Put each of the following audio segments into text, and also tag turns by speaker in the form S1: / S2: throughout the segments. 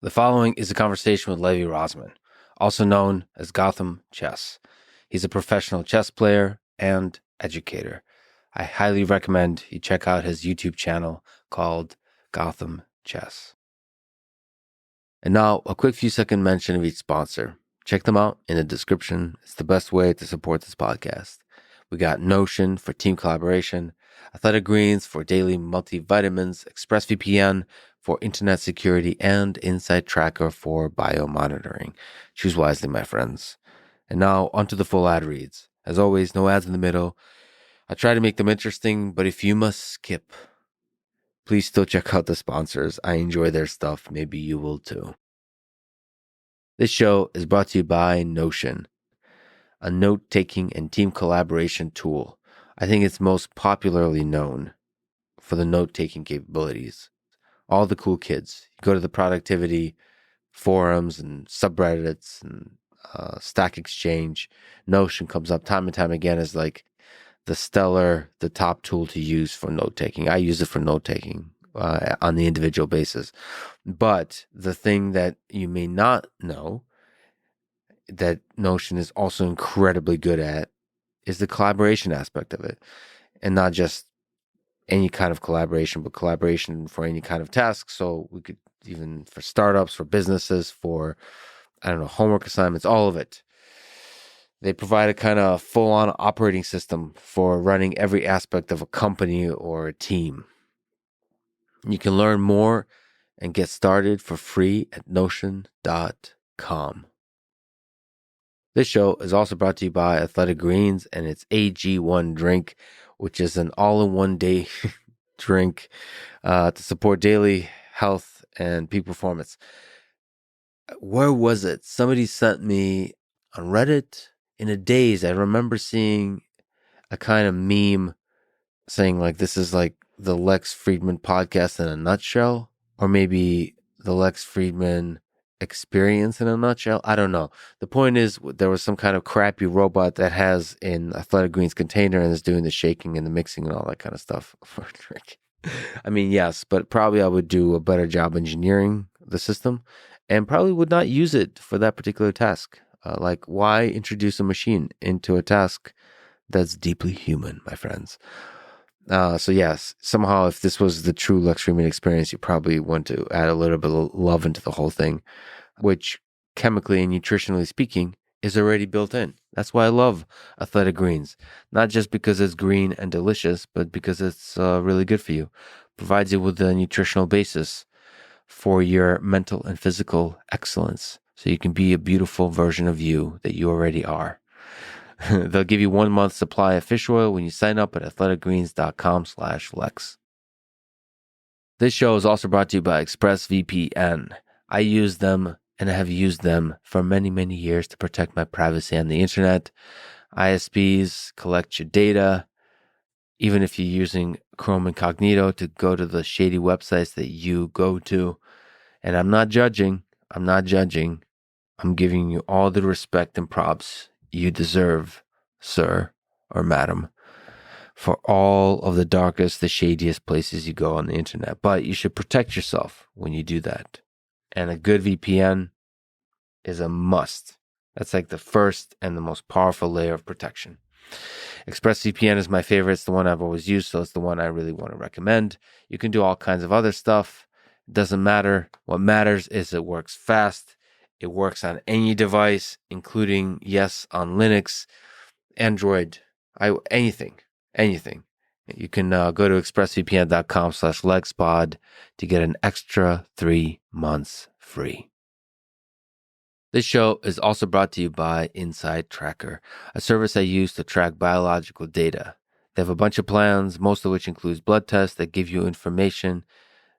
S1: The following is a conversation with Levi Rosman, also known as GothamChess. He's a professional chess player and educator. I highly recommend you check out his YouTube channel called GothamChess. And now, a quick few second mention of each sponsor. Check them out in the description. It's the best way to support this podcast. We got Notion for team collaboration, Athletic Greens for daily multivitamins, ExpressVPN for internet security, and Insight Tracker for biomonitoring. Choose wisely, my friends. And now, onto the full ad reads. As always, no ads in the middle. I try to make them interesting, but if you must skip, please still check out the sponsors. I enjoy their stuff. Maybe you will too. This show is brought to you by Notion, a note-taking and team collaboration tool. I think it's most popularly known for the note-taking capabilities. All the cool kids. You go to the productivity forums and subreddits and Stack Exchange. Notion comes up time and time again as like the top tool to use for note-taking. I use it for note-taking on the individual basis. But the thing that you may not know that Notion is also incredibly good at is the collaboration aspect of it. And not just any kind of collaboration, but collaboration for any kind of task. So we could even for startups, for businesses, for, homework assignments, all of it. They provide a kind of full-on operating system for running every aspect of a company or a team. You can learn more and get started for free at notion.com. This show is also brought to you by Athletic Greens and its AG1 drink, which is an all-in-one day drink to support daily health and peak performance. Where was it? Somebody sent me on Reddit in a daze. I remember seeing a kind of meme saying like this is like the Lex Friedman podcast in a nutshell, or maybe the Lex Friedman experience in a nutshell. I don't know. The point is there was some kind of crappy robot that has an Athletic Greens container and is doing the shaking and the mixing and all that kind of stuff for a drink. I mean, yes, but probably I would do a better job engineering the system and probably would not use it for that particular task. Like, why introduce a machine into a task that's deeply human, my friends? So yes, somehow if this was the true Lex Friedman experience, you probably want to add a little bit of love into the whole thing, which chemically and nutritionally speaking is already built in. That's why I love Athletic Greens. Not just because it's green and delicious, but because it's really good for you. Provides you with a nutritional basis for your mental and physical excellence. So you can be a beautiful version of you that you already are. They'll give you 1 month supply of fish oil when you sign up at athleticgreens.com/Lex. This show is also brought to you by ExpressVPN. I use them and I have used them for many, many years to protect my privacy on the internet. ISPs collect your data, even if you're using Chrome Incognito to go to the shady websites that you go to. And I'm not judging. I'm giving you all the respect and props you deserve, sir or madam, for all of the darkest, the shadiest places you go on the internet. But you should protect yourself when you do that. And a good VPN is a must. That's like the first and the most powerful layer of protection. ExpressVPN is my favorite. It's the one I've always used, so it's the one I really want to recommend. You can do all kinds of other stuff. It doesn't matter. What matters is it works fast. It works on any device, including, yes, on Linux, Android, anything. You can go to expressvpn.com/LexPod to get an extra 3 months free. This show is also brought to you by Insight Tracker, a service I use to track biological data. They have a bunch of plans, most of which includes blood tests that give you information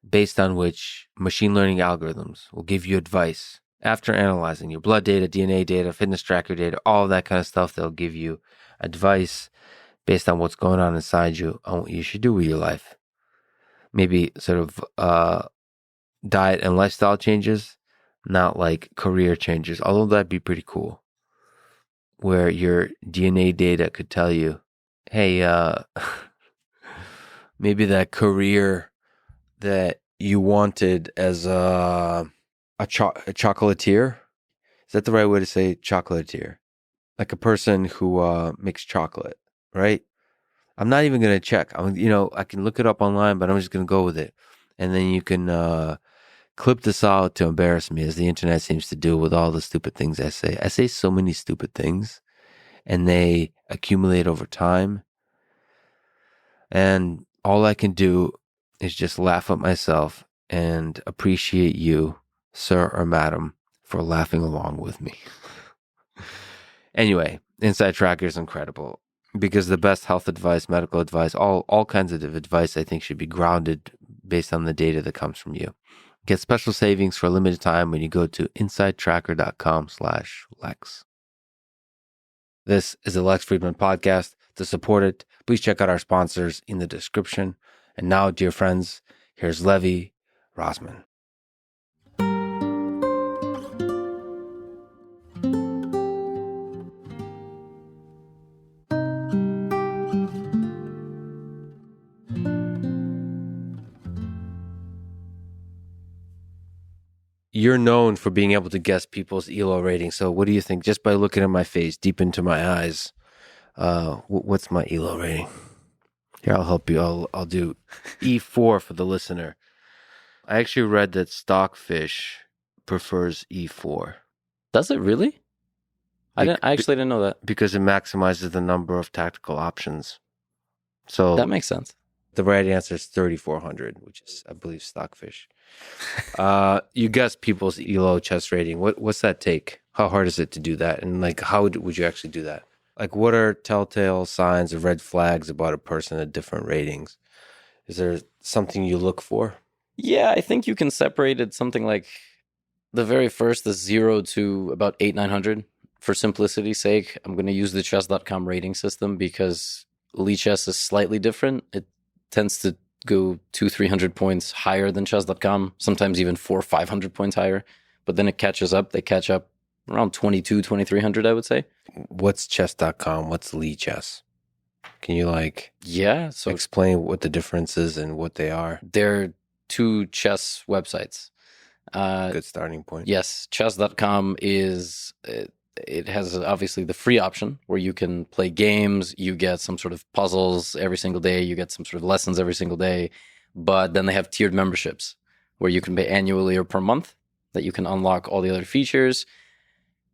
S1: based on which machine learning algorithms will give you advice. After analyzing your blood data, DNA data, fitness tracker data, all of that kind of stuff, they'll give you advice based on what's going on inside you on what you should do with your life. Maybe sort of diet and lifestyle changes, not like career changes, although that'd be pretty cool. Where your DNA data could tell you, hey, maybe that career that you wanted as a a chocolatier. Is that the right way to say chocolatier? Like a person who makes chocolate, right? I'm not even going to check. I can look it up online, but I'm just going to go with it. And then you can clip this out to embarrass me, as the internet seems to do with all the stupid things I say. I say so many stupid things, and they accumulate over time. And all I can do is just laugh at myself and appreciate you, sir or madam, for laughing along with me. Anyway, Inside Tracker is incredible because the best health advice, medical advice, all kinds of advice I think should be grounded based on the data that comes from you. Get special savings for a limited time when you go to insidetracker.com/Lex. This is the Lex Friedman podcast. To support it, please check out our sponsors in the description. And now, dear friends, here's Levi Rozman. You're known for being able to guess people's ELO rating. So what do you think? Just by looking at my face, deep into my eyes, what's my ELO rating? Here, I'll help you. I'll do E4 for the listener. I actually read that Stockfish prefers E4.
S2: Does it really? I actually didn't know that.
S1: Because it maximizes the number of tactical options. So
S2: that makes sense.
S1: The right answer is 3,400, which is, I believe, Stockfish. You guess people's ELO chess rating. What's that take? How hard is it to do that? And how would you actually do that? What are telltale signs or red flags about a person at different ratings? Is there something you look for?
S2: Yeah, I think you can separate it something like the very first is 0 to about 800-900. For simplicity's sake, I'm going to use the chess.com rating system because Lichess is slightly different. It tends to go 200-300 points higher than chess.com, sometimes even 400-500 points higher. But then it catches up. They catch up around 2,300, I would say.
S1: What's chess.com? What's Lichess? Can you explain what the difference is and what they are?
S2: They're two chess websites.
S1: Good starting point.
S2: Yes, chess.com is... It has obviously the free option where you can play games, you get some sort of puzzles every single day, you get some sort of lessons every single day. But then they have tiered memberships where you can pay annually or per month that you can unlock all the other features.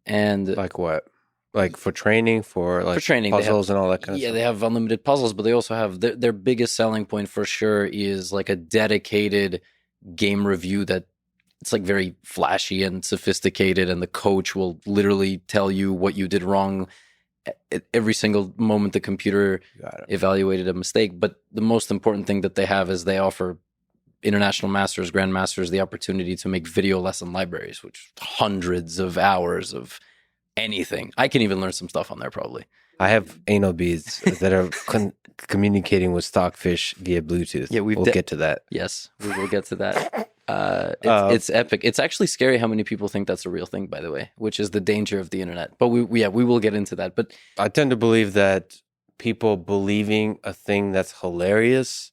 S2: And
S1: like what? Like for training, for training, puzzles and all that kind of stuff?
S2: Yeah, they have unlimited puzzles, but they also have their biggest selling point for sure is a dedicated game review that it's very flashy and sophisticated, and the coach will literally tell you what you did wrong at every single moment the computer evaluated a mistake. But the most important thing that they have is they offer international masters, grandmasters, the opportunity to make video lesson libraries, which hundreds of hours of anything. I can even learn some stuff on there probably.
S1: I have anal beads that are communicating with Stockfish via Bluetooth. Yeah, we'll get to that.
S2: Yes, we will get to that. It's epic. It's actually scary how many people think that's a real thing, by the way, which is the danger of the internet. But we will get into that. But
S1: I tend to believe that people believing a thing that's hilarious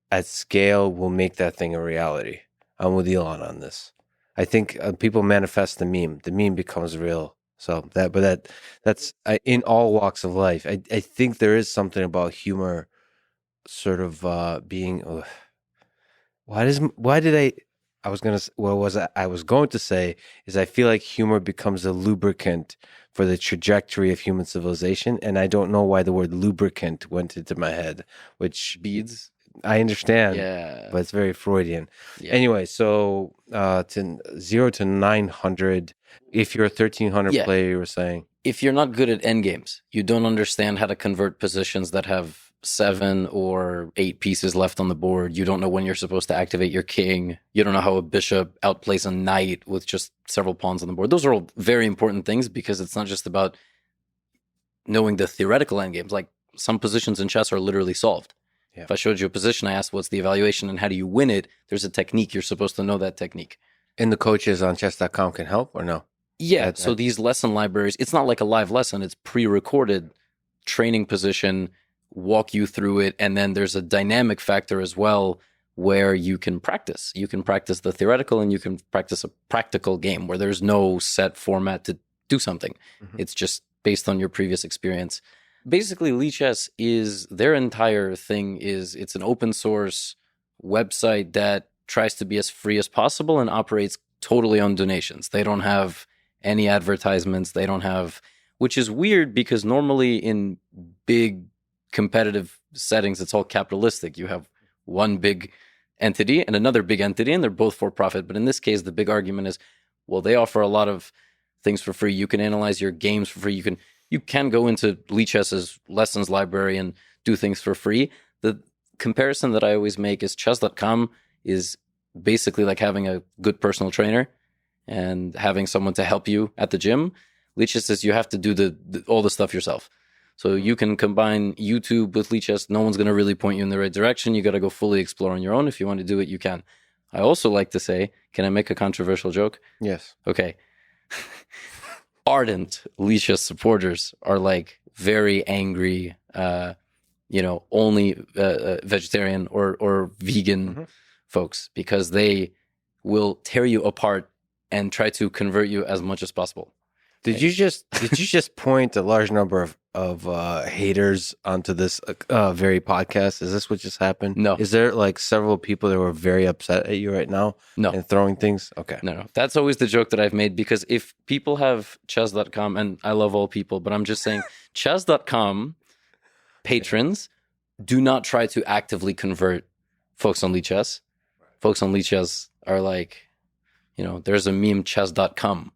S1: at scale will make that thing a reality. I'm with Elon on this. I think people manifest the meme. The meme becomes real. So that's in all walks of life. I think there is something about humor, sort of being. I was going to say is I feel like humor becomes a lubricant for the trajectory of human civilization, and I don't know why the word lubricant went into my head. Which
S2: beads?
S1: I understand,
S2: yeah,
S1: but it's very Freudian.
S2: Yeah.
S1: Anyway, so 0 to 900. If you're a 1,300 player, you were saying
S2: if you're not good at endgames, you don't understand how to convert positions that have 7 or 8 pieces left on the board. You don't know when you're supposed to activate your king. You don't know how a bishop outplays a knight with just several pawns on the board. Those are all very important things because it's not just about knowing the theoretical endgames. Some positions in chess are literally solved. Yeah. If I showed you a position, I asked what's the evaluation and how do you win it, there's a technique. You're supposed to know that technique.
S1: And the coaches on chess.com can help or no?
S2: Yeah, so these lesson libraries, it's not like a live lesson. It's pre-recorded training position, walk you through it. And then there's a dynamic factor as well where you can practice. You can practice the theoretical and you can practice a practical game where there's no set format to do something. It's just based on your previous experience. Basically, Lichess is, their entire thing is, it's an open source website that tries to be as free as possible and operates totally on donations. They don't have any advertisements. They don't have, which is weird because normally in big competitive settings, it's all capitalistic. You have one big entity and another big entity, and they're both for profit. But in this case, the big argument is, well, they offer a lot of things for free. You can analyze your games for free. You can go into Lichess's lessons library and do things for free. The comparison that I always make is chess.com is basically like having a good personal trainer and having someone to help you at the gym. Lichess is you have to do all the stuff yourself. So you can combine YouTube with Lichess. No one's going to really point you in the right direction. You got to go fully explore on your own. If you want to do it, you can. I also like to say, can I make a controversial joke?
S1: Yes.
S2: Okay. Ardent Lichess supporters are like very angry, only vegetarian or vegan folks, because they will tear you apart and try to convert you as much as possible.
S1: Did you just point a large number of haters onto this very podcast? Is this what just happened?
S2: No.
S1: Is there like several people that were very upset at you right now?
S2: No.
S1: And throwing things? Okay.
S2: No. That's always the joke that I've made, because if people have chess.com, and I love all people, but I'm just saying chess.com patrons do not try to actively convert folks on Lichess. Folks on Lichess are like, there's a meme, chess.com.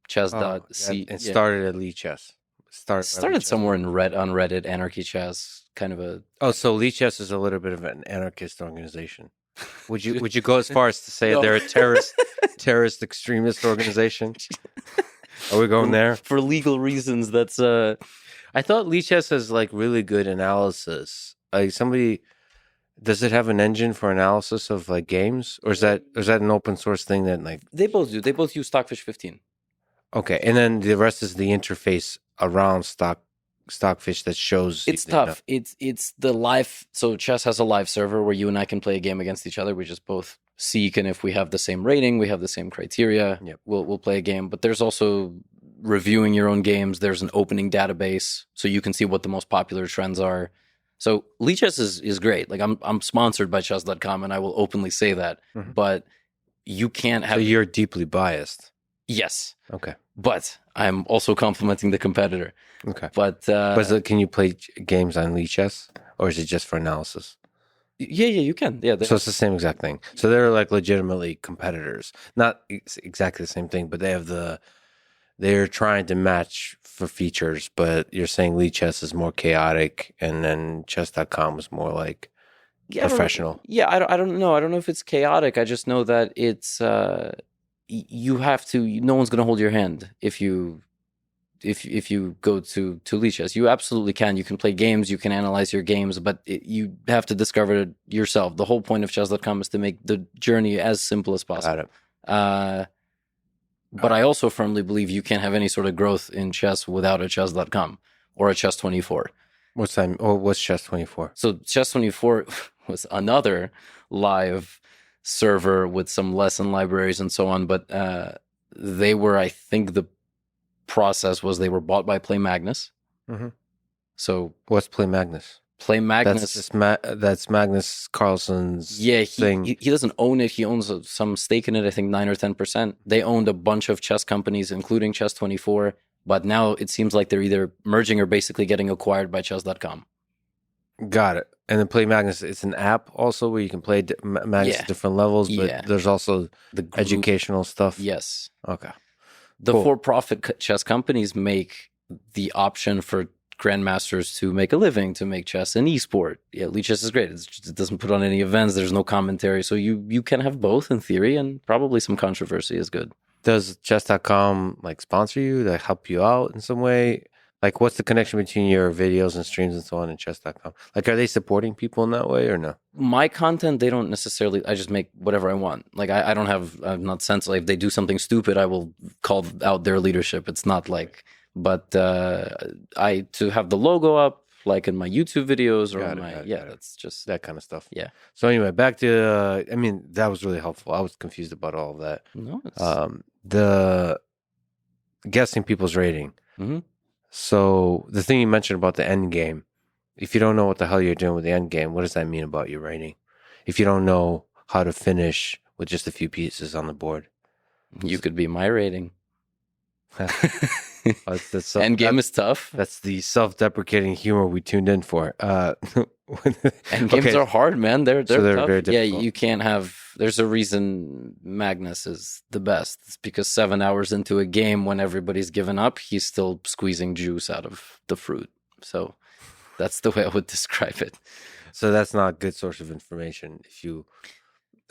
S2: Chess.c.
S1: It started at Lichess.
S2: Started somewhere on Reddit, Anarchy Chess, kind of a...
S1: Oh, so Lichess is a little bit of an anarchist organization. Would you go as far as to say they're a terrorist extremist organization? Are we going there?
S2: For legal reasons, that's...
S1: I thought Lichess has like really good analysis. Like does it have an engine for analysis of like games, or is that an open source thing that like...
S2: They both do. They both use Stockfish 15.
S1: Okay, and then the rest is the interface around Stockfish that shows.
S2: It's tough. It's the live. So Chess has a live server where you and I can play a game against each other. We just both seek, and if we have the same rating, we have the same criteria.
S1: Yep.
S2: We'll play a game. But there's also reviewing your own games. There's an opening database, so you can see what the most popular trends are. So Lichess is great. Like I'm sponsored by chess.com, and I will openly say that. But you can't have.
S1: So you're deeply biased.
S2: Yes.
S1: Okay.
S2: But I'm also complimenting the competitor.
S1: Okay.
S2: But
S1: can you play games on Lichess, or is it just for analysis?
S2: Yeah, you can. Yeah.
S1: So it's the same exact thing. So they're like legitimately competitors. Not exactly the same thing, but they're trying to match for features, but you're saying Lichess is more chaotic, and then chess.com is more like professional.
S2: I don't know. I don't know if it's chaotic. I just know that it's you have to. No one's going to hold your hand if you go to Lichess. You absolutely can. You can play games. You can analyze your games, but you have to discover it yourself. The whole point of chess.com is to make the journey as simple as possible.
S1: Got it.
S2: But I also firmly believe you can't have any sort of growth in chess without a chess.com or a chess24.
S1: What's chess24?
S2: So chess24 was another live server with some lesson libraries and so on, but they were, I think the process was they were bought by Play Magnus. So
S1: what's Play Magnus?
S2: Play Magnus.
S1: That's Magnus Carlsen's
S2: thing. He doesn't own it. He owns some stake in it, I think 9 or 10%. They owned a bunch of chess companies, including Chess24, but now it seems like they're either merging or basically getting acquired by chess.com.
S1: Got it. And then Play Magnus, it's an app also where you can play Magnus at different levels, but there's also the educational stuff.
S2: Yes.
S1: Okay.
S2: The for-profit chess companies make the option for grandmasters to make a living, to make chess an esport. Yeah, Lichess is great. It doesn't put on any events. There's no commentary. So you can have both in theory, and probably some controversy is good.
S1: Does chess.com like sponsor you, like help you out in some way? Like, what's the connection between your videos and streams and so on and chess.com? Like, are they supporting people in that way or no?
S2: My content, they don't necessarily, I just make whatever I want. Like, I'm not sensitive. If they do something stupid, I will call out their leadership. It's not like, but to have the logo up, like in my YouTube videos or
S1: Got
S2: on
S1: it, got it, got it.
S2: that's just
S1: That kind of stuff.
S2: Yeah.
S1: So anyway, back to I mean, that was really helpful. I was confused about all of that.
S2: No, it's
S1: The guessing people's rating.
S2: Mhm.
S1: So the thing you mentioned about the end game, if you don't know what the hell you're doing with the end game, what does that mean about your rating? If you don't know how to finish with just a few pieces on the board,
S2: You could be my rating.
S1: that's
S2: End game is tough.
S1: That's the self-deprecating humor we tuned in for.
S2: End games are hard, man. They're
S1: So they're
S2: tough.
S1: very
S2: Yeah,
S1: difficult.
S2: you can't have. There's a reason Magnus is the best. It's because 7 hours into a game, when everybody's given up, he's still squeezing juice out of the fruit. So that's the way I would describe it.
S1: So that's not a good source of information. If you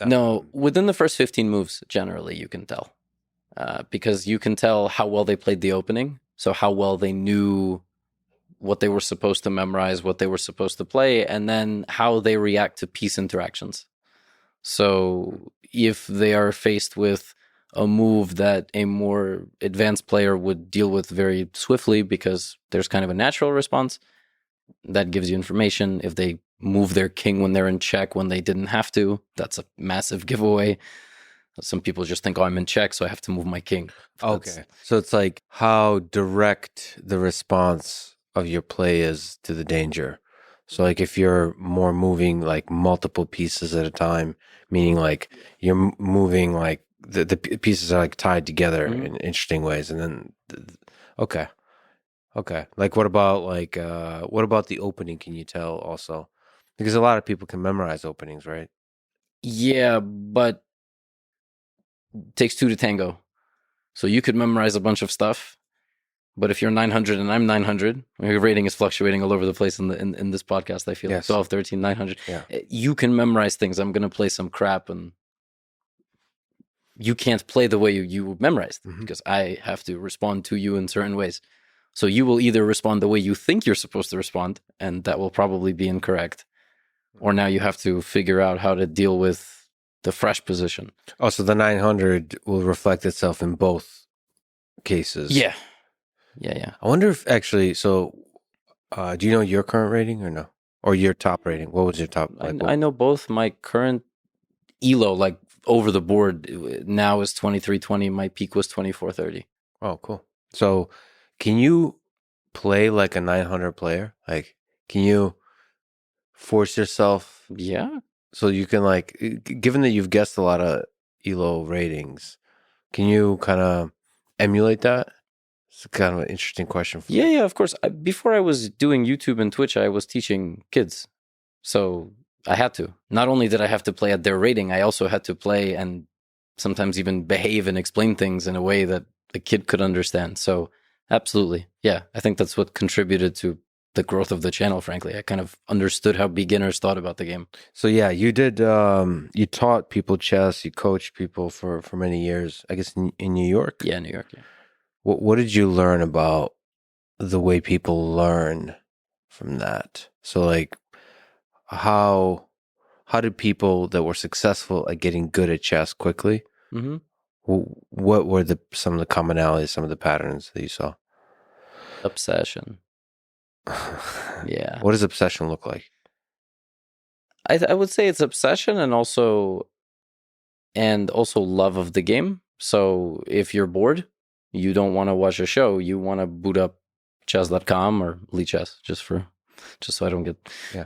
S2: No, within the first 15 moves, generally, you can tell. Because you can tell how well they played the opening. So how well they knew what they were supposed to memorize, what they were supposed to play, and then how they react to piece interactions. So if they are faced with a move that a more advanced player would deal with very swiftly because there's kind of a natural response, that gives you information. If they move their king when they're in check when they didn't have to, that's a massive giveaway. Some people just think, oh, I'm in check, so I have to move my king.
S1: Okay. So it's like how direct the response of your play is to the danger. So like if you're more moving like multiple pieces at a time, meaning like you're moving like the pieces are like tied together in interesting ways. And then, okay. Like what about the opening? Can you tell also? Because a lot of people can memorize openings, right?
S2: Yeah, but it takes two to tango. So you could memorize a bunch of stuff, but if you're 900 and I'm 900, your rating is fluctuating all over the place in this podcast, I feel.
S1: Yes.
S2: 12, 13, 900.
S1: Yeah.
S2: You can memorize things. I'm going to play some crap and you can't play the way you memorized because I have to respond to you in certain ways. So you will either respond the way you think you're supposed to respond, and that will probably be incorrect. Or now you have to figure out how to deal with the fresh position.
S1: Oh, so the 900 will reflect itself in both cases.
S2: Yeah.
S1: I wonder if actually, so do you know your current rating or no? Or your top rating? What was your top?
S2: I know both. My current ELO, like over the board, now is 2320. My peak was 2430.
S1: Oh, cool. So can you play like a 900 player? Like, can you force yourself?
S2: Yeah.
S1: So you can like, given that you've guessed a lot of ELO ratings, can you kind of emulate that? It's kind of an interesting question. For
S2: Yeah, of course. Before I was doing YouTube and Twitch, I was teaching kids. So I had to. Not only did I have to play at their rating, I also had to play and sometimes even behave and explain things in a way that the kid could understand. So absolutely. Yeah, I think that's what contributed to the growth of the channel, frankly. I kind of understood how beginners thought about the game.
S1: So yeah, you did, you taught people chess, you coached people for many years, I guess in New York?
S2: Yeah, New York, yeah.
S1: What did you learn about the way people learn from that? So like how did people that were successful at getting good at chess quickly, what were some of the commonalities, some of the patterns that you saw?
S2: Obsession. Yeah.
S1: What does obsession look like?
S2: I would say it's obsession and also love of the game. So if you're bored, you don't want to watch a show, you want to boot up chess.com or Lichess just so I don't get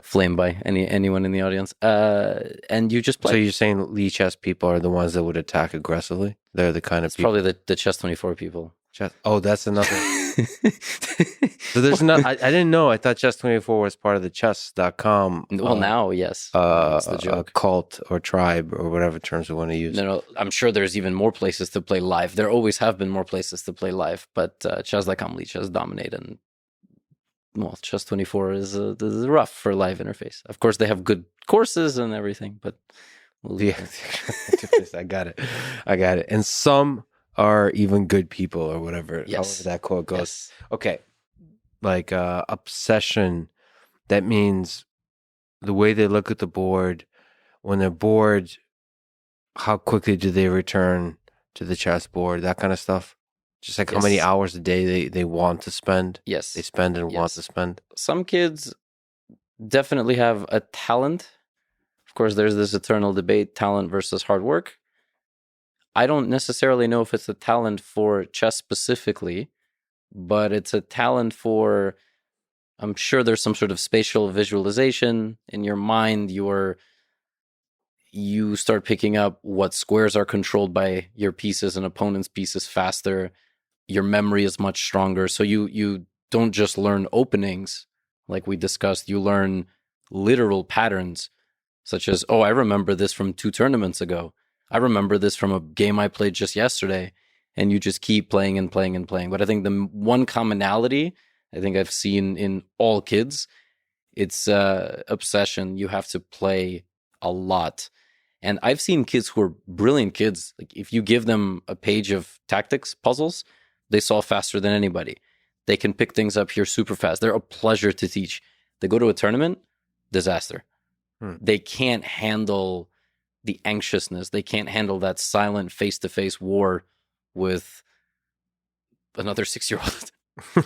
S2: flamed by anyone in the audience. And you just play.
S1: So you're saying Lichess people are the ones that would attack aggressively? They're the kind of people.
S2: Probably the Chess24 people.
S1: Oh, that's another. So there's not. I didn't know. I thought Chess24 was part of the chess.com.
S2: Well, now, yes. That's the joke.
S1: Cult or tribe or whatever terms we want to use.
S2: No, I'm sure there's even more places to play live. There always have been more places to play live, but chess.com, Lichess dominate, and well, Chess24 is rough for live interface. Of course, they have good courses and everything, but
S1: yeah, I got it. And some are even good people or whatever.
S2: Yes.
S1: However that quote goes.
S2: Yes.
S1: Okay. Like obsession, that means the way they look at the board. When they're bored, how quickly do they return to the chessboard? That kind of stuff. Just like how many hours a day they want to spend.
S2: Yes.
S1: They spend and want to spend.
S2: Some kids definitely have a talent. Of course, there's this eternal debate, talent versus hard work. I don't necessarily know if it's a talent for chess specifically, but it's a talent for, I'm sure there's some sort of spatial visualization in your mind. You start picking up what squares are controlled by your pieces and opponent's pieces faster. Your memory is much stronger. So you don't just learn openings like we discussed. You learn literal patterns, such as, oh, I remember this from 2 tournaments ago. I remember this from a game I played just yesterday. And you just keep playing and playing and playing. But I think the one commonality I think I've seen in all kids, it's obsession. You have to play a lot. And I've seen kids who are brilliant kids. Like if you give them a page of tactics puzzles, they solve faster than anybody. They can pick things up here super fast. They're a pleasure to teach. They go to a tournament, disaster. They can't handle the anxiousness. They can't handle that silent face-to-face war with another 6-year-old.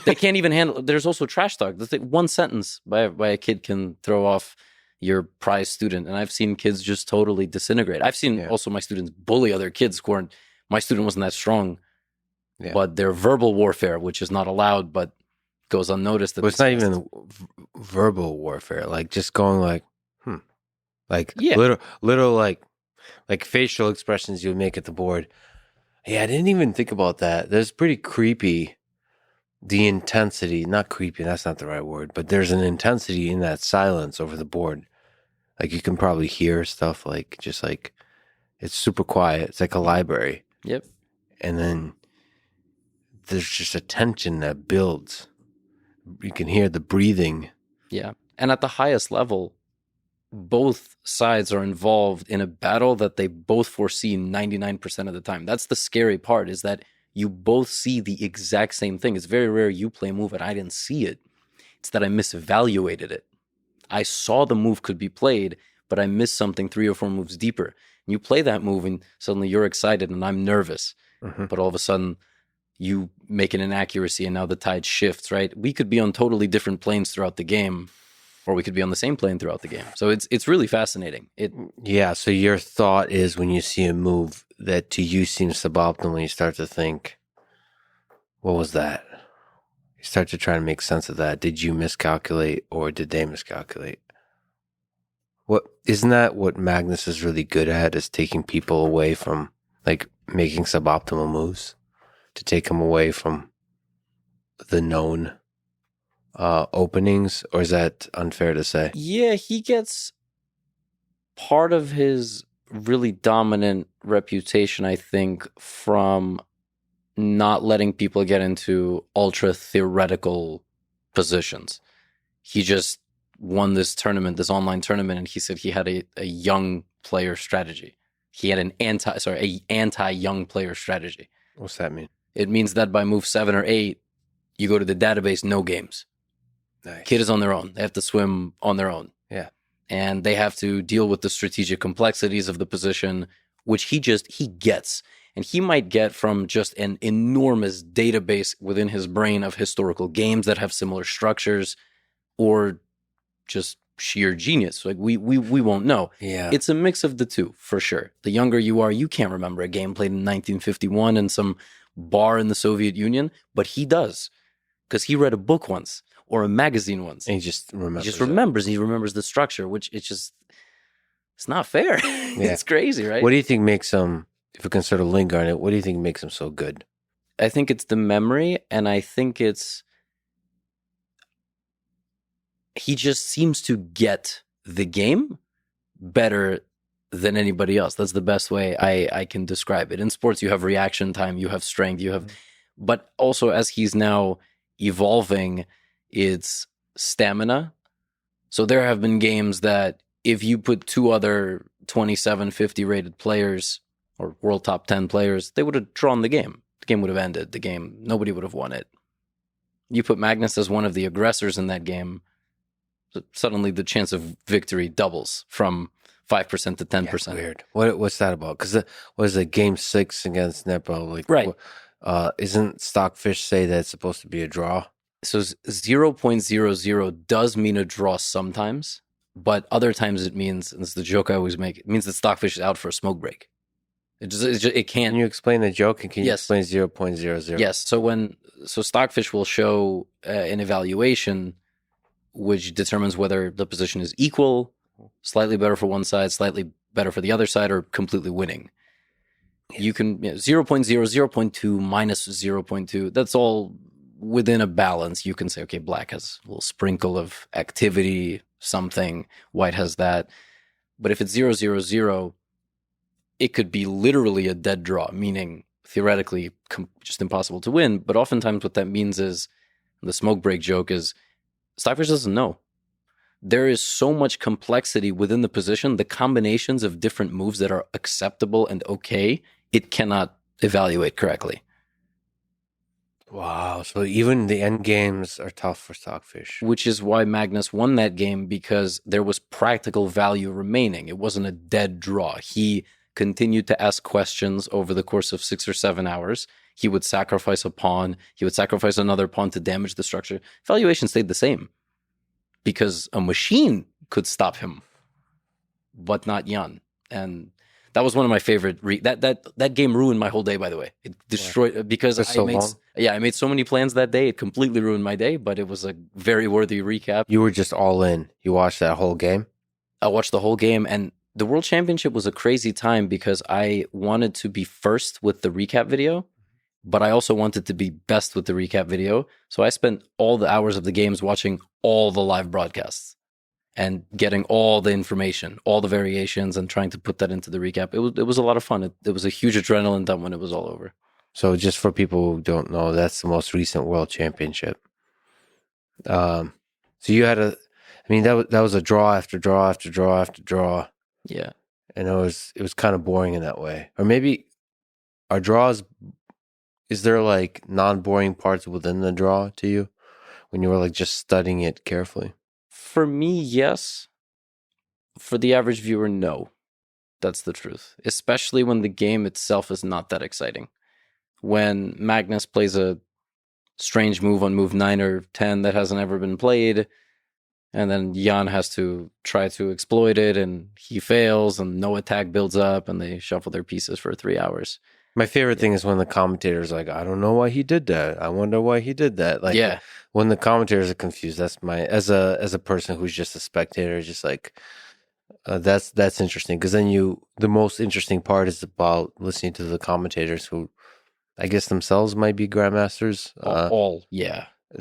S2: They can't even handle. There's also trash talk. One sentence by a kid can throw off your prize student, and I've seen kids just totally disintegrate. I've seen also my students bully other kids who aren't. My student wasn't that strong, but their verbal warfare, which is not allowed, but goes unnoticed.
S1: But it's not even verbal warfare. Like just going like, like little like facial expressions you would make at the board. Yeah, I didn't even think about that. There's pretty creepy. The intensity, not creepy, that's not the right word, but there's an intensity in that silence over the board. Like you can probably hear stuff like, just like, it's super quiet. It's like a library.
S2: Yep.
S1: And then there's just a tension that builds. You can hear the breathing.
S2: Yeah. And at the highest level, both sides are involved in a battle that they both foresee 99% of the time. That's the scary part, is that you both see the exact same thing. It's very rare you play a move and I didn't see it. It's that I misevaluated it. I saw the move could be played, but I missed something 3 or 4 moves deeper. And you play that move and suddenly you're excited and I'm nervous. But all of a sudden you make an inaccuracy and now the tide shifts, right? We could be on totally different planes throughout the game, or we could be on the same plane throughout the game. So it's really fascinating.
S1: So your thought is when you see a move that to you seems suboptimal, you start to think, what was that? You start to try to make sense of that. Did you miscalculate or did they miscalculate? Isn't that what Magnus is really good at, is taking people away from, like, making suboptimal moves, to take them away from the known openings? Or is that unfair to say?
S2: Yeah, he gets part of his really dominant reputation, I think, from not letting people get into ultra theoretical positions. He just won this tournament, this online tournament, and he said he had a young player strategy. He had an anti-young player strategy.
S1: What's that mean?
S2: It means that by move 7 or 8, you go to the database, no games.
S1: Nice.
S2: Kid is on their own. They have to swim on their own.
S1: Yeah.
S2: And they have to deal with the strategic complexities of the position, which he gets. And he might get from just an enormous database within his brain of historical games that have similar structures, or just sheer genius. Like we won't know.
S1: Yeah.
S2: It's a mix of the two, for sure. The younger you are, you can't remember a game played in 1951 in some bar in the Soviet Union, but he does, because he read a book once or a magazine once.
S1: And he just remembers.
S2: He remembers the structure, which it's not fair.
S1: Yeah.
S2: It's crazy, right?
S1: What do you think makes him, if we can sort of linger on it, what do you think makes him so good?
S2: I think it's the memory, and I think he just seems to get the game better than anybody else. That's the best way I can describe it. In sports, you have reaction time, you have strength, but also as he's now evolving, it's stamina. So there have been games that if you put 2 other 27, 50 rated players or world top 10 players, they would have drawn the game. The game would have ended. Nobody would have won it. You put Magnus as one of the aggressors in that game, suddenly the chance of victory doubles from 5% to 10%.
S1: Yeah, weird. What's that about? Because was it game 6 against Nepal? Like,
S2: right.
S1: Isn't Stockfish say that it's supposed to be a draw?
S2: So 0.00 does mean a draw sometimes, but other times it means, and this is the joke I always make, it means that Stockfish is out for a smoke break. It can't.
S1: Can you explain the joke, and can you
S2: Yes.
S1: explain 0.00?
S2: Yes. So Stockfish will show an evaluation which determines whether the position is equal, slightly better for one side, slightly better for the other side, or completely winning. You can 0.0, 0.2, minus 0.2. That's all within a balance. You can say, okay, black has a little sprinkle of activity, something. White has that. But if it's 0.00, it could be literally a dead draw, meaning theoretically just impossible to win. But oftentimes what that means is, the smoke break joke is, Stockfish doesn't know. There is so much complexity within the position, the combinations of different moves that are acceptable and okay, it cannot evaluate correctly.
S1: Wow. So even the end games are tough for Stockfish.
S2: Which is why Magnus won that game, because there was practical value remaining. It wasn't a dead draw. He continued to ask questions over the course of 6 or 7 hours. He would sacrifice a pawn. He would sacrifice another pawn to damage the structure. Valuation stayed the same because a machine could stop him, but not Jan. And that was one of my favorite. That game ruined my whole day. By the way, it destroyed because I made so many plans that day. It completely ruined my day. But it was a very worthy recap.
S1: You were just all in. You watched that whole game?
S2: I watched the whole game, and the World Championship was a crazy time because I wanted to be first with the recap video, but I also wanted to be best with the recap video. So I spent all the hours of the games watching all the live broadcasts and getting all the information, all the variations, and trying to put that into the recap. It was a lot of fun. It was a huge adrenaline dump when it was all over.
S1: So just for people who don't know, that's the most recent World Championship. So you had that was a draw after draw after draw after draw.
S2: Yeah.
S1: And it was kind of boring in that way. Or maybe are draws, is there like non-boring parts within the draw to you when you were like just studying it carefully?
S2: For me, yes. For the average viewer, no. That's the truth. Especially when the game itself is not that exciting. When Magnus plays a strange move on move 9 or 10 that hasn't ever been played, and then Jan has to try to exploit it, and he fails, and no attack builds up, and they shuffle their pieces for 3 hours.
S1: My favorite thing is when the commentator's like, I don't know why he did that. I wonder why he did that. Like,
S2: yeah.
S1: When the commentators are confused, that's my, as a person who's just a spectator, just like, that's interesting. Because then the most interesting part is about listening to the commentators who, I guess themselves might be grandmasters.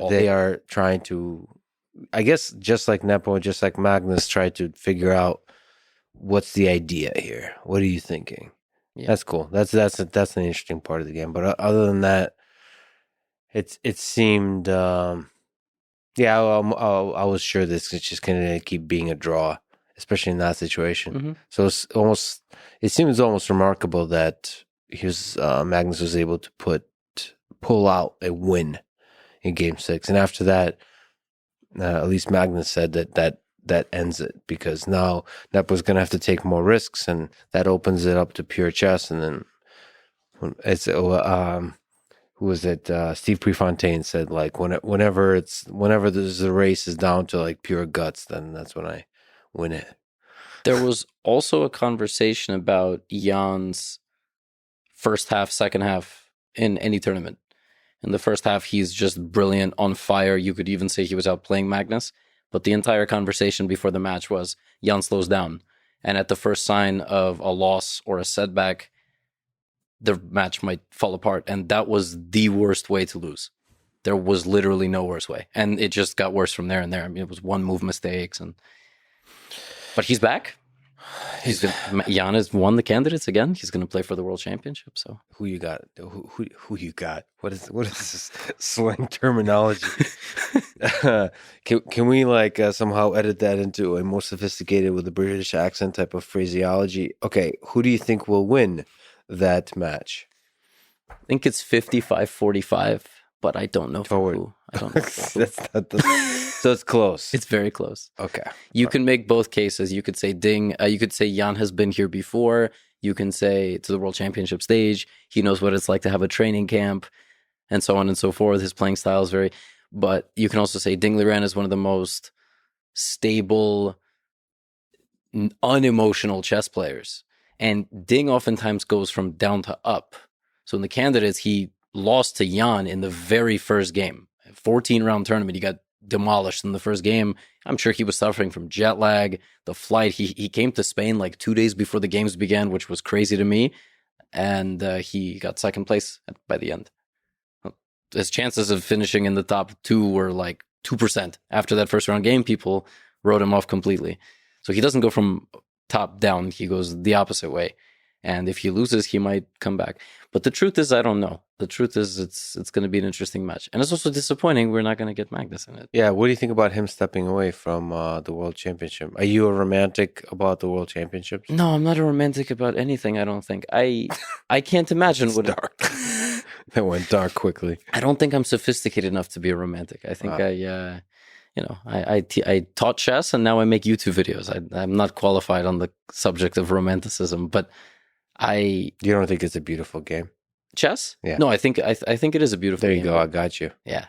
S1: They are trying to, I guess, just like Nepo, just like Magnus, try to figure out what's the idea here. What are you thinking? Yeah. That's cool. That's an interesting part of the game. But other than that, it seemed, I was sure this is just going to keep being a draw, especially in that situation. Mm-hmm. So it seems almost remarkable that Magnus was able to pull out a win in Game 6, and after that, at least Magnus said that ends it, because now Nepo's going to have to take more risks, and that opens it up to pure chess. And then it's who was it? Steve Prefontaine said, like, whenever the race is down to like pure guts, then that's when I win it.
S2: There was also a conversation about Jan's first half, second half in any tournament. In the first half, he's just brilliant, on fire. You could even say he was outplaying Magnus. But the entire conversation before the match was Jan slows down. And at the first sign of a loss or a setback, the match might fall apart. And that was the worst way to lose. There was literally no worse way. And it just got worse from there and there. I mean, it was one move mistakes. But he's back. Jan has won the candidates again. He's going to play for the World Championship. So
S1: who you got? Who you got? What is this slang terminology? Can we like somehow edit that into a more sophisticated with a British accent type of phraseology? Okay, who do you think will win that match?
S2: I think it's 55-45, but I don't know for who. I don't know.
S1: So it's close.
S2: It's very close.
S1: Okay.
S2: You can make both cases. You could say you could say Jan has been here before. You can say to the World Championship stage, he knows what it's like to have a training camp, and so on and so forth. His playing style is very. But you can also say Ding Liren is one of the most stable, unemotional chess players. And Ding oftentimes goes from down to up. So in the candidates, he lost to Jan in the very first game. 14-round tournament, he got demolished in the first game. I'm sure he was suffering from jet lag, the flight. He came to Spain like 2 days before the games began, which was crazy to me. And he got second place by the end. His chances of finishing in the top 2 were like 2%. After that first round game, people wrote him off completely. So he doesn't go from top down. He goes the opposite way. And if he loses, he might come back. But the truth is, I don't know. The truth is, it's going to be an interesting match. And it's also disappointing we're not going to get Magnus in it.
S1: Yeah, what do you think about him stepping away from the World Championship? Are you a romantic about the World Championships?
S2: No, I'm not a romantic about anything, I don't think. I can't imagine what...
S1: dark. That went dark quickly.
S2: I don't think I'm sophisticated enough to be a romantic. I think I taught chess and now I make YouTube videos. I'm not qualified on the subject of romanticism, but
S1: You don't think it's a beautiful game?
S2: Chess?
S1: Yeah.
S2: No, I think it is a beautiful game.
S1: There you go. I got you.
S2: Yeah.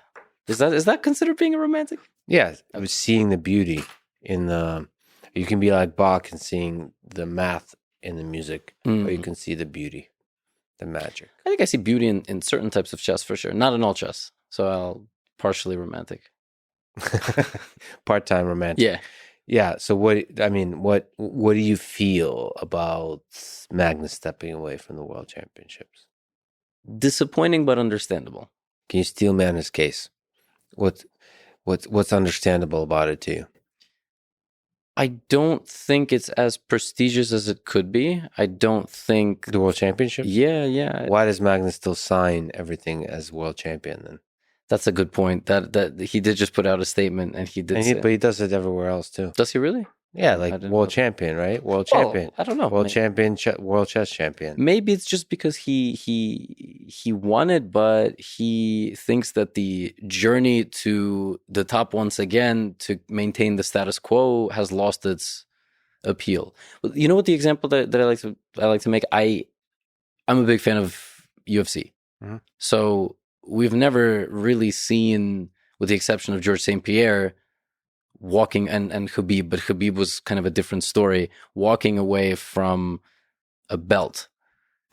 S2: Is that considered being a romantic?
S1: Yeah. I was seeing the beauty in the... You can be like Bach and seeing the math in the music, or you can see the beauty, the magic.
S2: I think I see beauty in certain types of chess for sure. Not in all chess. So I'll partially romantic.
S1: Part-time romantic.
S2: Yeah.
S1: Yeah. So what do you feel about Magnus stepping away from the World Championships?
S2: Disappointing, but understandable.
S1: Can you steel man his case? What's understandable about it to you?
S2: I don't think it's as prestigious as it could be. I don't think
S1: The World Championships?
S2: Yeah.
S1: Why does Magnus still sign everything as world champion then?
S2: That's a good point. That he did just put out a statement, and he did.
S1: But he does it everywhere else too.
S2: Does he really?
S1: Yeah, like world champion, right? World champion.
S2: I don't know.
S1: World champion, world chess champion.
S2: Maybe it's just because he won it, but he thinks that the journey to the top once again to maintain the status quo has lost its appeal. You know what the example that I like to make? I'm a big fan of UFC.
S1: Mm-hmm.
S2: So we've never really seen, with the exception of George St. Pierre, walking and Khabib, but Khabib was kind of a different story, walking away from a belt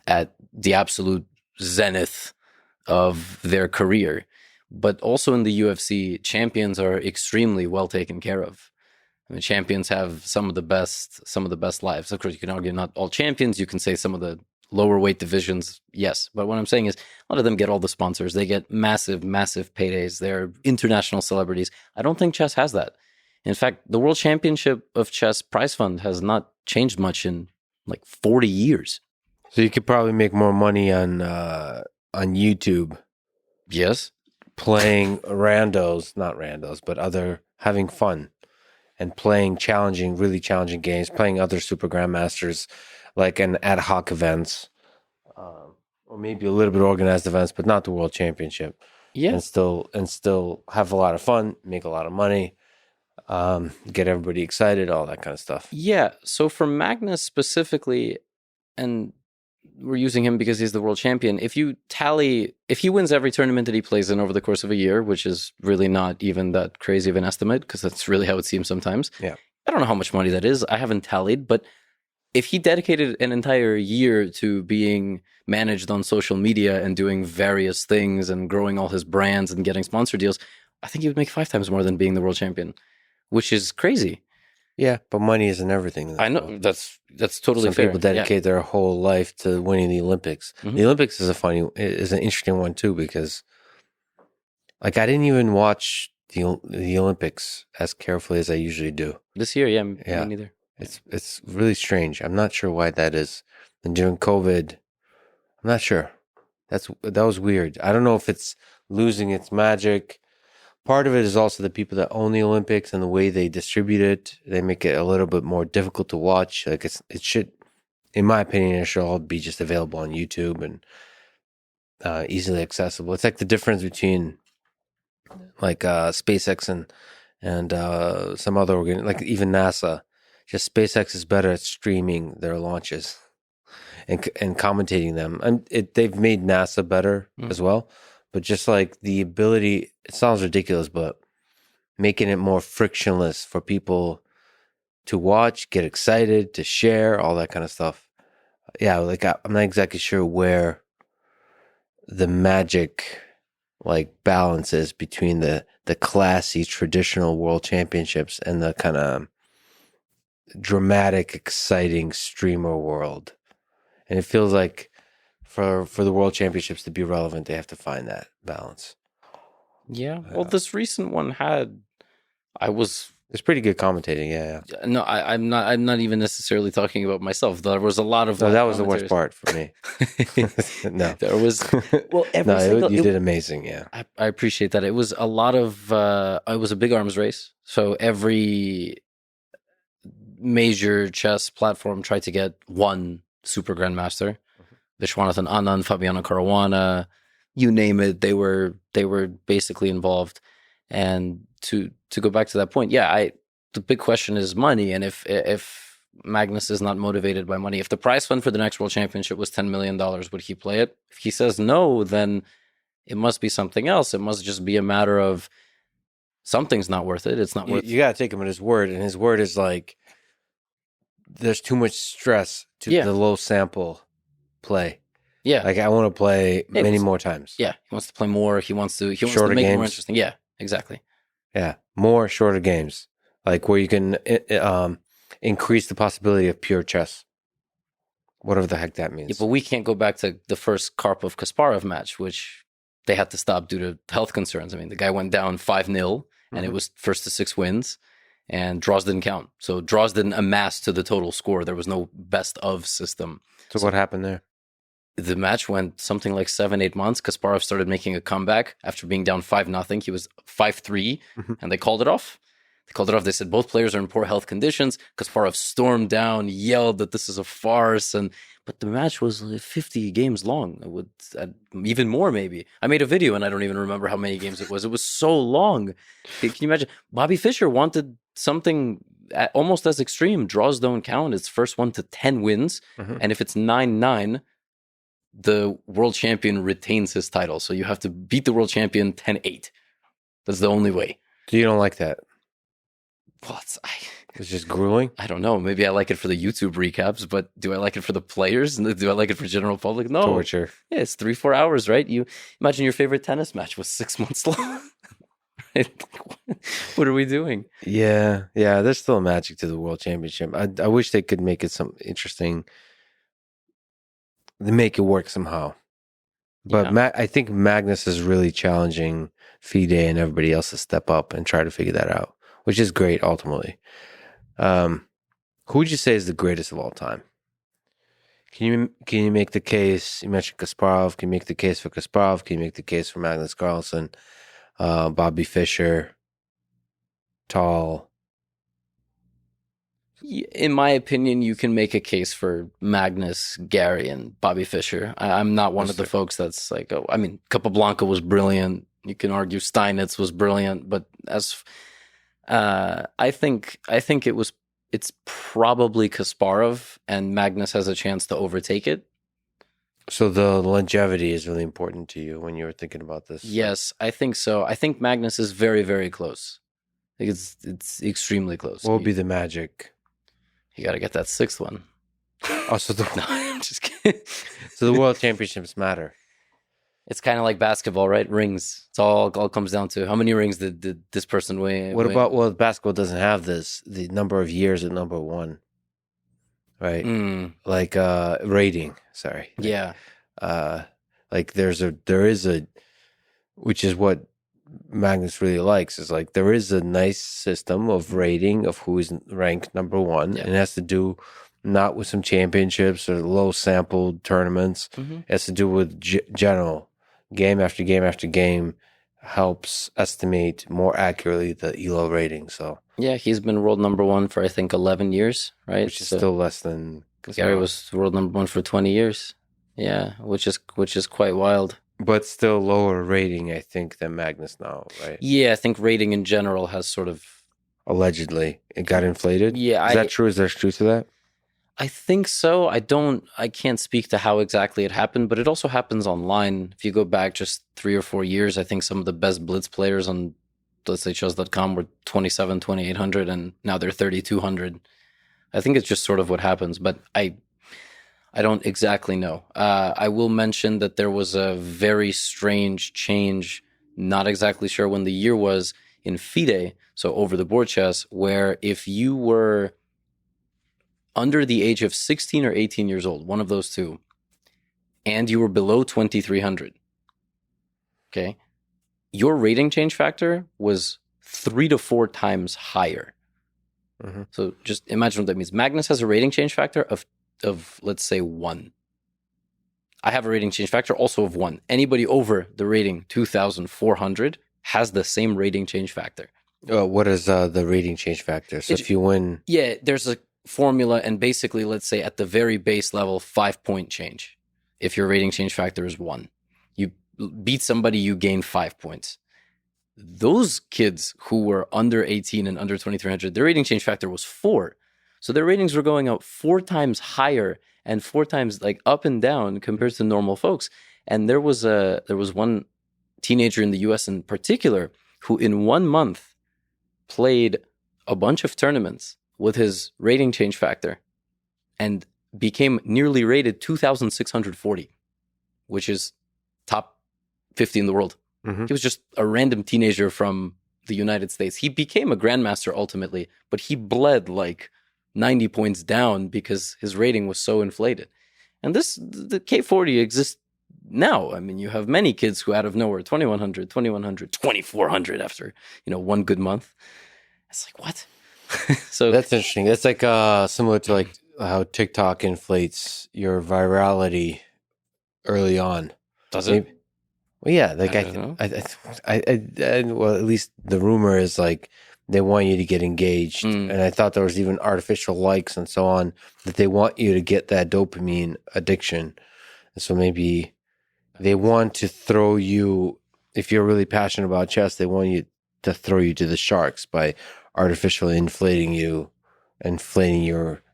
S2: at the absolute zenith of their career. But also in the UFC, champions are extremely well taken care of. I mean, champions have some of the best lives. Of course, you can argue not all champions. You can say some of the lower weight divisions, yes. But what I'm saying is a lot of them get all the sponsors. They get massive, massive paydays. They're international celebrities. I don't think chess has that. In fact, the World Championship of Chess prize fund has not changed much in like 40 years.
S1: So you could probably make more money on YouTube.
S2: Yes.
S1: Playing not randos, but having fun and playing really challenging games, playing other super grandmasters, like an ad hoc events, or maybe a little bit organized events, but not the World Championship.
S2: Yeah.
S1: And still have a lot of fun, make a lot of money, get everybody excited, all that kind of stuff.
S2: Yeah. So for Magnus specifically, and we're using him because he's the world champion. If he wins every tournament that he plays in over the course of a year, which is really not even that crazy of an estimate, because that's really how it seems sometimes.
S1: Yeah.
S2: I don't know how much money that is. I haven't tallied, but if he dedicated an entire year to being managed on social media and doing various things and growing all his brands and getting sponsor deals, I think he would make 5 times more than being the world champion, which is crazy.
S1: Yeah, but money isn't everything.
S2: I know that's totally
S1: Some
S2: fair.
S1: people dedicate their whole life to winning the Olympics. Mm-hmm. The Olympics is an interesting one too, because like I didn't even watch the Olympics as carefully as I usually do
S2: this year. Yeah, me neither.
S1: It's really strange. I'm not sure why that is. And during COVID, I'm not sure. That was weird. I don't know if it's losing its magic. Part of it is also the people that own the Olympics and the way they distribute it. They make it a little bit more difficult to watch. Like it should, in my opinion, it should all be just available on YouTube and easily accessible. It's like the difference between like SpaceX and some other like even NASA. Just SpaceX is better at streaming their launches. and commentating them. And they've made NASA better as well, but just like the ability, it sounds ridiculous, but making it more frictionless for people to watch, get excited, to share, all that kind of stuff. Yeah, like I'm not exactly sure where the magic like balance is between the classy traditional world championships and the kind of dramatic, exciting streamer world. And it feels like for the world championships to be relevant, they have to find that balance.
S2: Yeah. Well, this recent one
S1: It's pretty good commentating. Yeah.
S2: No, I'm not even necessarily talking about myself. There was a lot of.
S1: No, that was the worst part for me. No,
S2: there was. Well,
S1: you did amazing. Yeah,
S2: I appreciate that. It was a lot of. It was a big arms race, so every major chess platform tried to get one super grandmaster. Vishwanathan Anand, Fabiano Caruana, you name it, they were basically involved. And to go back to that point, the big question is money. And if Magnus is not motivated by money, if the prize fund for the next world championship was $10 million, would he play it? If he says no, then it must be something else. It must just be a matter of something's not worth it. It's not worth it.
S1: You got to take him at his word. And his word is like, there's too much stress to the low sample play.
S2: Yeah.
S1: Like I want to play many more times.
S2: Yeah. He wants to play more. He wants to make
S1: games.
S2: it more interesting. Yeah, exactly.
S1: Yeah. More shorter games. Like where you can increase the possibility of pure chess. Whatever the heck that means.
S2: Yeah, but we can't go back to the first Karpov-Kasparov match, which they had to stop due to health concerns. I mean, the guy went down 5-0 and it was first to 6 wins. And draws didn't count. So draws didn't amass to the total score. There was no best of system.
S1: So what happened there?
S2: The match went something like 7-8 months. Kasparov started making a comeback after being down 5-0. He was 5-3 and they called it off. They said both players are in poor health conditions. Kasparov stormed down, yelled that this is a farce. But the match was 50 games long. Even more, maybe. I made a video and I don't even remember how many games it was. It was so long. Can you imagine? Bobby Fischer wanted something almost as extreme. Draws don't count. It's first one to 10 wins. And if it's 9-9, the world champion retains his title. So you have to beat the world champion 10-8. That's the only way.
S1: So you don't like that?
S2: Well,
S1: it's just grueling?
S2: I don't know. Maybe I like it for the YouTube recaps, but do I like it for the players? Do I like it for general public? No.
S1: Torture.
S2: Yeah, it's 3-4 hours, right? You imagine your favorite tennis match was 6 months long. What are we doing?
S1: Yeah, there's still a magic to the World Championship. I wish they could make it some interesting. They make it work somehow. But I think Magnus is really challenging FIDE and everybody else to step up and try to figure that out, which is great ultimately. Who would you say is the greatest of all time? Can you make the case? You mentioned Kasparov. Can you make the case for Kasparov? Can you make the case for Magnus Carlsen? Bobby Fischer, Tall.
S2: In my opinion, you can make a case for Magnus, Gary, and Bobby Fischer. I'm not one of the folks that's like, Capablanca was brilliant. You can argue Steinitz was brilliant, but I think it's probably Kasparov, and Magnus has a chance to overtake it.
S1: So the longevity is really important to you when you were thinking about this.
S2: Yes, I think so. I think Magnus is very, very close. I think it's extremely close.
S1: What would be the magic?
S2: You got to get that 6th one.
S1: Oh,
S2: No, I'm just kidding.
S1: So the World Championships matter.
S2: It's kind of like basketball, right? Rings. It's all comes down to how many rings did this person win.
S1: What about, basketball doesn't have the number of years at number one, right? Like rating. Sorry.
S2: Yeah.
S1: Like there is a, which is what Magnus really likes, is like there is a nice system of rating of who is ranked number one, and it has to do not with some championships or low sampled tournaments. It has to do with general game after game after game helps estimate more accurately the ELO rating. So
S2: yeah, he's been world number one for I think 11 years, right?
S1: Which is still less than
S2: Gary was world number one for 20 years. Yeah, which is quite wild.
S1: But still lower rating, I think, than Magnus now, right?
S2: Yeah, I think rating in general has sort of
S1: allegedly it got inflated.
S2: Yeah,
S1: is that true? Is there truth to that?
S2: I think so. I can't speak to how exactly it happened, but it also happens online. If you go back just 3 or 4 years, I think some of the best blitz players on, let's say, chess.com were 27, 2800, and now they're 3200. I think it's just sort of what happens, but I don't exactly know. I will mention that there was a very strange change, not exactly sure when the year was, in FIDE, so over the board chess, where if you were under the age of 16 or 18 years old, one of those two, and you were below 2300, okay, your rating change factor was 3 to 4 times higher.
S1: Mm-hmm.
S2: So just imagine what that means. Magnus has a rating change factor of let's say 1. I have a rating change factor also of 1. Anybody over the rating 2,400 has the same rating change factor.
S1: What is the rating change factor? So if you win...
S2: Yeah, there's a formula, and basically, let's say at the very base level, 5-point change. If your rating change factor is 1, you beat somebody, you gain 5 points. Those kids who were under 18 and under 2300, their rating change factor was 4. So their ratings were going out 4 times higher and 4 times like up and down compared to normal folks. And there was one teenager in the US in particular who in 1 month played a bunch of tournaments with his rating change factor and became nearly rated 2,640, which is top 50 in the world.
S1: Mm-hmm.
S2: He was just a random teenager from the United States. He became a grandmaster ultimately, but he bled like 90 points down because his rating was so inflated. And the K40 exists now. I mean, you have many kids who out of nowhere, 2,100, 2,400 after, one good month. It's like, what? So
S1: that's interesting. That's like similar to like how TikTok inflates your virality early on.
S2: Does it?
S1: Well, yeah. Like well, at least the rumor is like they want you to get engaged, and I thought there was even artificial likes and so on that they want you to get that dopamine addiction. And so maybe they want to throw you, if you're really passionate about chess, they want you to throw you to the sharks by artificially inflating your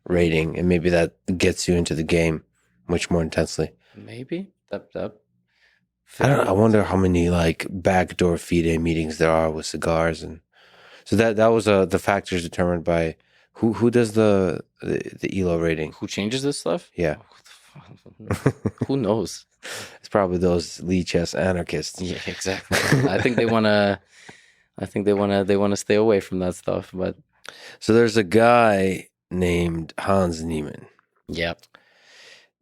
S1: rating, and maybe that gets you into the game much more intensely.
S2: Maybe that.
S1: I wonder how many like backdoor FIDE meetings there are with cigars, and so that was the factors determined by who does the ELO rating.
S2: Who changes this stuff?
S1: Yeah,
S2: who knows?
S1: It's probably those Lee chess anarchists.
S2: Yeah, exactly. I think they want to stay away from that stuff. But
S1: so there's a guy named Hans Niemann.
S2: Yeah.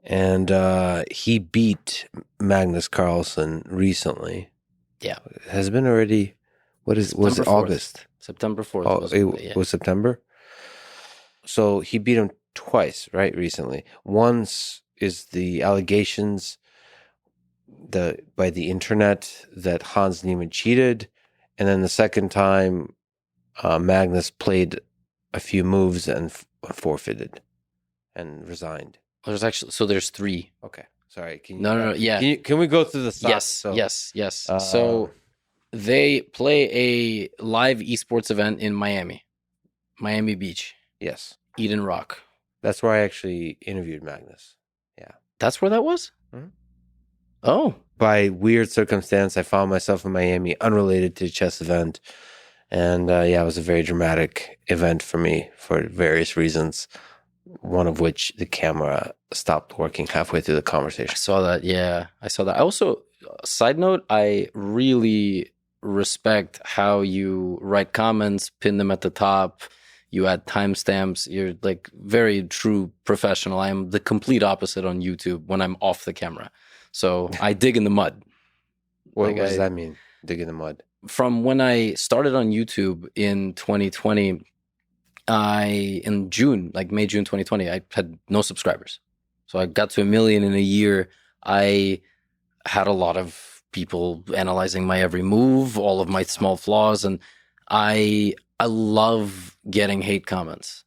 S1: And he beat Magnus Carlsen recently.
S2: Yeah.
S1: Has it been already? Was it August?
S2: September 4th.
S1: Oh, it was September? So he beat him twice, right, recently. Once is the allegations by the internet that Hans Niemann cheated. And then the second time, Magnus played a few moves and forfeited and resigned.
S2: There's 3.
S1: Okay, sorry.
S2: No. Yeah.
S1: Can we go through the stocks?
S2: Yes. So they play a live esports event in Miami Beach.
S1: Yes.
S2: Eden Rock.
S1: That's where I actually interviewed Magnus. Yeah.
S2: That's where that was?
S1: Mm-hmm.
S2: Oh.
S1: By weird circumstance, I found myself in Miami, unrelated to the chess event. And it was a very dramatic event for me for various reasons. One of which the camera stopped working halfway through the conversation.
S2: I saw that. Yeah, I saw that. I also, side note, I really respect how you write comments, pin them at the top. You add timestamps. You're like very true professional. I am the complete opposite on YouTube when I'm off the camera. So I dig in the mud.
S1: What does that mean? Dig in the mud?
S2: From when I started on YouTube in 2020, in June, like May, June 2020, I had no subscribers. So I got to 1 million in a year. I had a lot of people analyzing my every move, all of my small flaws, and I love getting hate comments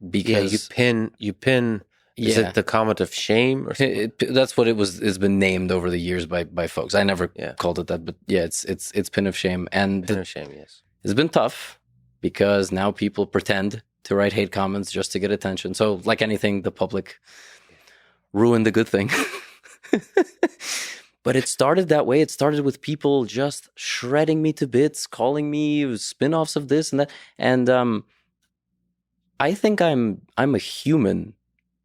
S2: because
S1: you pin. Is it the comment of shame or something?
S2: That's what it was. It's been named over the years by folks. I never called it that, but it's pin of shame. And
S1: pin of shame, yes.
S2: It's been tough because now people pretend to write hate comments just to get attention. So like anything, the public ruined the good thing. But it started that way. It started with people just shredding me to bits, calling me spin-offs of this and that. And I think I'm a human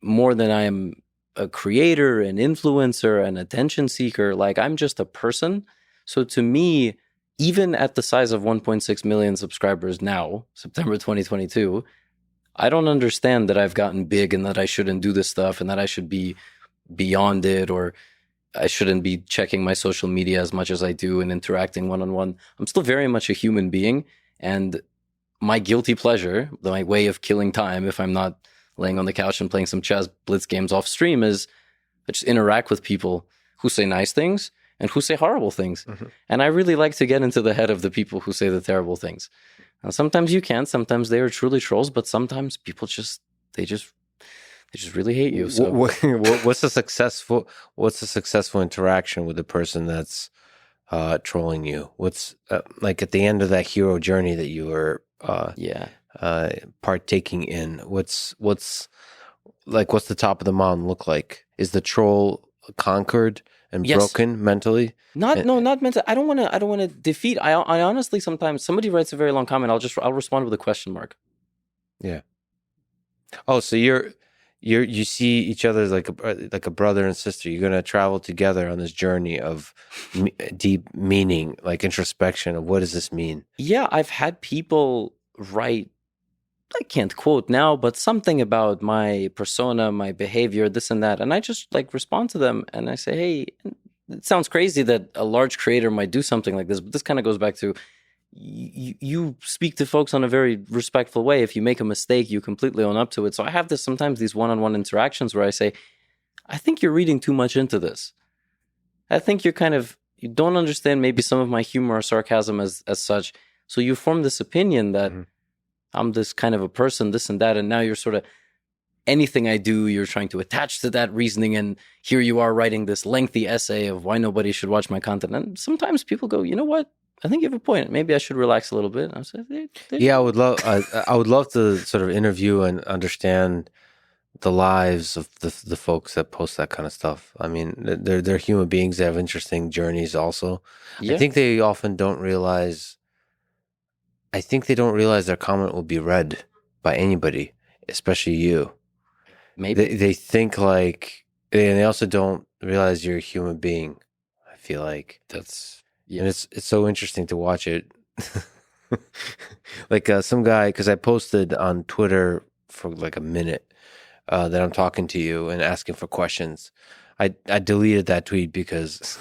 S2: more than I am a creator, an influencer, an attention seeker. Like, I'm just a person. So to me, even at the size of 1.6 million subscribers now, September 2022, I don't understand that I've gotten big and that I shouldn't do this stuff and that I should be beyond it, or I shouldn't be checking my social media as much as I do and interacting one-on-one. I'm still very much a human being, and my guilty pleasure, my way of killing time if I'm not laying on the couch and playing some chess blitz games off stream, is I just interact with people who say nice things and who say horrible things. Mm-hmm. And I really like to get into the head of the people who say the terrible things. Now, sometimes you can, sometimes they are truly trolls, but sometimes people just really hate you. So
S1: what's a successful interaction with the person that's trolling you? What's like at the end of that hero journey that you were partaking in? What's the top of the mountain look like? Is the troll conquered and broken mentally?
S2: Not mentally. I don't want to defeat. I honestly, sometimes somebody writes a very long comment, I'll respond with a question mark.
S1: Yeah. Oh, so you see each other as like a brother and sister. You're gonna travel together on this journey of deep meaning, like introspection of what does this mean?
S2: Yeah, I've had people write, I can't quote now, but something about my persona, my behavior, this and that, and I just like respond to them and I say, hey, it sounds crazy that a large creator might do something like this, but this kind of goes back to you speak to folks on a very respectful way. If you make a mistake, you completely own up to it. So I have sometimes these one-on-one interactions where I say, I think you're reading too much into this. I think you don't understand maybe some of my humor or sarcasm as such. So you form this opinion that I'm this kind of a person, this and that, and now you're sort of, anything I do, you're trying to attach to that reasoning, and here you are writing this lengthy essay of why nobody should watch my content. And sometimes people go, you know what? I think you have a point. Maybe I should relax a little bit. I said,
S1: yeah, I would love to sort of interview and understand the lives of the folks that post that kind of stuff. I mean, they're human beings. They have interesting journeys also. Yeah. I think they often don't realize. I think they don't realize their comment will be read by anybody, especially you.
S2: Maybe
S1: they think like, and they also don't realize you're a human being. I feel like
S2: that's.
S1: Yeah. And it's so interesting to watch it. Like some guy, because I posted on Twitter for like a minute that I'm talking to you and asking for questions. I deleted that tweet because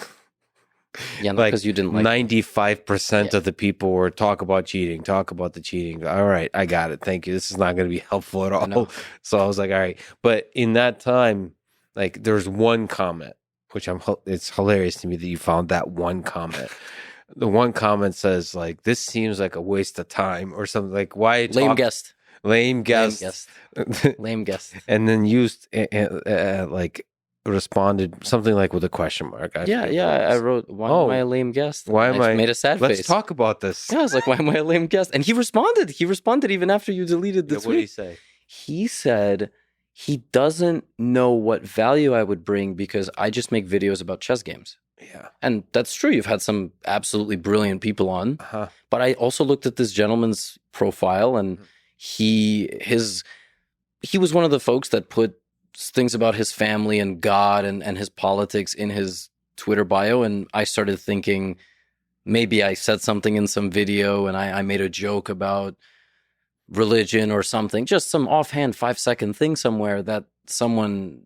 S2: because you didn't like
S1: 95% of the people were talk about the cheating. All right, I got it. Thank you. This is not going to be helpful at all. So I was like, all right. But in that time, like there's one comment. Which it's hilarious to me that you found that one comment. The one comment says like, "This seems like a waste of time," or something like, "Why
S2: lame guest?"
S1: And then used like responded something like with a question mark.
S2: I wrote, "Why am I a lame guest?"
S1: Why am I?
S2: Made a sad face.
S1: Let's talk about this.
S2: Yeah, I was like, "Why am I a lame guest?" And he responded. He responded even after you deleted the tweet.
S1: What did he say?
S2: He said he doesn't know what value I would bring because I just make videos about chess games.
S1: Yeah.
S2: And that's true. You've had some absolutely brilliant people on. Uh-huh. But I also looked at this gentleman's profile, and he was one of the folks that put things about his family and God and his politics in his Twitter bio. And I started thinking maybe I said something in some video and I made a joke about religion or something, just some offhand 5-second thing somewhere that someone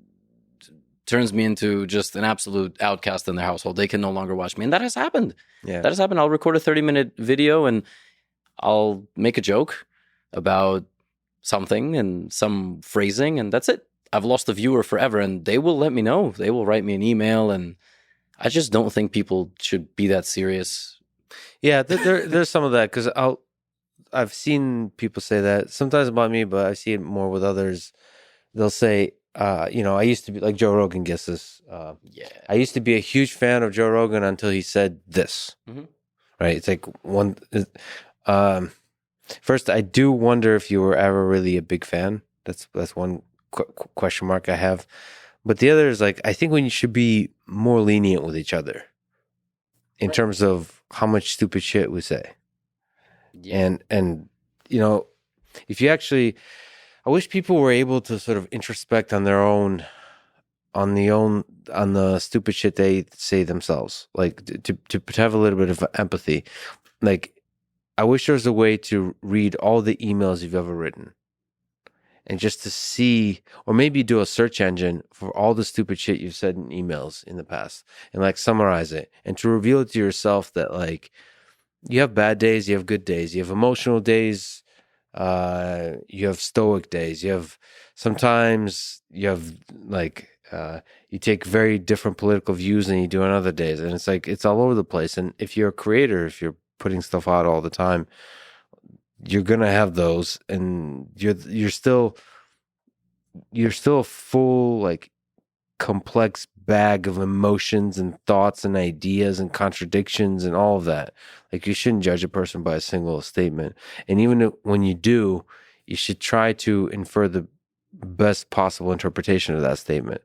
S2: turns me into just an absolute outcast in their household. They can no longer watch me. And that has happened.
S1: Yeah.
S2: That has happened. I'll record a 30-minute video and I'll make a joke about something and some phrasing, and that's it. I've lost a viewer forever, and they will let me know. They will write me an email, and I just don't think people should be that serious.
S1: Yeah, there's some of that, because I've seen people say that sometimes about me, but I see it more with others. They'll say, I used to be like Joe Rogan gets this. I used to be a huge fan of Joe Rogan until he said this. Mm-hmm. Right? It's like First, I do wonder if you were ever really a big fan. That's one question mark I have. But the other is like, I think when you should be more lenient with each other in terms of how much stupid shit we say.
S2: Yeah.
S1: And you know, if you actually, I wish people were able to sort of introspect on their own, on the stupid shit they say themselves, like to have a little bit of empathy. Like, I wish there was a way to read all the emails you've ever written and just to see, or maybe do a search engine for all the stupid shit you've said in emails in the past and like summarize it and to reveal to yourself that like you have bad days, you have good days, you have emotional days, you have stoic days, you have sometimes you have like you take very different political views than you do on other days, and it's like it's all over the place. And if you're a creator, if you're putting stuff out all the time, you're gonna have those, and you're still a full like complex bag of emotions and thoughts and ideas and contradictions and all of that. Like, you shouldn't judge a person by a single statement, and even when you do, you should try to infer the best possible interpretation of that statement.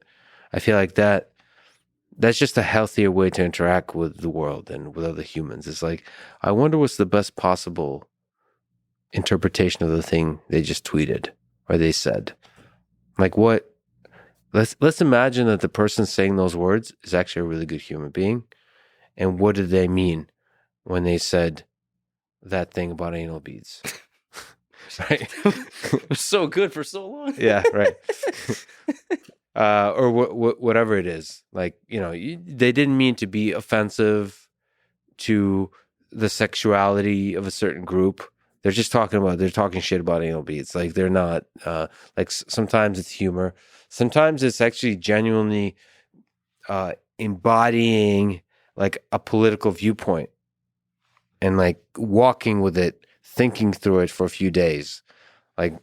S1: I feel like that's just a healthier way to interact with the world and with other humans. It's like, I wonder what's the best possible interpretation of the thing they just tweeted or they said. Like, what? Let's imagine that the person saying those words is actually a really good human being. And what did they mean when they said that thing about anal beads? Right?
S2: It was so good for so long.
S1: Yeah, right. Or whatever it is. Like, they didn't mean to be offensive to the sexuality of a certain group. They're talking shit about anal beads. Like, they're not, like, sometimes it's humor. Sometimes it's actually genuinely embodying like a political viewpoint and like walking with it, thinking through it for a few days, like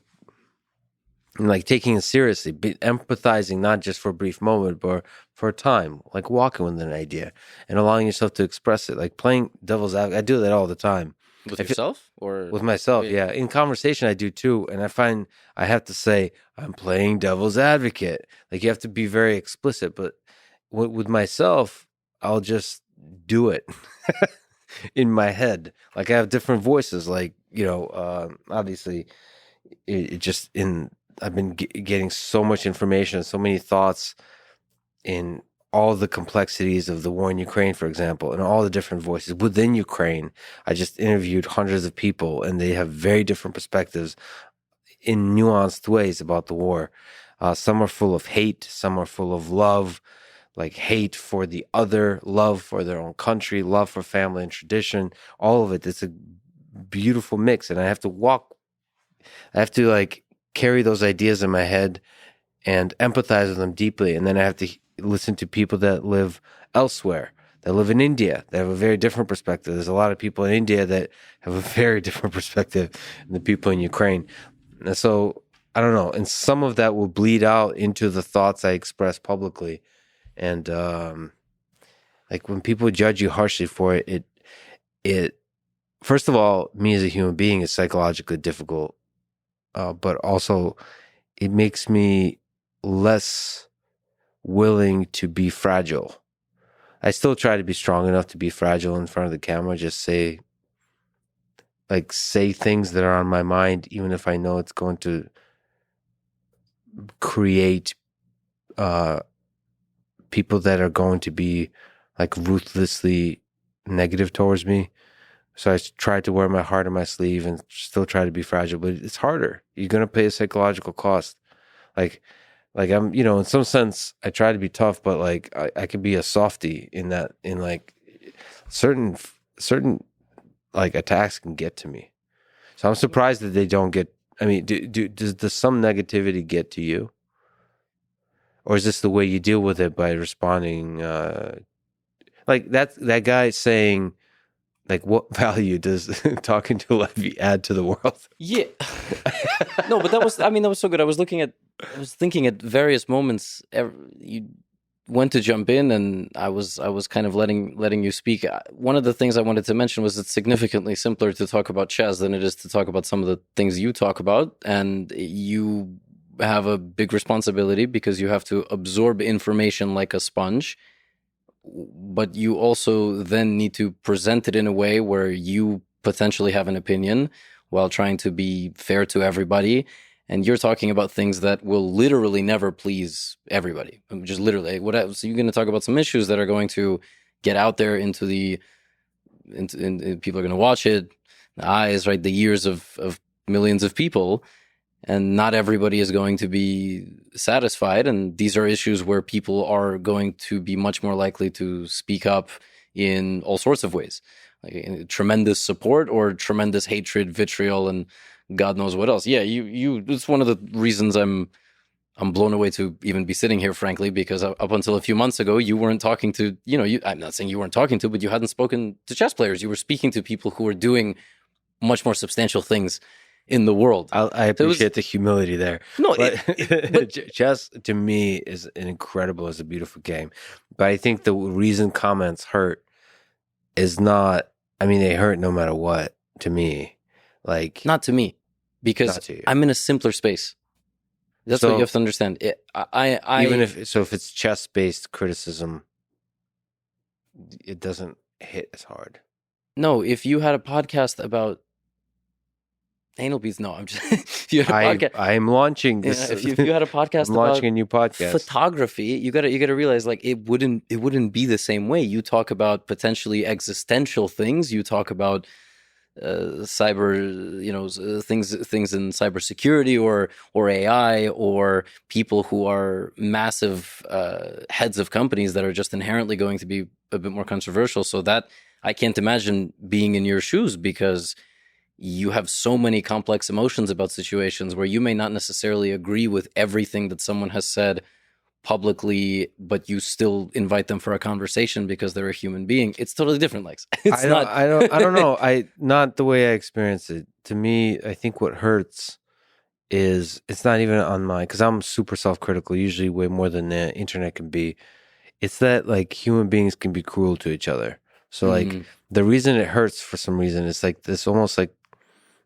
S1: taking it seriously, empathizing not just for a brief moment, but for a time, like walking with an idea and allowing yourself to express it, like playing devil's advocate. I do that all the time.
S2: With yourself or
S1: with myself? Yeah. In conversation, I do too. And I find I have to say, I'm playing devil's advocate. Like, you have to be very explicit, but with myself, I'll just do it in my head. Like, I have different voices, like, obviously I've been getting so much information, so many thoughts in all the complexities of the war in Ukraine, for example, and all the different voices within Ukraine. I just interviewed hundreds of people, and they have very different perspectives in nuanced ways about the war. Some are full of hate, some are full of love, like hate for the other, love for their own country, love for family and tradition. All of it. It's a beautiful mix, and I have to like carry those ideas in my head and empathize with them deeply, and then I have to listen to people that live elsewhere, that live in India, that have a very different perspective. There's a lot of people in India that have a very different perspective than the people in Ukraine. And so, I don't know. And some of that will bleed out into the thoughts I express publicly. And like, when people judge you harshly for it, it first of all, me as a human being is psychologically difficult. But also it makes me less willing to be fragile. I still try to be strong enough to be fragile in front of the camera, just say things that are on my mind, even if I know it's going to create people that are going to be like ruthlessly negative towards me. So I try to wear my heart on my sleeve and still try to be fragile, but it's harder. You're going to pay a psychological cost. Like I'm, in some sense, I try to be tough, but like I could be a softie in like certain like attacks can get to me. So I'm surprised that they don't get. I mean, does some negativity get to you, or is this the way you deal with it by responding? Like that guy saying, like, what value does talking to Levy add to the world?
S2: Yeah. No, but that was so good. I was thinking at various moments, went to jump in, and I was kind of letting you speak. One of the things I wanted to mention was it's significantly simpler to talk about chess than it is to talk about some of the things you talk about, and you have a big responsibility because you have to absorb information like a sponge, but you also then need to present it in a way where you potentially have an opinion while trying to be fair to everybody. And you're talking about things that will literally never please everybody. Just literally, so you're going to talk about some issues that are going to get out there into people are going to watch it, the eyes, right? The ears of millions of people. And not everybody is going to be satisfied. And these are issues where people are going to be much more likely to speak up in all sorts of ways, like tremendous support or tremendous hatred, vitriol, and God knows what else. Yeah, you. It's one of the reasons I'm blown away to even be sitting here, frankly, because up until a few months ago, you weren't talking to, I'm not saying you weren't talking to, but you hadn't spoken to chess players. You were speaking to people who were doing much more substantial things in the world.
S1: I appreciate the humility there.
S2: No,
S1: but chess to me is an incredible, is a beautiful game. But I think the reason comments hurt is not, I mean, they hurt no matter what to me. Like,
S2: not to me, because I'm in a simpler space. That's what you have to understand.
S1: If it's chess-based criticism, it doesn't hit as hard.
S2: No, if you had a podcast about anal beads, no, I'm just.
S1: I'm launching this.
S2: If you had a podcast
S1: I'm launching a new podcast.
S2: Photography, you gotta realize, like, it wouldn't be the same way. You talk about potentially existential things. You talk about cyber, things in cybersecurity or AI, or people who are massive heads of companies that are just inherently going to be a bit more controversial. So that I can't imagine being in your shoes, because you have so many complex emotions about situations where you may not necessarily agree with everything that someone has said publicly, but you still invite them for a conversation because they're a human being. It's totally different, Lex. I
S1: don't know. Not the way I experience it. To me, I think what hurts is it's not even on my, because I'm super self-critical, usually way more than the internet can be. It's that, like, human beings can be cruel to each other. So like the reason it hurts for some reason is like this, almost like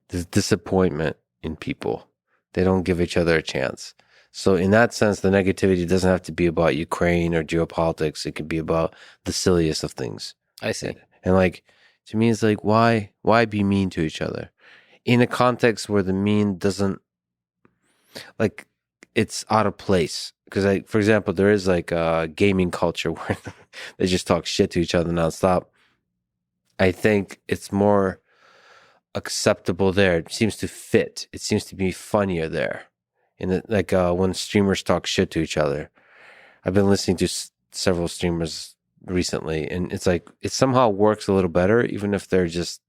S1: this disappointment in people. They don't give each other a chance. So in that sense, the negativity doesn't have to be about Ukraine or geopolitics. It could be about the silliest of things.
S2: I see.
S1: And like, to me, it's like, why be mean to each other in a context where the mean doesn't, like, it's out of place. Because, like, for example, there is like a gaming culture where they just talk shit to each other nonstop. I think it's more acceptable there. It seems to fit. It seems to be funnier there. When streamers talk shit to each other. I've been listening to several streamers recently, and it's like it somehow works a little better, even if they're just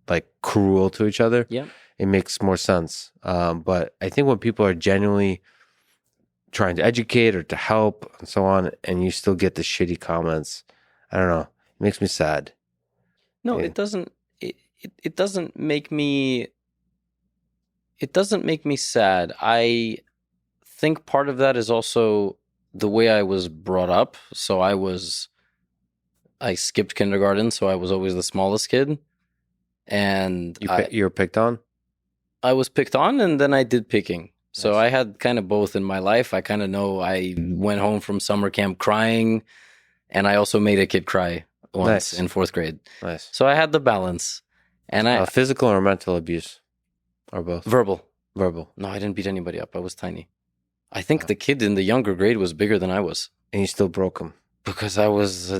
S1: like cruel to each other.
S2: Yeah,
S1: it makes more sense. But I think when people are genuinely trying to educate or to help and so on, and you still get the shitty comments, I don't know. It makes me sad.
S2: No, it doesn't. It doesn't make me. It doesn't make me sad. I think part of that is also the way I was brought up. So I skipped kindergarten, so I was always the smallest kid. And
S1: you were picked on?
S2: I was picked on, and then I did picking. So I had kind of both in my life. I kind of know I went home from summer camp crying, and I also made a kid cry once in 4th grade.
S1: Nice.
S2: So I had the balance. And
S1: physical or mental abuse? Or both?
S2: Verbal.
S1: No,
S2: I didn't beat anybody up. I was tiny. I think the kid in the younger grade was bigger than I was.
S1: And you still broke him?
S2: Because I was...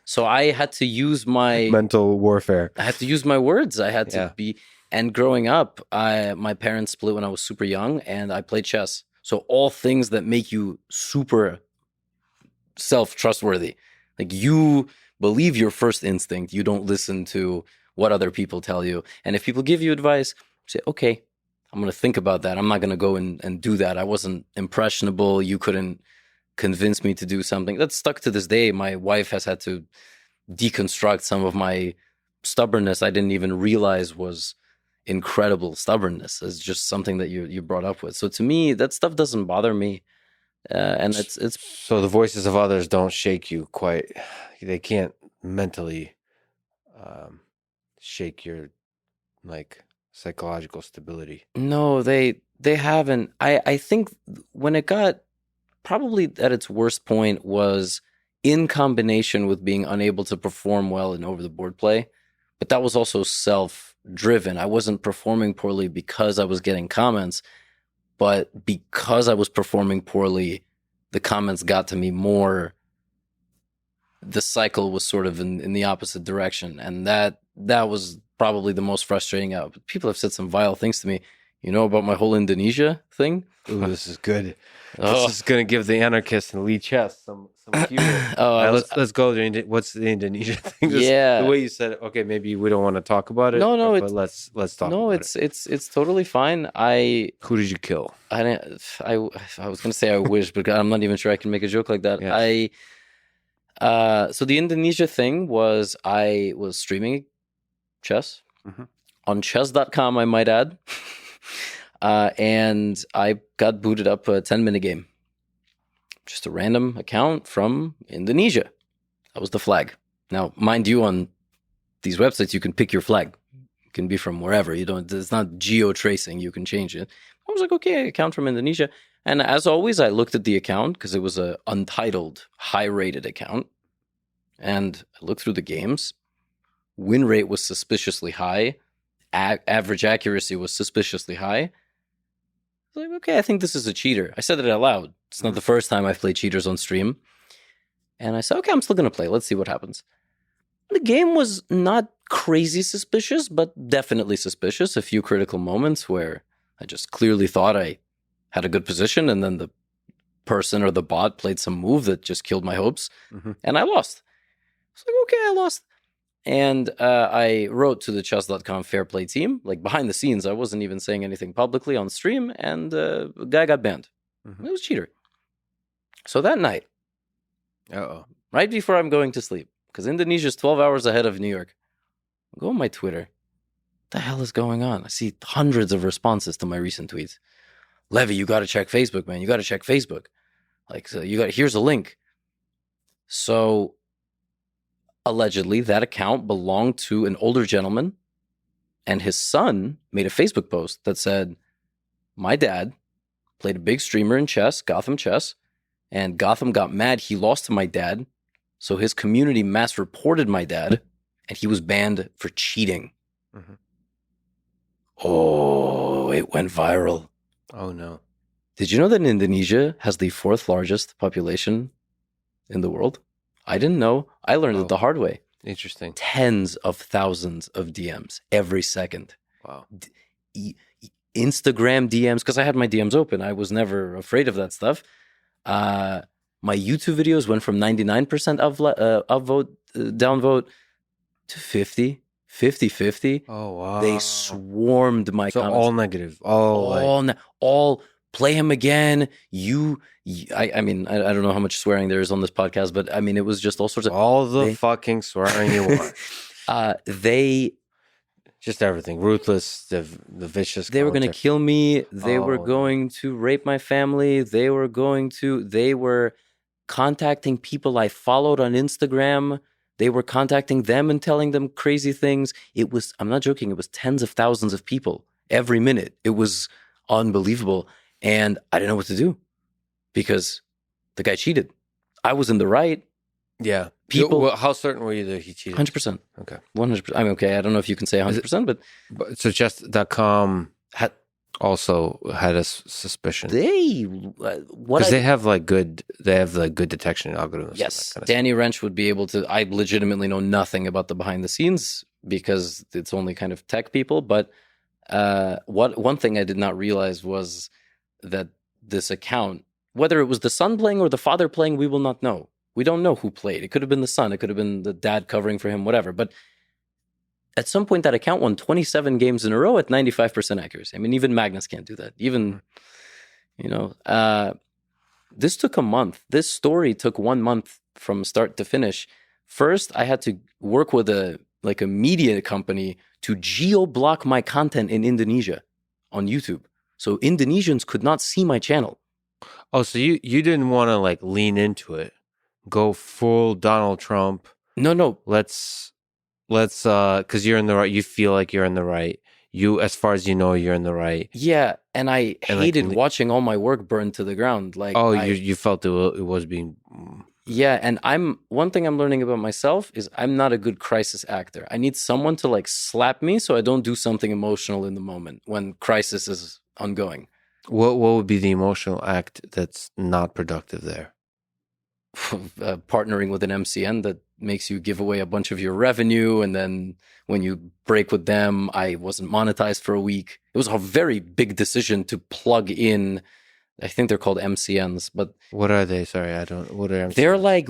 S2: So I had to use my...
S1: mental warfare.
S2: I had to use my words. I had to be... And growing up, my parents split when I was super young, and I played chess. So all things that make you super self-trustworthy. Like, you believe your first instinct. You don't listen to what other people tell you. And if people give you advice, say, okay, I'm going to think about that. I'm not going to go and do that. I wasn't impressionable. You couldn't convince me to do something. That's stuck to this day. My wife has had to deconstruct some of my stubbornness I didn't even realize was incredible stubbornness. It's just something that you brought up with. So to me, that stuff doesn't bother me. And it's
S1: So the voices of others don't shake you quite. They can't mentally shake your like psychological stability.
S2: no, they haven't. I think when it got probably at its worst point was in combination with being unable to perform well in over the board play, but that was also self-driven. I wasn't performing poorly because I was getting comments, but because I was performing poorly, the comments got to me more. The cycle was sort of in the opposite direction, and that was probably the most frustrating out. People have said some vile things to me. You know about my whole Indonesia thing?
S1: Ooh, this is good.
S2: Oh.
S1: This is gonna give the anarchists and Lee Chess some fuel.
S2: Oh,
S1: let's go to what's the Indonesia thing?
S2: Yeah.
S1: The way you said it. Okay, maybe we don't want to talk about it.
S2: No,
S1: but let's talk.
S2: No,
S1: about it.
S2: it's totally fine.
S1: Who did you kill?
S2: I was gonna say I wish, but I'm not even sure I can make a joke like that.
S1: Yes.
S2: So the Indonesia thing was I was streaming chess on chess.com, I might add. And I got booted up a 10-minute game. Just a random account from Indonesia. That was the flag. Now, mind you, on these websites, you can pick your flag. It can be from wherever. It's not geo-tracing. You can change it. I was like, okay, account from Indonesia. And as always, I looked at the account because it was an untitled, high-rated account. And I looked through the games. Win rate was suspiciously high. Average accuracy was suspiciously high. I was like, okay, I think this is a cheater. I said it out loud. It's not the first time I've played cheaters on stream. And I said, okay, I'm still going to play. Let's see what happens. The game was not crazy suspicious, but definitely suspicious. A few critical moments where I just clearly thought I had a good position, and then the person or the bot played some move that just killed my hopes, and I lost. I was like, okay, I lost. And I wrote to the chess.com fair play team, like behind the scenes. I wasn't even saying anything publicly on stream, and the guy got banned. It was cheater. So that night, right before I'm going to sleep, because Indonesia's 12 hours ahead of New York, I go on my Twitter. What the hell is going on? I see hundreds of responses to my recent tweets. Levy, you got to check Facebook, man. You got to check Facebook. Like, so here's a link. So allegedly, that account belonged to an older gentleman, and his son made a Facebook post that said, my dad played a big streamer in chess, GothamChess, and Gotham got mad he lost to my dad, so his community mass reported my dad, and he was banned for cheating. Oh, it went viral.
S1: Oh, no.
S2: Did you know that Indonesia has the 4th largest population in the world? I didn't know. I learned it the hard way.
S1: Interesting.
S2: Tens of thousands of DMs every second.
S1: Wow.
S2: Instagram DMs, because I had my DMs open. I was never afraid of that stuff. My YouTube videos went from 99% upvote, downvote to 50.
S1: Oh, wow.
S2: They swarmed my comments.
S1: All negative.
S2: All play him again. I mean, I don't know how much swearing there is on this podcast, but I mean, it was just all sorts of...
S1: All the fucking swearing you want. Just everything. Ruthless, the vicious.
S2: They were going to kill me. They were going to rape my family. They were contacting people I followed on Instagram. They were contacting them and telling them crazy things. I'm not joking, it was tens of thousands of people every minute. It was unbelievable. And I didn't know what to do because the guy cheated. I was in the right.
S1: Yeah.
S2: People.
S1: How certain were you that he cheated?
S2: 100%.
S1: Okay.
S2: 100%. I mean, okay, I don't know if you can say 100%, but
S1: so chess.com also had a suspicion. Because they have good detection algorithms.
S2: Yes. Danny Wrench would be able to. I legitimately know nothing about the behind the scenes because it's only kind of tech people. But one thing I did not realize was that this account, whether it was the son playing or the father playing, we will not know. We don't know who played. It could have been the son. It could have been the dad covering for him, whatever. But at some point, that account won 27 games in a row at 95% accuracy. I mean, even Magnus can't do that. This took a month. This story took 1 month from start to finish. First, I had to work with a media company to geo-block my content in Indonesia on YouTube. So Indonesians could not see my channel.
S1: Oh, so you didn't want to like lean into it, go full Donald Trump.
S2: No.
S1: Let's because you're in the right. You feel like you're in the right. You, as far as you know, you're in the right.
S2: Yeah, and I
S1: And like,
S2: hated watching all my work burn to the ground. Like,
S1: oh, you felt it was being.
S2: yeah, and one thing I'm learning about myself is I'm not a good crisis actor. I need someone to like slap me so I don't do something emotional in the moment when crisis is ongoing.
S1: What would be the emotional act that's not productive there?
S2: Partnering with an MCN that makes you give away a bunch of your revenue, and then when you break with them, I wasn't monetized for a week. It was a very big decision to plug in. I think they're called MCNs, but
S1: what are they? Sorry, I don't. What are MCNs?
S2: They're like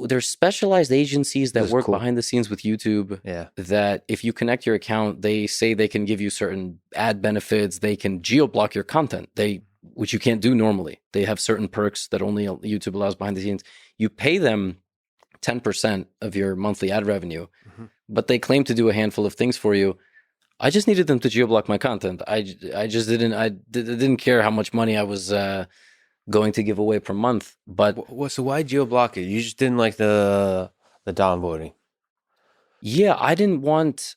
S2: there's specialized agencies that work behind the scenes with YouTube.
S1: Yeah.
S2: That if you connect your account, they say they can give you certain ad benefits. They can geo-block your content. Which you can't do normally. They have certain perks that only YouTube allows behind the scenes. You pay them 10% of your monthly ad revenue, but they claim to do a handful of things for you. I just needed them to geo-block my content. I just didn't care how much money I was going to give away per month. But
S1: so why geo-block it? You just didn't like the downvoting.
S2: Yeah, I didn't want.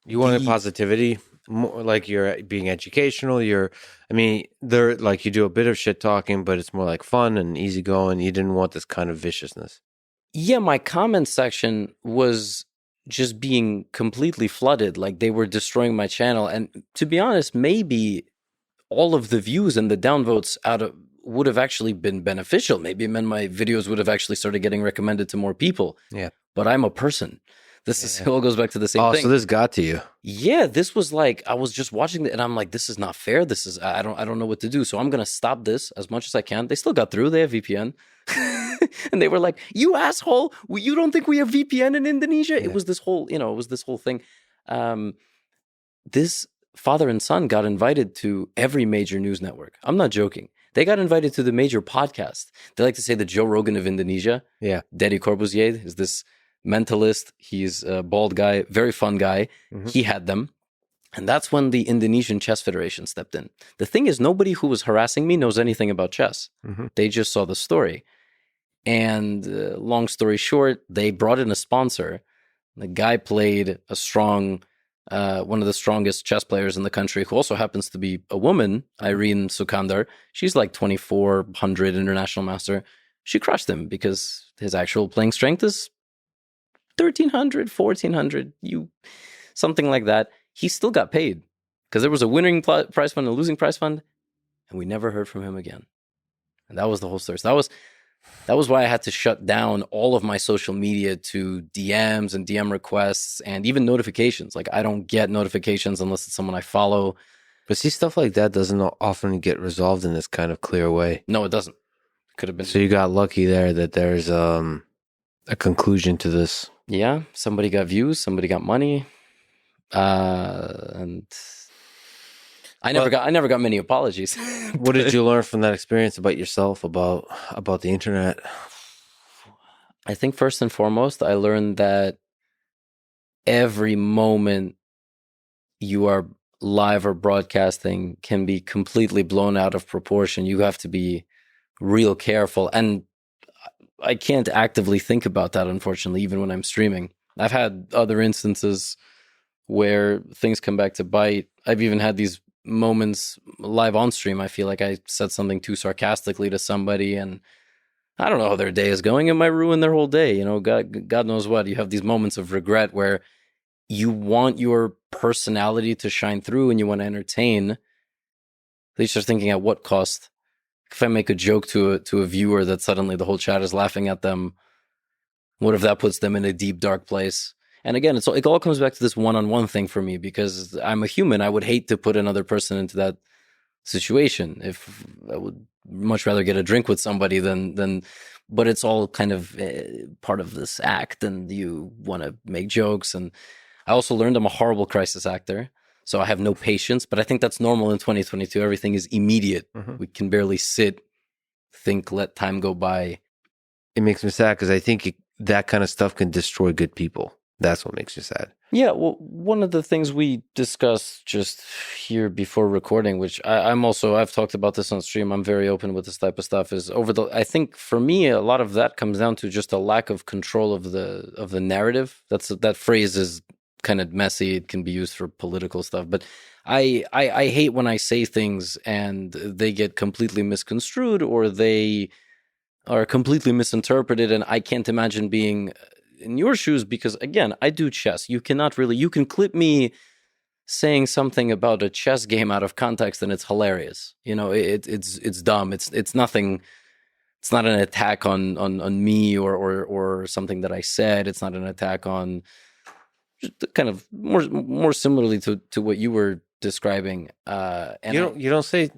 S1: You wanted positivity. More like you're being educational. They're like you do a bit of shit talking, but it's more like fun and easygoing. You didn't want this kind of viciousness.
S2: Yeah, my comment section was just being completely flooded. Like they were destroying my channel. And to be honest, maybe all of the views and the downvotes would have actually been beneficial. Maybe it meant my videos would have actually started getting recommended to more people.
S1: Yeah.
S2: But I'm a person. It all goes back to the same thing.
S1: Oh, so this got to you.
S2: Yeah, this was like, I was just watching it and I'm like, this is not fair. I don't know what to do. So I'm going to stop this as much as I can. They still got through. They have VPN. And they were like, you asshole, you don't think we have VPN in Indonesia? Yeah. It was this whole thing. This father and son got invited to every major news network. I'm not joking. They got invited to the major podcast. They like to say the Joe Rogan of Indonesia.
S1: Yeah.
S2: Deddy Corbuzier is this mentalist. He's a bald guy, very fun guy. He had them. And that's when the Indonesian Chess Federation stepped in. The thing is, nobody who was harassing me knows anything about chess. They just saw the story. And long story short, they brought in a sponsor. The guy played a strong, one of the strongest chess players in the country, who also happens to be a woman, Irene Sukandar. She's like 2,400 international master. She crushed him because his actual playing strength is 1,300, 1,400, something like that. He still got paid because there was a winning prize fund and a losing prize fund, and we never heard from him again. And that was the whole story. So that was why I had to shut down all of my social media to DMs and DM requests and even notifications. Like I don't get notifications unless it's someone I follow.
S1: But see, stuff like that doesn't often get resolved in this kind of clear way.
S2: No, it doesn't. Could have been.
S1: So you got lucky there that there's a conclusion to this.
S2: Yeah, somebody got views, somebody got money, and I never got many apologies.
S1: What did you learn from that experience about yourself, about the internet?
S2: I think first and foremost, I learned that every moment you are live or broadcasting can be completely blown out of proportion. You have to be real careful. And I can't actively think about that, unfortunately, even when I'm streaming. I've had other instances where things come back to bite. I've even had these moments live on stream. I feel like I said something too sarcastically to somebody and I don't know how their day is going. It might ruin their whole day. You know, God knows what. You have these moments of regret where you want your personality to shine through and you want to entertain. At least you're thinking at what cost? If I make a joke to a viewer that suddenly the whole chat is laughing at them, what if that puts them in a deep, dark place? And again, it all comes back to this one-on-one thing for me because I'm a human. I would hate to put another person into that situation. If I would much rather get a drink with somebody than but it's all kind of part of this act and you want to make jokes. And I also learned I'm a horrible crisis actor. So I have no patience, but I think that's normal in 2022. Everything is immediate. We can barely sit, think, let time go by.
S1: It makes me sad because I think that kind of stuff can destroy good people. That's what makes you sad.
S2: Yeah, well, one of the things we discussed just here before recording, which I've talked about this on stream, I'm very open with this type of stuff, is I think for me, a lot of that comes down to just a lack of control of the narrative. That phrase is kind of messy. It can be used for political stuff, but I hate when I say things and they get completely misconstrued or they are completely misinterpreted, and I can't imagine being in your shoes because, again, I do chess. You can clip me saying something about a chess game out of context and it's hilarious. It's dumb. It's nothing. It's not an attack on me or something that I said. It's not an attack on, just kind of more similarly to what you were describing. And
S1: you don't say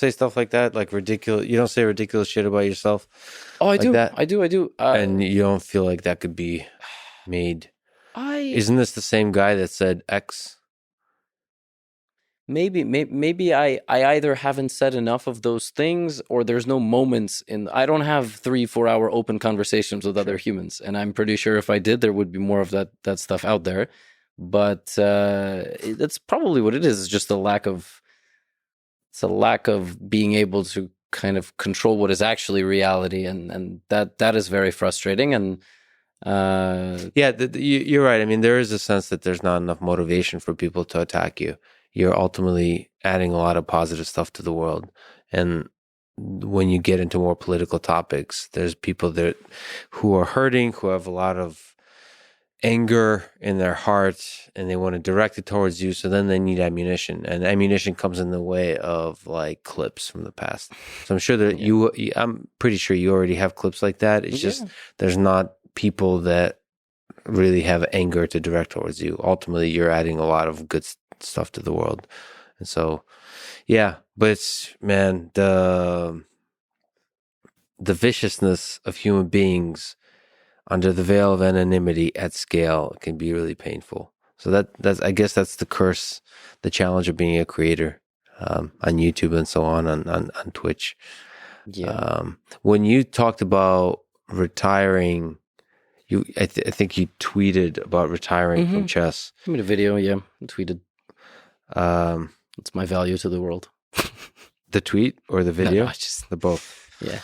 S1: stuff like that, like ridiculous. You don't say ridiculous shit about yourself.
S2: Oh, I
S1: like
S2: do.
S1: That.
S2: I do.
S1: And you don't feel like that could be made. Isn't this the same guy that said X?
S2: Maybe I either haven't said enough of those things, or there's no moments I don't have 3-4 hour open conversations with other humans, and I'm pretty sure if I did, there would be more of that stuff out there. But that's probably what it is. It's just a lack of being able to kind of control what is actually reality, and that is very frustrating. And
S1: you're right. I mean, there is a sense that there's not enough motivation for people to attack you. You're ultimately adding a lot of positive stuff to the world. And when you get into more political topics, there's people there who are hurting, who have a lot of anger in their heart, and they want to direct it towards you. So then they need ammunition, and ammunition comes in the way of like clips from the past. So I'm sure that I'm pretty sure you already have clips like that. It's just there's not people that really have anger to direct towards you. Ultimately, you're adding a lot of good stuff to the world. And so, yeah, but it's, man, the viciousness of human beings under the veil of anonymity at scale can be really painful. So I guess that's the curse, the challenge of being a creator on YouTube and so on Twitch.
S2: Yeah.
S1: When you talked about retiring, I think you tweeted about retiring from chess.
S2: I made a video, I tweeted. It's my value to the world.
S1: The tweet or the video?
S2: No, just
S1: the both.
S2: Yeah.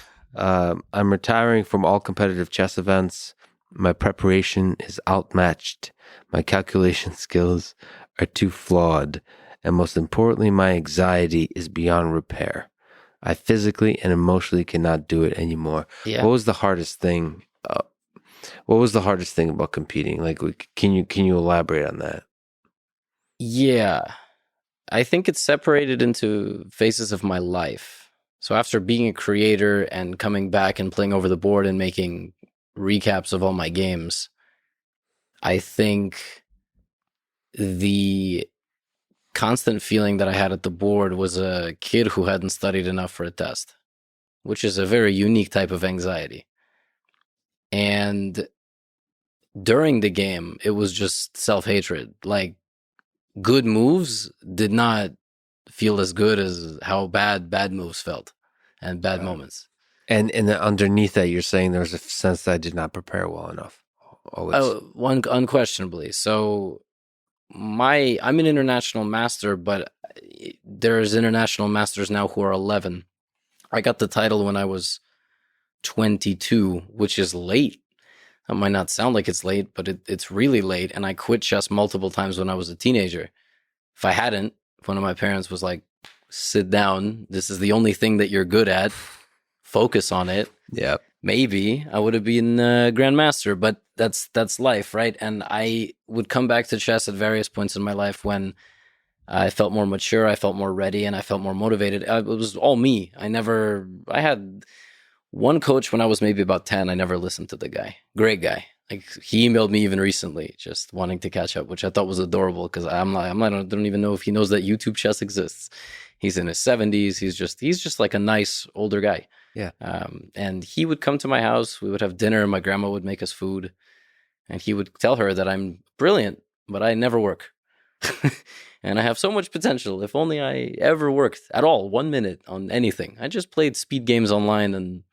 S1: I'm retiring from all competitive chess events. My preparation is outmatched. My calculation skills are too flawed. And most importantly, my anxiety is beyond repair. I physically and emotionally cannot do it anymore.
S2: Yeah.
S1: What was the hardest thing? What was the hardest thing about competing? Like, can you elaborate on that?
S2: Yeah. I think it's separated into phases of my life. So after being a creator and coming back and playing over the board and making recaps of all my games, I think the constant feeling that I had at the board was a kid who hadn't studied enough for a test, which is a very unique type of anxiety. And during the game, it was just self-hatred. Like, good moves did not feel as good as how bad moves felt and bad moments.
S1: And underneath that, you're saying there's a sense that I did not prepare well enough. Always.
S2: Unquestionably. So I'm an international master, but there's international masters now who are 11. I got the title when I was 22, which is late. That might not sound like it's late, but it's really late. And I quit chess multiple times when I was a teenager. If I hadn't, if one of my parents was like, sit down, this is the only thing that you're good at, focus on it.
S1: Yeah.
S2: Maybe I would have been grandmaster, but that's life, right? And I would come back to chess at various points in my life when I felt more mature, I felt more ready, and I felt more motivated. It was all me. I had one coach when I was maybe about 10. I never listened to the guy. Great guy. Like, he emailed me even recently, just wanting to catch up, which I thought was adorable because I don't even know if he knows that YouTube chess exists. He's in his 70s. He's just like a nice older guy.
S1: Yeah.
S2: And he would come to my house. We would have dinner. My grandma would make us food, and he would tell her that I'm brilliant, but I never work. And I have so much potential. If only I ever worked at all, 1 minute on anything. I just played speed games online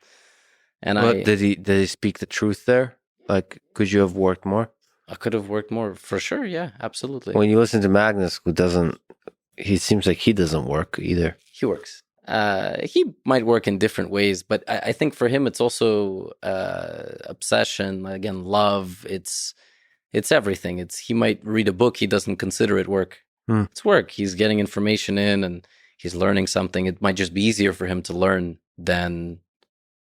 S1: did he speak the truth there? Like, could you have worked more?
S2: I could have worked more for sure. Yeah, absolutely.
S1: When you listen to Magnus, he seems like he doesn't work either.
S2: He works. He might work in different ways, but I think for him it's also obsession. Again, love. It's everything. He might read a book, he doesn't consider it work. It's work. He's getting information in and he's learning something. It might just be easier for him to learn than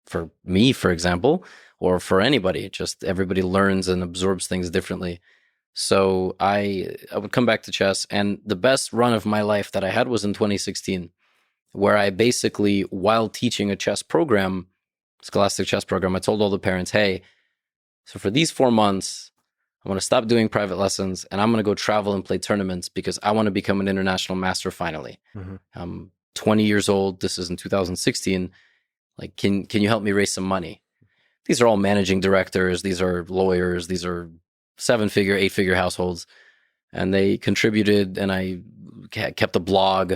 S2: for me, for example, or for anybody. Just everybody learns and absorbs things differently. So I would come back to chess, and the best run of my life that I had was in 2016, where I basically, while teaching a chess program, scholastic chess program, I told all the parents, hey, so for these 4 months, I'm going to stop doing private lessons and I'm going to go travel and play tournaments because I want to become an international master finally. I'm 20 years old. This is in 2016. Like, can you help me raise some money? These are all managing directors. These are lawyers. These are 7-figure, 8-figure households. And they contributed, and I kept a blog.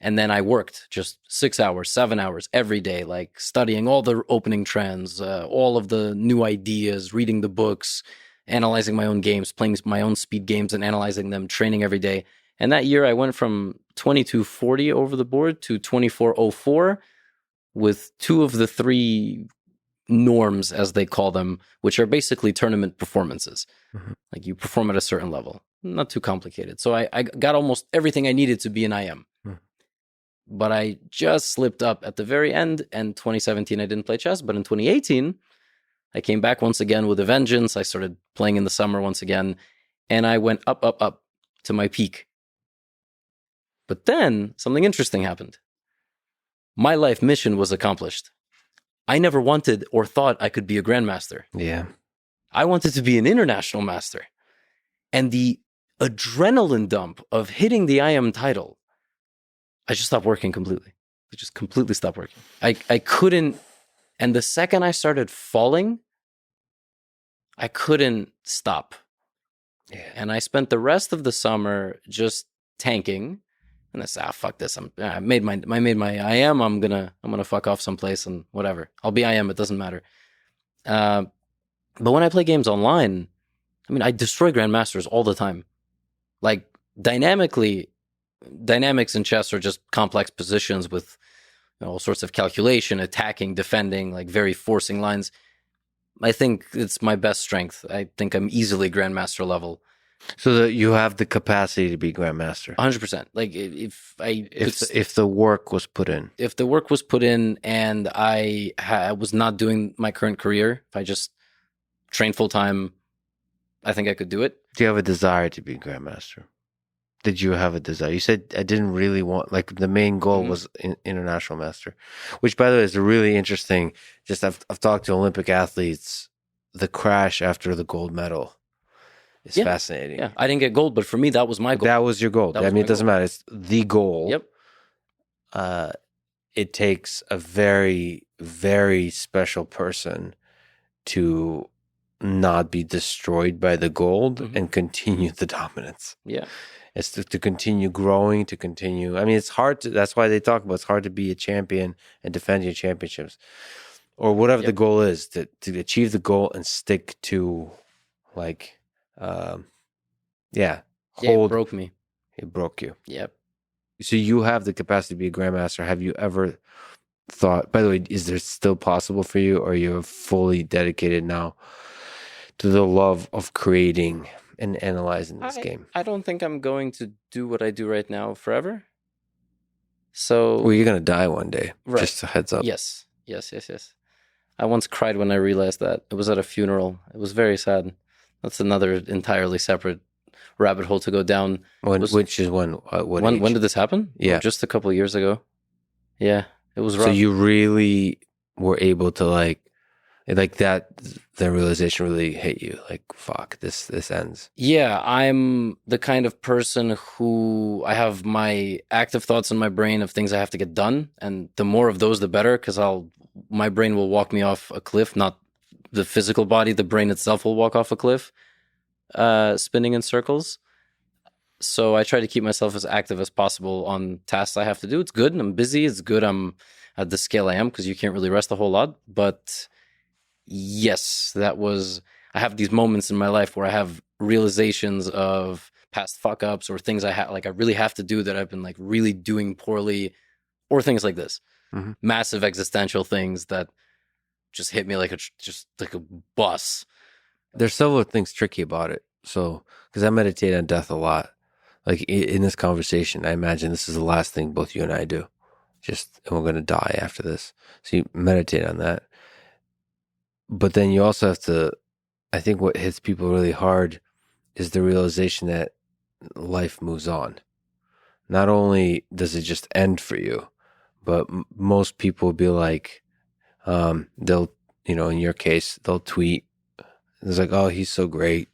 S2: And then I worked just 6 hours, 7 hours every day, like studying all the opening trends, all of the new ideas, reading the books, analyzing my own games, playing my own speed games and analyzing them, training every day. And that year I went from 2240 over the board to 2404 with 2 of the 3 norms, as they call them, which are basically tournament performances. Like you perform at a certain level, not too complicated. So I got almost everything I needed to be an IM. But I just slipped up at the very end, and 2017 I didn't play chess, but in 2018 I came back once again with a vengeance. I started playing in the summer once again, and I went up, up, up to my peak. But then something interesting happened. My life mission was accomplished. I never wanted or thought I could be a grandmaster.
S1: Yeah.
S2: I wanted to be an international master. And the adrenaline dump of hitting the IM title, I just stopped working completely. I just completely stopped working. I couldn't. And the second I started falling, I couldn't stop.
S1: Yeah.
S2: And I spent the rest of the summer just tanking. And I said, fuck this. I made my IM. I'm gonna fuck off someplace and whatever. I'll be IM. It doesn't matter. But when I play games online, I mean, I destroy grandmasters all the time. Like dynamics in chess are just complex positions with all sorts of calculation, attacking, defending, like very forcing lines. I think it's my best strength. I think I'm easily grandmaster level.
S1: So that you have the capacity to be grandmaster.
S2: 100%. Like if
S1: the work was put in.
S2: If the work was put in and I was not doing my current career, if I just trained full time, I think I could do it.
S1: Do you have a desire to be grandmaster? Did you have a desire? You said I didn't really want, like the main goal was international master, which by the way is a really interesting, just I've talked to Olympic athletes, the crash after the gold medal is fascinating.
S2: Yeah, I didn't get gold, but for me, that was my goal.
S1: That was your goal. I mean, it doesn't matter. It's the goal.
S2: Yep.
S1: It takes a very, very special person to not be destroyed by the gold and continue the dominance.
S2: Yeah.
S1: It's to continue growing, to continue. I mean, it's hard to, that's why they talk about it's hard to be a champion and defend your championships or whatever the goal is, to achieve the goal and stick to like,
S2: it broke me.
S1: It broke you.
S2: Yep.
S1: So you have the capacity to be a grandmaster. Have you ever thought, by the way, is there still possible for you, or you're fully dedicated now to the love of creating and analyzing this game?
S2: I don't think I'm going to do what I do right now forever. So,
S1: well, you're going to die one day.
S2: Right.
S1: Just a heads up.
S2: Yes. I once cried when I realized that. It was at a funeral. It was very sad. That's another entirely separate rabbit hole to go down.
S1: When did this happen?
S2: Yeah. Just a couple of years ago. Yeah. It was rough.
S1: So you really were able to like that, the realization really hit you, like, fuck, this ends.
S2: Yeah, I'm the kind of person who I have my active thoughts in my brain of things I have to get done, and the more of those the better, because my brain will walk me off a cliff, not the physical body, the brain itself will walk off a cliff, spinning in circles. So I try to keep myself as active as possible on tasks I have to do. It's good, I'm busy, it's good I'm at the scale I am, because you can't really rest a whole lot, but yes, I have these moments in my life where I have realizations of past fuck ups or things I really have to do that I've been like really doing poorly, or things like this.
S1: Mm-hmm.
S2: Massive existential things that just hit me like just like a bus.
S1: There's several things tricky about it. So, because I meditate on death a lot. Like in this conversation, I imagine this is the last thing both you and I do. And we're going to die after this. So you meditate on that. But then you also have to, I think what hits people really hard is the realization that life moves on. Not only does it just end for you, but most people will be like, they'll, in your case, they'll tweet. It's like, oh, he's so great.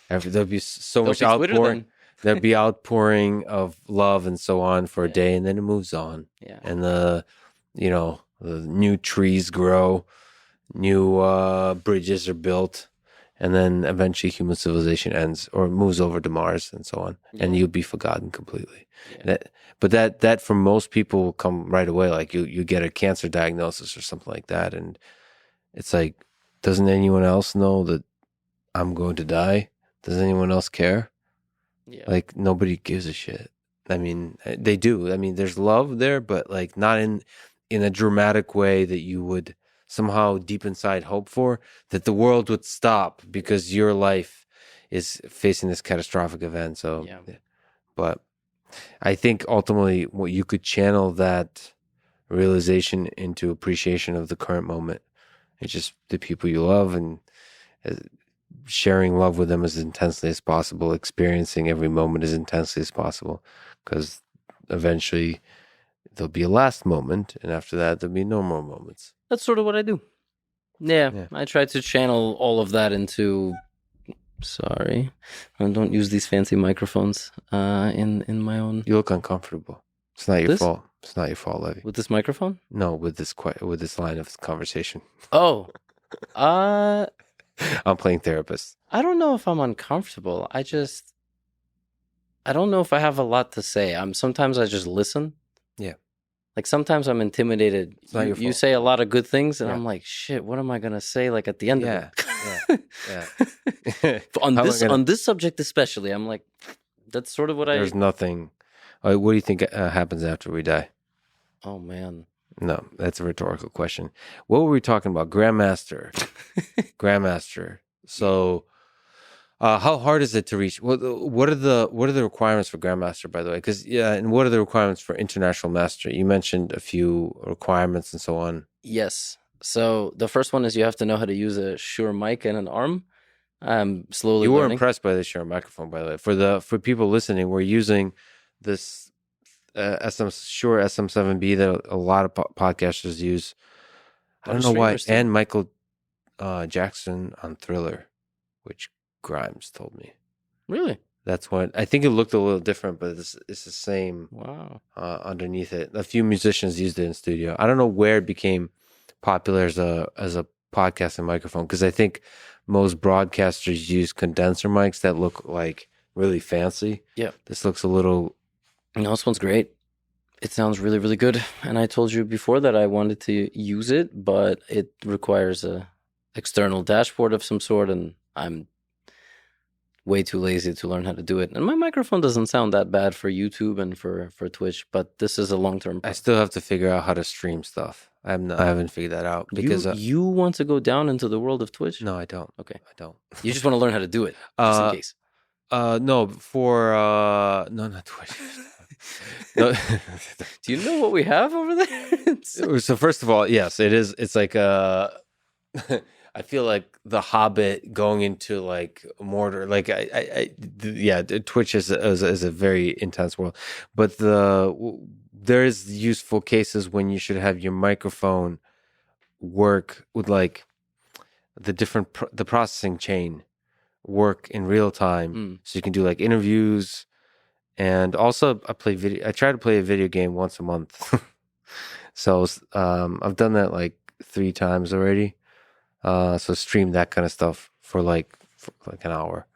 S1: There'll be so much outpouring. There'll be outpouring of love and so on for a day, and then it moves on.
S2: Yeah.
S1: And the new trees grow, new bridges are built, and then eventually human civilization ends or moves over to Mars and so on, and you'll be forgotten completely. Yeah. But that for most people will come right away. Like you get a cancer diagnosis or something like that, and it's like, doesn't anyone else know that I'm going to die? Does anyone else care?
S2: Yeah.
S1: Like nobody gives a shit. I mean, they do. I mean, there's love there, but like not in a dramatic way that you would somehow deep inside hope for, that the world would stop because your life is facing this catastrophic event. So, but I think ultimately what you could channel that realization into appreciation of the current moment. It's just the people you love and sharing love with them as intensely as possible, experiencing every moment as intensely as possible, because eventually there'll be a last moment, and after that there'll be no more moments.
S2: That's sort of what I do. Yeah. I try to channel all of that into. Sorry, I don't use these fancy microphones in my own.
S1: You look uncomfortable. It's not your fault. It's not your fault, Levy.
S2: With this microphone?
S1: No, with this line of conversation.
S2: Oh,
S1: I'm playing therapist.
S2: I don't know if I'm uncomfortable. I don't know if I have a lot to say. Sometimes I just listen.
S1: Yeah.
S2: Like sometimes I'm intimidated.
S1: It's not your fault.
S2: You say a lot of good things, and I'm like, shit, what am I gonna say? Like at the end of it.
S1: Yeah.
S2: on this subject especially, I'm like, that's sort of what
S1: There's nothing. What do you think happens after we die?
S2: Oh man.
S1: No, that's a rhetorical question. What were we talking about? Grandmaster. So, how hard is it to reach? What are the requirements for Grandmaster, by the way? Because and what are the requirements for International Master? You mentioned a few requirements and so on.
S2: Yes. So the first one is you have to know how to use a Shure mic and an arm. I'm slowly.
S1: You were
S2: learning.
S1: Impressed by the Shure microphone, by the way. For people listening, we're using this Shure SM7B that a lot of podcasters use. I don't know why. And Michael Jackson on Thriller, which Grimes told me.
S2: Really?
S1: That's what I think. It looked a little different, but it's the same.
S2: Wow.
S1: Underneath it, a few musicians used it in studio. I don't know where it became popular as a podcasting microphone, because I think most broadcasters use condenser mics that look like really fancy.
S2: Yeah.
S1: This looks a little.
S2: No, this one's great. It sounds really, really good. And I told you before that I wanted to use it, but it requires a external dashboard of some sort, and I'm way too lazy to learn how to do it. And my microphone doesn't sound that bad for YouTube and for Twitch, but this is a long-term problem.
S1: I still have to figure out how to stream stuff. I haven't figured that out, because
S2: you want to go down into the world of Twitch?
S1: No, I don't.
S2: Okay.
S1: I don't.
S2: You just want to learn how to do it, just in case.
S1: No, no, not Twitch. No.
S2: Do you know what we have over there?
S1: So first of all, yes, it is. It's like I feel like The Hobbit going into like Mordor. Like Twitch is a very intense world, but there is useful cases when you should have your microphone work with like the processing chain work in real time, so you can do like interviews. And also, I try to play a video game once a month. So I've done that like 3 times already. So stream that kind of stuff for like an hour.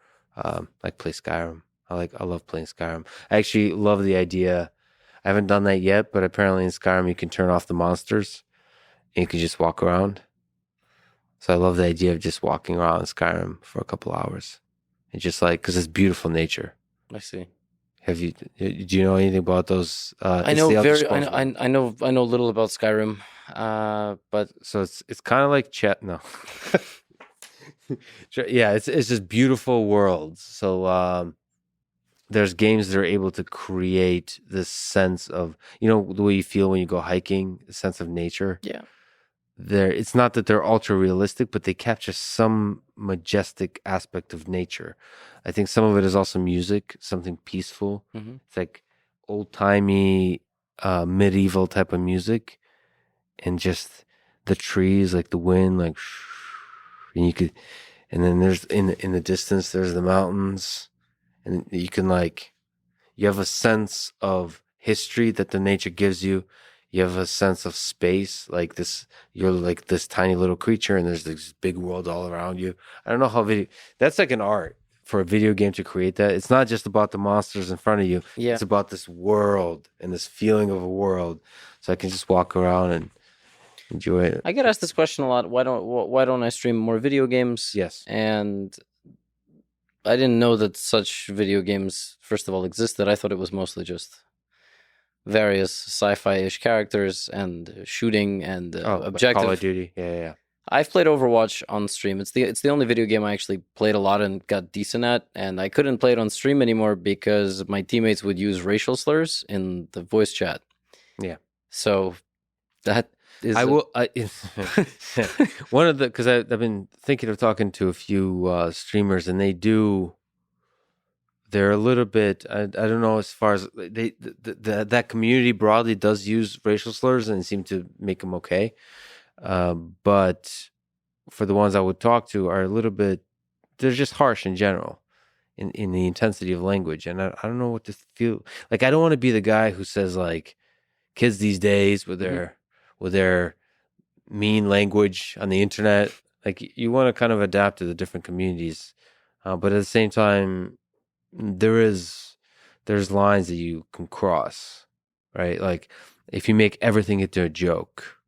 S1: Like play Skyrim. I love playing Skyrim. I actually love the idea. I haven't done that yet, but apparently in Skyrim you can turn off the monsters and you can just walk around. So I love the idea of just walking around in Skyrim for a couple hours It's just like, because it's beautiful nature.
S2: I see.
S1: Do you know anything about those?
S2: I
S1: It's
S2: know
S1: the Elder
S2: very.
S1: Scrolls one.
S2: I know little about Skyrim. But
S1: So it's kind of like Chet. No, yeah, it's just beautiful worlds. So there's games that are able to create this sense of, the way you feel when you go hiking, a sense of nature.
S2: yeah,
S1: It's not that they're ultra realistic, but they capture some majestic aspect of nature. I think some of it is also music, something peaceful.
S2: hmm
S1: It's like old timey, medieval type of music, and just the trees, like the wind, like, and you could, and then there's in the distance, there's the mountains, and you can you have a sense of history that the nature gives you. You have a sense of space, like this. You're like this tiny little creature, and there's this big world all around you. I don't know how that's like an art for a video game to create that. It's not just about the monsters in front of you.
S2: yeah.
S1: It's about this world and this feeling of a world. So I can just walk around and enjoy it.
S2: I get asked this question a lot. Why don't I stream more video games?
S1: Yes.
S2: And I didn't know that such video games, first of all, existed. I thought it was mostly just various sci-fi-ish characters and shooting and objective.
S1: Call of Duty. Yeah.
S2: I've played Overwatch on stream. It's the only video game I actually played a lot and got decent at, and I couldn't play it on stream anymore because my teammates would use racial slurs in the voice chat.
S1: Yeah.
S2: So that is
S1: one of the, because I've been thinking of talking to a few streamers, and they're a little bit, I don't know, as far as that community broadly does use racial slurs and seem to make them okay. But for the ones I would talk to are a little bit, they're just harsh in general in the intensity of language. And I don't know what to feel like. I don't want to be the guy who says like kids these days with their mean language on the internet. Like, you want to kind of adapt to the different communities. But at the same time, there's lines that you can cross, right? Like if you make everything into a joke,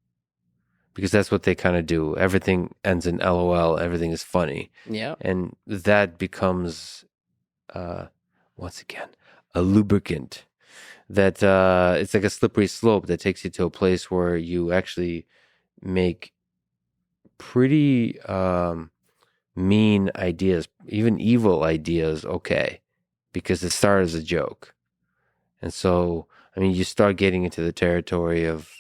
S1: because that's what they kind of do. Everything ends in LOL. Everything is funny.
S2: Yeah.
S1: And that becomes, once again, a lubricant that it's like a slippery slope that takes you to a place where you actually make pretty mean ideas, even evil ideas, okay, because it started as a joke. And so, I mean, you start getting into the territory of,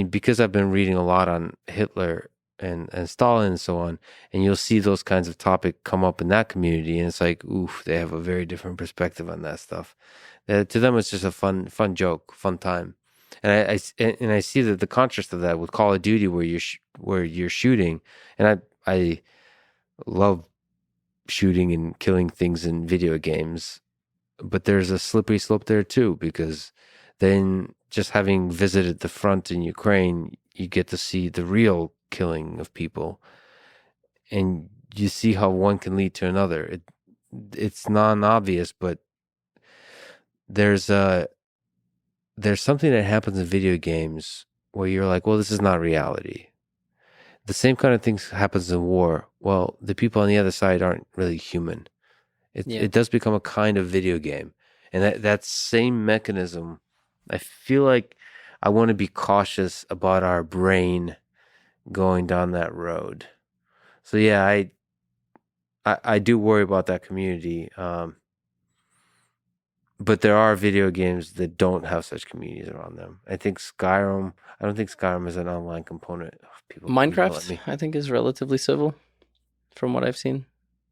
S1: because I've been reading a lot on Hitler and Stalin and so on, and you'll see those kinds of topics come up in that community, and it's like, oof, they have a very different perspective on that stuff. To them, it's just a fun joke, fun time. And I see that the contrast of that with Call of Duty, where you're shooting, and I love shooting and killing things in video games, but there's a slippery slope there too, because then, just having visited the front in Ukraine, you get to see the real killing of people, and you see how one can lead to another. It's non-obvious, but there's something that happens in video games where you're like, well, this is not reality. The same kind of things happens in war. Well, the people on the other side aren't really human. It does become a kind of video game, and that same mechanism. I feel like I want to be cautious about our brain going down that road. So yeah, I do worry about that community. But there are video games that don't have such communities around them. I don't think Skyrim is an online component.
S2: Minecraft, I think, is relatively civil from what I've seen.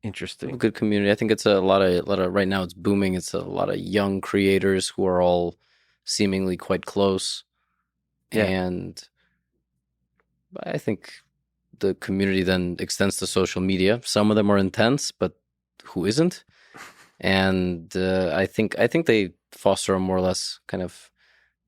S1: Interesting.
S2: A good community. I think it's a lot of right now it's booming. It's a lot of young creators who are all seemingly quite close. Yeah. And I think the community then extends to social media. Some of them are intense, but who isn't? And I think they foster a more or less kind of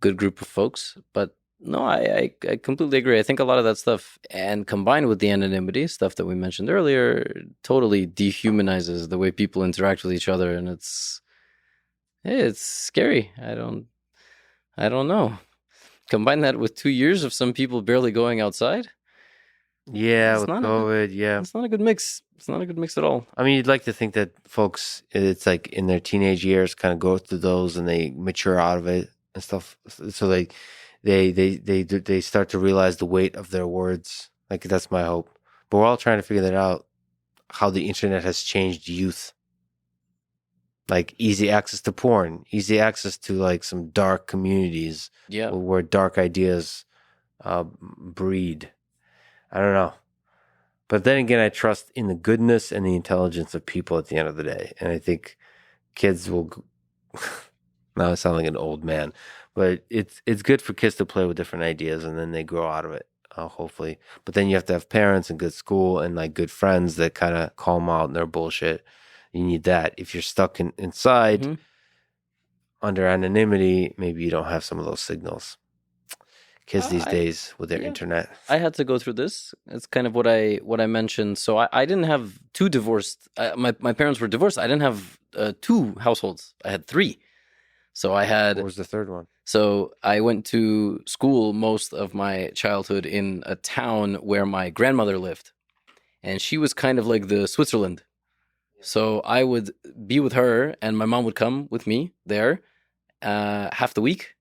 S2: good group of folks. But no, I completely agree. I think a lot of that stuff, and combined with the anonymity stuff that we mentioned earlier, totally dehumanizes the way people interact with each other, and it's scary. I don't know. Combine that with 2 years of some people barely going outside.
S1: Yeah,
S2: It's
S1: with
S2: not a
S1: COVID, yeah.
S2: it's not a good mix. It's not a good mix at all.
S1: I mean, you'd like to think that folks, it's like in their teenage years, kind of go through those and they mature out of it and stuff. So they start to realize the weight of their words. Like that's my hope. But we're all trying to figure that out. How the internet has changed youth. Like easy access to porn, easy access to like some dark communities,
S2: Yeah.
S1: where dark ideas breed. I don't know. But then again, I trust in the goodness and the intelligence of people at the end of the day. And I think kids will, now I sound like an old man, but it's good for kids to play with different ideas and then they grow out of it, hopefully. But then you have to have parents and good school and like good friends that kind of call them out in their bullshit. You need that. If you're stuck inside under anonymity, maybe you don't have some of those signals. Kids these days with their internet.
S2: I had to go through this. It's kind of what I mentioned. So I didn't have two divorced. My parents were divorced. I didn't have two households. I had three. So I had.
S1: What was the third one?
S2: So I went to school most of my childhood in a town where my grandmother lived, and she was kind of like the Switzerland. So I would be with her, and my mom would come with me there half the week.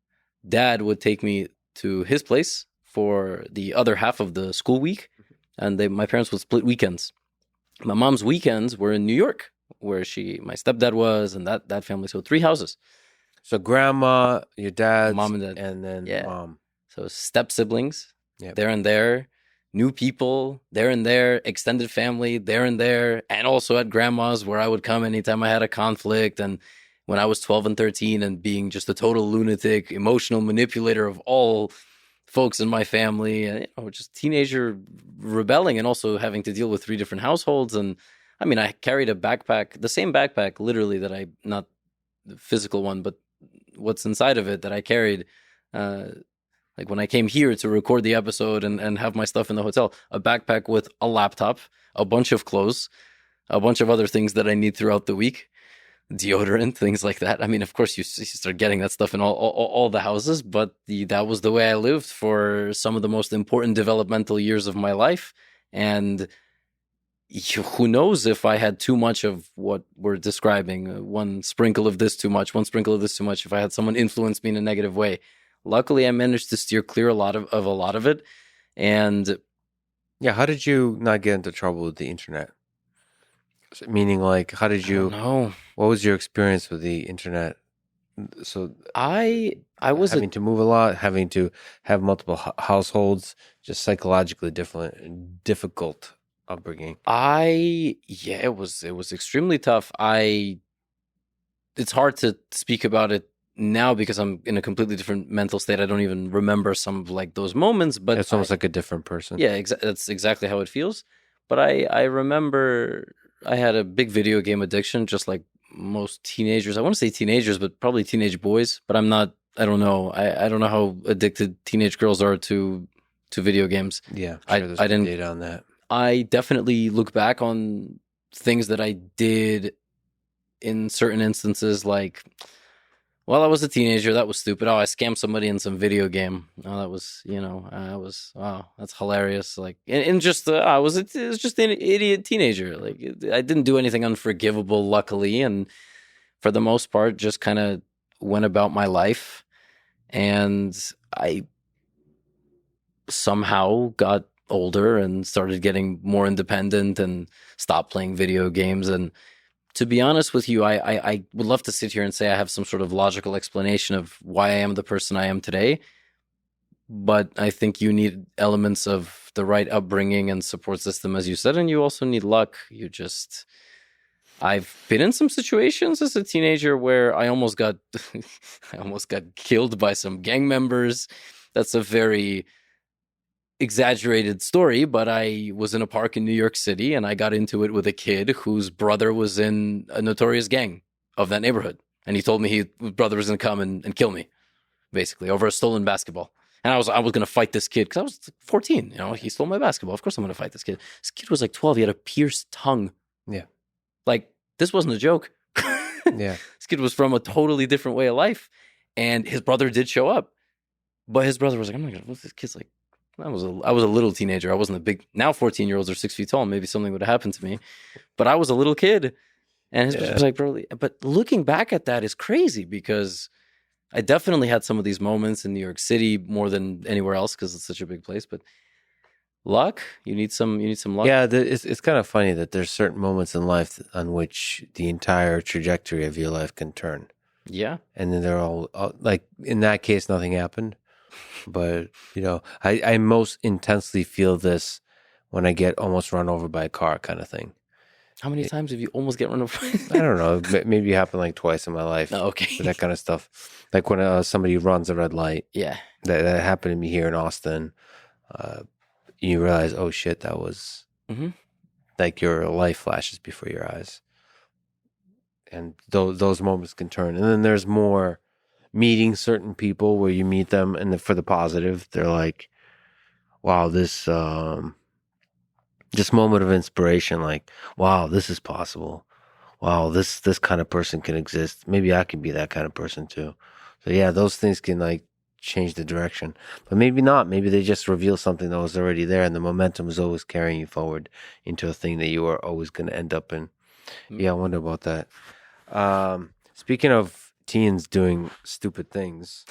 S2: Dad would take me to his place for the other half of the school week, and my parents would split weekends. My mom's weekends were in New York, where my stepdad was, and that family. So 3 houses.
S1: So grandma, your dad,
S2: Mom and dad,
S1: and then mom.
S2: So step siblings, there and there, new people, there and there, extended family, there and there, and also at grandma's where I would come anytime I had a conflict. And when I was 12 and 13 and being just a total lunatic, emotional manipulator of all folks in my family, and just teenager rebelling and also having to deal with 3 different households. And I mean, I carried a backpack, the same backpack, literally, that not the physical one, but what's inside of it that I carried. Like when I came here to record the episode and have my stuff in the hotel, a backpack with a laptop, a bunch of clothes, a bunch of other things that I need throughout the week, deodorant, things like that. I mean, of course, you start getting that stuff in all the houses, but that was the way I lived for some of the most important developmental years of my life. And who knows if I had too much of what we're describing, one sprinkle of this too much, one sprinkle of this too much, if I had someone influence me in a negative way. Luckily, I managed to steer clear a lot of it. And
S1: yeah, how did you not get into trouble with the internet? Meaning, like, how did you?
S2: No.
S1: What was your experience with the internet? So
S2: I was
S1: having to move a lot, having to have multiple households, just psychologically difficult upbringing.
S2: It was extremely tough. It's hard to speak about it now because I'm in a completely different mental state. I don't even remember some of like those moments, but
S1: it's almost like a different person.
S2: Yeah, that's exactly how it feels. But I remember I had a big video game addiction, just like most teenagers. I want to say teenagers, but probably teenage boys. But I'm not. I don't know. I don't know how addicted teenage girls are to video games.
S1: Yeah, I'm sure there's
S2: I didn't
S1: data on that.
S2: I definitely look back on things that I did in certain instances, like, well, I was a teenager. That was stupid. Oh, I scammed somebody in some video game. Oh, that was, wow, that's hilarious. Like, and just, I was just an idiot teenager. Like, I didn't do anything unforgivable, luckily. And for the most part, just kind of went about my life. And I somehow got older and started getting more independent and stopped playing video games. And to be honest with you, I would love to sit here and say I have some sort of logical explanation of why I am the person I am today. But I think you need elements of the right upbringing and support system, as you said, and you also need luck. I've been in some situations as a teenager where I almost got killed by some gang members. That's a very exaggerated story, but I was in a park in New York City and I got into it with a kid whose brother was in a notorious gang of that neighborhood. And he told me his brother was going to come and kill me, basically, over a stolen basketball. And I was going to fight this kid because I was 14. He stole my basketball. Of course I'm going to fight this kid. This kid was like 12. He had a pierced tongue.
S1: Yeah.
S2: Like, this wasn't a joke.
S1: Yeah.
S2: This kid was from a totally different way of life. And his brother did show up. But his brother was like, I'm not going to, this kid's like, I was a little teenager. I wasn't a big. Now 14-year-olds are 6 feet tall. Maybe something would have happened to me, but I was a little kid, and his was like, bro. But looking back at that is crazy because I definitely had some of these moments in New York City more than anywhere else because it's such a big place. But luck, you need some luck.
S1: Yeah, it's kind of funny that there's certain moments in life on which the entire trajectory of your life can turn.
S2: Yeah,
S1: and then they're all like in that case, nothing happened. But I most intensely feel this when I get almost run over by a car, kind of thing.
S2: How many times have you almost get run over?
S1: I don't know. Maybe it happened like twice in my life.
S2: Oh, okay.
S1: That kind of stuff. Like when somebody runs a red light.
S2: Yeah.
S1: That happened to me here in Austin. You realize, oh shit, that was like your life flashes before your eyes. And those moments can turn. And then there's more meeting certain people where you meet them and for the positive, they're like, wow, this moment of inspiration, like, wow, this is possible. Wow, this kind of person can exist. Maybe I can be that kind of person too. So yeah, those things can like change the direction. But maybe not. Maybe they just reveal something that was already there and the momentum is always carrying you forward into a thing that you are always going to end up in. Yeah, I wonder about that. Speaking of teens doing stupid things,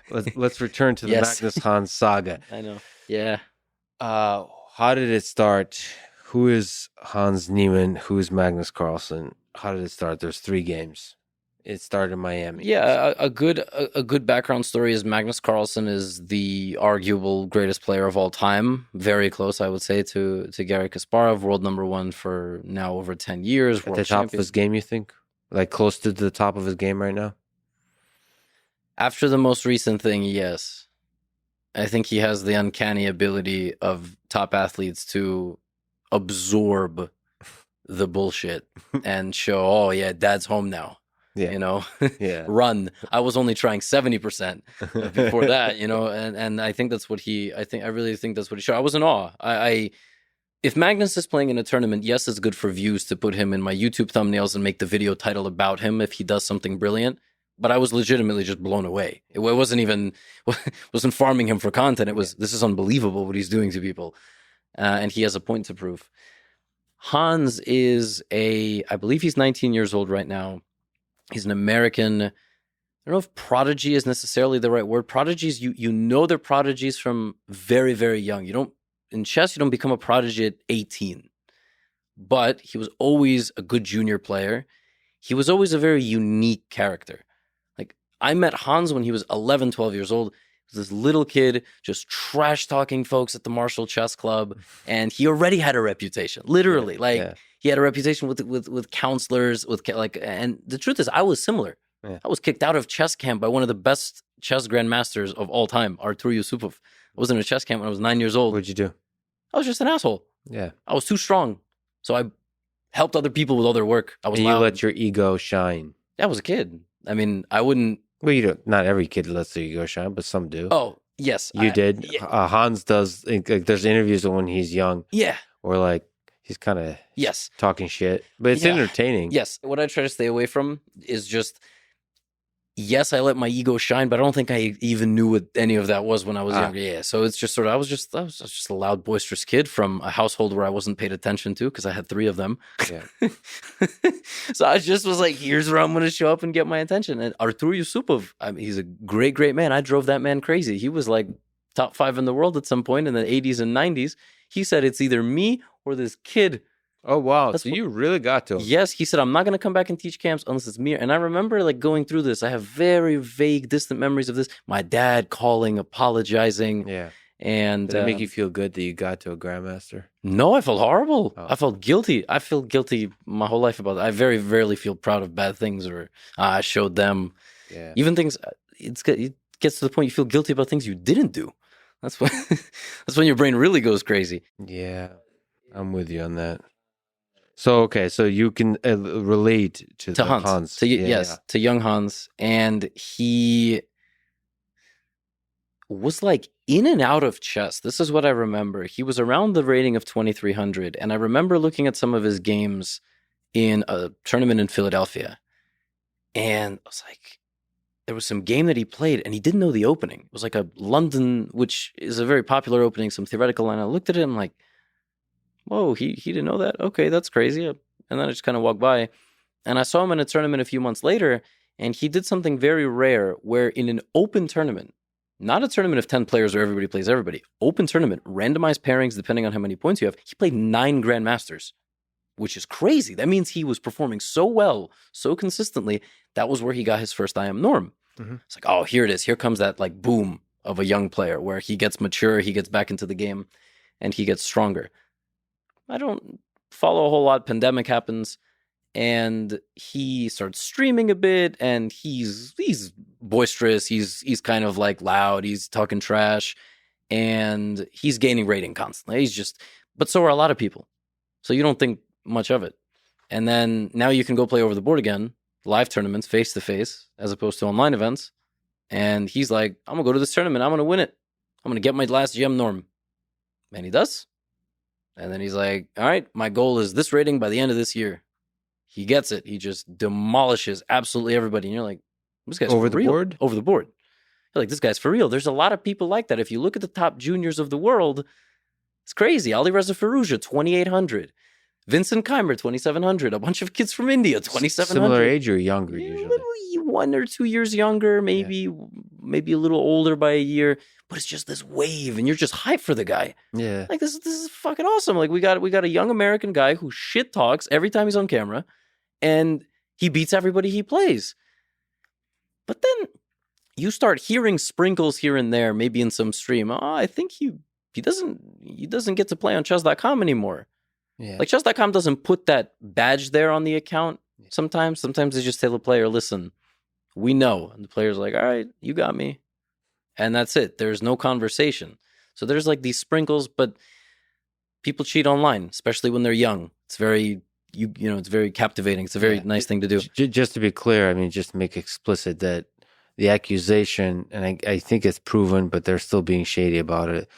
S1: let's return to the Magnus Hans saga.
S2: I know. Yeah.
S1: How did it start? Who is Hans Niemann? Who is Magnus Carlsen? How did it start? There's 3 games. It started in Miami.
S2: Yeah, a good background story is Magnus Carlsen is the arguable greatest player of all time. Very close, I would say, to Garry Kasparov, world number 1 for now over 10 years.
S1: At the top of his game, you think? Like close to the top of his game right now?
S2: After the most recent thing, yes. I think he has the uncanny ability of top athletes to absorb the bullshit and show, oh yeah, dad's home now. Yeah.
S1: Yeah.
S2: Run. I was only trying 70% before that, and I think that's what I really think that's what he showed. I was in awe. If Magnus is playing in a tournament, yes, it's good for views to put him in my YouTube thumbnails and make the video title about him if he does something brilliant. But I was legitimately just blown away. It wasn't farming him for content. It was, this is unbelievable what he's doing to people. And he has a point to prove. Hans is I believe he's 19 years old right now. He's an American. I don't know if prodigy is necessarily the right word. Prodigies, you know they're prodigies from very, very young. In chess, you don't become a prodigy at 18. But he was always a good junior player. He was always a very unique character. Like, I met Hans when he was 11, 12 years old. He was this little kid just trash-talking folks at the Marshall Chess Club. And he already had a reputation, literally. He had a reputation with counselors, and the truth is, I was similar. Yeah. I was kicked out of chess camp by one of the best chess grandmasters of all time, Artur Yusupov. I was in a chess camp when I was 9 years old.
S1: What'd you do?
S2: I was just an asshole.
S1: Yeah.
S2: I was too strong. So I helped other people with all their work. I was
S1: and
S2: loud.
S1: You let your ego shine.
S2: I was a kid. I mean, I wouldn't...
S1: Well, you don't. Not every kid lets their ego shine, but some do.
S2: Oh, yes.
S1: You did. Yeah. Hans does. There's interviews of when he's young.
S2: Yeah.
S1: Or like he's kind of talking shit. But it's entertaining.
S2: Yes. What I try to stay away from is just... Yes, I let my ego shine, but I don't think I even knew what any of that was when I was younger. Yeah, so it's just sort of I was just a loud, boisterous kid from a household where I wasn't paid attention to because I had 3 of them. Yeah. So I just was like, here's where I'm going to show up and get my attention. And Artur Yusupov, he's a great, great man. I drove that man crazy. He was like top 5 in the world at some point in the 80s and 90s. He said it's either me or this kid.
S1: Oh, wow. So you really got to him.
S2: Yes. He said, I'm not going to come back and teach camps unless it's me. And I remember like going through this. I have very vague, distant memories of this. My dad calling, apologizing.
S1: Yeah.
S2: And
S1: did it make you feel good that you got to a grandmaster?
S2: No, I felt horrible. Oh. I felt guilty. I feel guilty my whole life about it. I very rarely feel proud of bad things or I showed them. Yeah. It gets to the point you feel guilty about things you didn't do. That's when your brain really goes crazy.
S1: Yeah. I'm with you on that. So you can relate to Hans.
S2: To young Hans, and he was like in and out of chess. This is what I remember. He was around the rating of 2300, and I remember looking at some of his games in a tournament in Philadelphia, and I was like, there was some game that he played and he didn't know the opening. It was like a London, which is a very popular opening, some theoretical, and I looked at it and I'm like, whoa, he didn't know that? Okay, that's crazy. And then I just kind of walked by. And I saw him in a tournament a few months later, and he did something very rare where in an open tournament, not a tournament of 10 players where everybody plays everybody, open tournament, randomized pairings depending on how many points you have, he played 9 Grandmasters, which is crazy. That means he was performing so well, so consistently. That was where he got his first I am norm. Mm-hmm. It's like, oh, here it is. Here comes that like boom of a young player where he gets mature, he gets back into the game, and he gets stronger. I don't follow a whole lot. Pandemic happens, and he starts streaming a bit, and he's boisterous. He's kind of like loud. He's talking trash, and he's gaining rating constantly. But so are a lot of people. So you don't think much of it. And then now you can go play over the board again, live tournaments, face to face, as opposed to online events. And he's like, I'm gonna go to this tournament. I'm gonna win it. I'm gonna get my last gem norm. And he does. And then he's like, all right, my goal is this rating by the end of this year. He gets it. He just demolishes absolutely everybody. And you're like, this guy's
S1: over
S2: for
S1: the
S2: real.
S1: board?
S2: Over the board. You're like, this guy's for real. There's a lot of people like that. If you look at the top juniors of the world, it's crazy. Ali Reza Firouzja, 2,800. Vincent Keimer, 2,700. A bunch of kids from India, 2,700.
S1: Similar age or younger usually?
S2: 1 or 2 years younger, maybe a little older by a year. But it's just this wave, and you're just hyped for the guy.
S1: Yeah,
S2: like this is fucking awesome. Like we got a young American guy who shit talks every time he's on camera, and he beats everybody he plays. But then you start hearing sprinkles here and there, maybe in some stream. Oh, I think he doesn't get to play on chess.com anymore.
S1: Yeah.
S2: Like chess.com doesn't put that badge there on the account sometimes. Sometimes they just tell the player, listen, we know. And the player's like, all right, you got me. And that's it. There's no conversation. So there's like these sprinkles, but people cheat online, especially when they're young. It's very, it's very captivating. It's a very nice thing to do.
S1: Just to be clear, I mean, just to make explicit that the accusation, and I think it's proven, but they're still being shady about it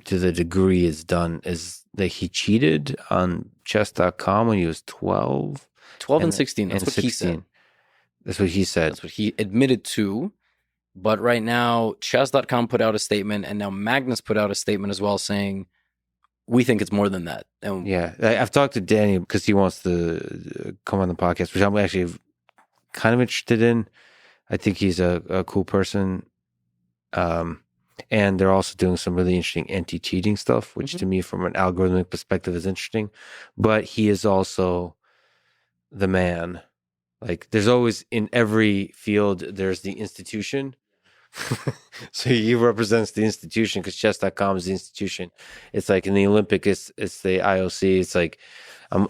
S1: to the degree it's done, is that he cheated on chess.com when he was 12.
S2: 12 and 16. That's what 16. He said.
S1: That's what he said.
S2: That's what he admitted to. But right now, chess.com put out a statement, and now Magnus put out a statement as well saying, we think it's more than that. And
S1: yeah, I've talked to Danny because he wants to come on the podcast, which I'm actually kind of interested in. I think he's a cool person. And they're also doing some really interesting anti-cheating stuff, which to me, from an algorithmic perspective, is interesting. But he is also the man. Like, there's always, in every field, there's the institution. So he represents the institution because chess.com is the institution. It's like in the Olympic, it's the IOC. It's like I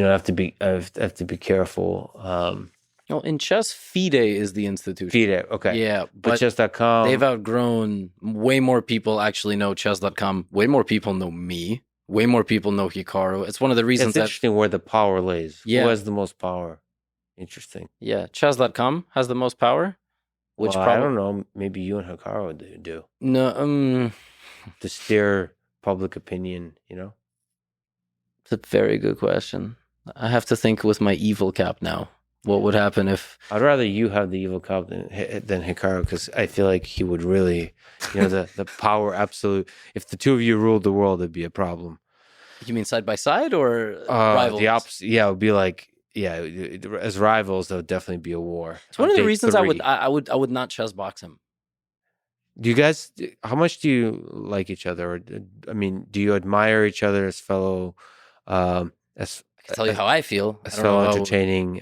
S1: have to be careful.
S2: No, in chess, FIDE is the institution.
S1: FIDE, okay.
S2: Yeah,
S1: but chess.com,
S2: they've outgrown. Way more people actually know chess.com. Way more people know me. Way more people know Hikaru. It's one of the reasons
S1: it's interesting where the power lays.
S2: Yeah.
S1: Who has the most power? Interesting.
S2: Yeah, chess.com has the most power. Which
S1: I don't know. Maybe you and Hikaru do.
S2: No,
S1: to steer public opinion,
S2: It's a very good question. I have to think with my evil cap now. What would happen if...
S1: I'd rather you have the evil cap than Hikaru, because I feel like he would really, the power absolute. If the two of you ruled the world, it'd be a problem.
S2: You mean side by side or rivals?
S1: The opposite. Yeah, it would be like, as rivals, there would definitely be a war.
S2: It's one of the reasons 3. I would not chess box him.
S1: Do you guys? How much do you like each other? Or, do you admire each other as fellow?
S2: I can tell you how I feel.
S1: As fellow entertaining.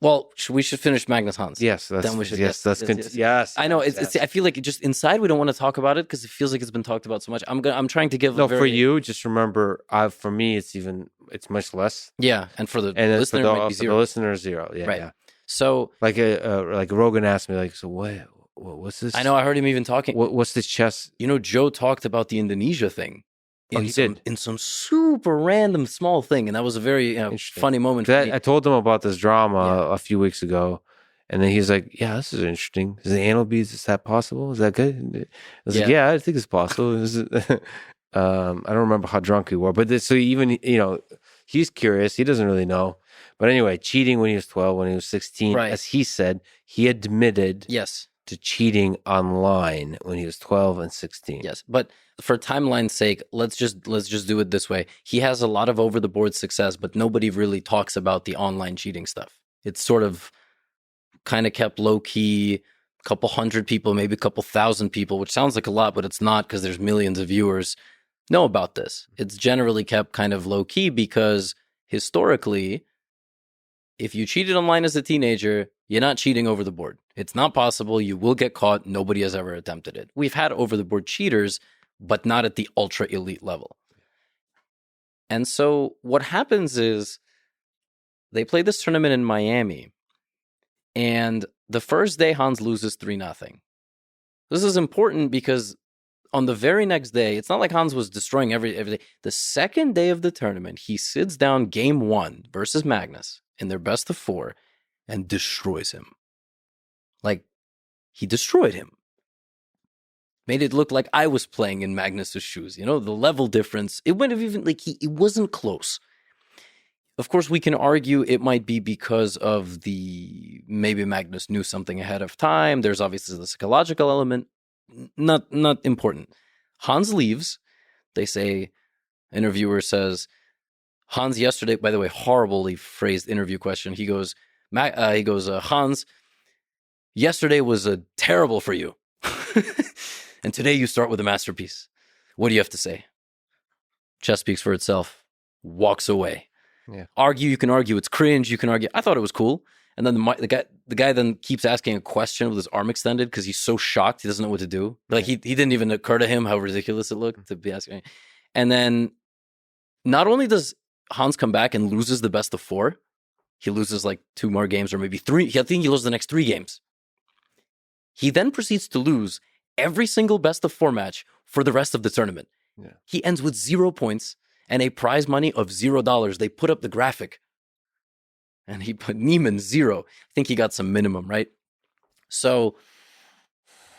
S2: Well, we should finish Magnus Hans.
S1: Yes, then we should. Yes,
S2: I know. It's. I feel like just inside we don't want to talk about it because it feels like it's been talked about so much. I'm trying to give.
S1: For you, just remember. For me, it's much less.
S2: Yeah, and for the listener, it might be 0.
S1: For the listener, 0. Yeah,
S2: right.
S1: Yeah.
S2: So,
S1: like Rogan asked me, so what's this?
S2: I know. I heard him even talking.
S1: What's this chess?
S2: Joe talked about the Indonesia thing.
S1: He did
S2: in some super random small thing, and that was a very funny moment.
S1: I told him about this drama a few weeks ago, and then he's like, "Yeah, this is interesting. Is the anal beads? Is that possible? Is that good?" I was like, "Yeah, I think it's possible." I don't remember how drunk we were, but so even he's curious. He doesn't really know, But anyway, cheating when he was 12, when he was 16,
S2: Right.
S1: as he said, he admitted
S2: Yes.
S1: to cheating online when he was 12 and 16.
S2: Yes, but for timeline's sake, let's just do it this way. He has a lot of over the board success, but nobody really talks about the online cheating stuff. It's sort of kind of kept low key. A couple hundred people, maybe a couple thousand people, which sounds like a lot, but it's not because there's millions of viewers know about this. It's generally kept kind of low key because historically, if you cheated online as a teenager, you're not cheating over the board. It's not possible. You will get caught. Nobody has ever attempted it. We've had over the board cheaters, but not at the ultra elite level. And so what happens is they play this tournament in Miami, and the first day Hans loses 3-0. This is important because on the very next day, it's not like Hans was destroying every day. The second day of the tournament, he sits down game 1 versus Magnus in their best of 4 and destroys him. Like, he destroyed him. Made it look like I was playing in Magnus's shoes. You know, the level difference. It went even like it wasn't close. Of course, we can argue it might be because of maybe Magnus knew something ahead of time. There's obviously the psychological element. Not important. Hans leaves. They say, interviewer says, Hans yesterday, by the way, horribly phrased interview question. He goes, Hans, yesterday was terrible for you. And today you start with a masterpiece. What do you have to say? Chess speaks for itself. Walks away.
S1: Yeah.
S2: You can argue it's cringe. You can argue. I thought it was cool. And then the guy then keeps asking a question with his arm extended because he's so shocked he doesn't know what to do. Like he didn't even occur to him how ridiculous it looked to be asking. And then not only does Hans come back and loses the best of 4, he loses like 2 more games or maybe 3. I think he loses the next 3 games. He then proceeds to lose every single best of 4 match for the rest of the tournament.
S1: Yeah.
S2: He ends with 0 points and a prize money of $0. They put up the graphic. And he put Niemann 0. I think he got some minimum, right? So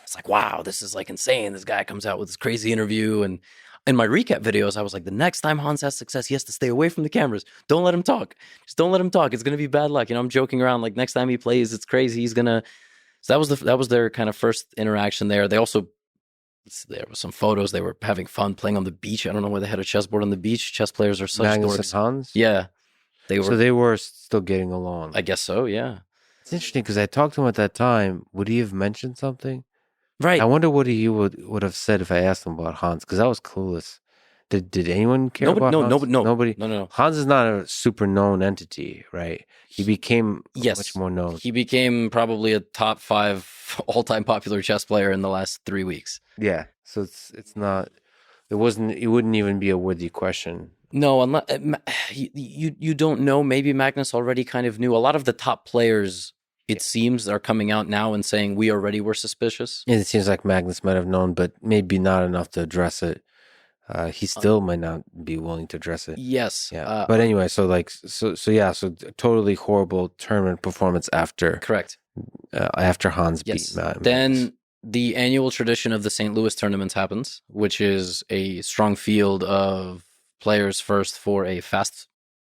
S2: it's like, wow, this is like insane. This guy comes out with this crazy interview. And in my recap videos, I was like, the next time Hans has success, he has to stay away from the cameras. Don't let him talk. Just don't let him talk. It's going to be bad luck. You know, I'm joking around. Like next time he plays, it's crazy. He's going to... So that was their kind of first interaction there. There was some photos. They were having fun playing on the beach. I don't know why they had a chessboard on the beach. Chess players are such
S1: Magnus
S2: dorks.
S1: and Hans?
S2: Yeah.
S1: They were still getting along.
S2: I guess so, yeah.
S1: It's interesting because I talked to him at that time. Would he have mentioned something?
S2: Right.
S1: I wonder what he would have said if I asked him about Hans, because I was clueless. Did anyone care about Hans? Nobody.
S2: No.
S1: Hans is not a super known entity, right? He became much more known.
S2: He became probably a top 5 all-time popular chess player in the last 3 weeks.
S1: Yeah, so it's not. It wouldn't even be a worthy question.
S2: No, unless you don't know. Maybe Magnus already kind of knew. A lot of the top players, it seems, are coming out now and saying we already were suspicious.
S1: And it seems like Magnus might have known, but maybe not enough to address it. He still might not be willing to address it.
S2: Yes.
S1: Yeah. But anyway, so totally horrible tournament performance after.
S2: Correct.
S1: After Hans beat Magnus.
S2: Then the annual tradition of the St. Louis tournaments happens, which is a strong field of players first for a fast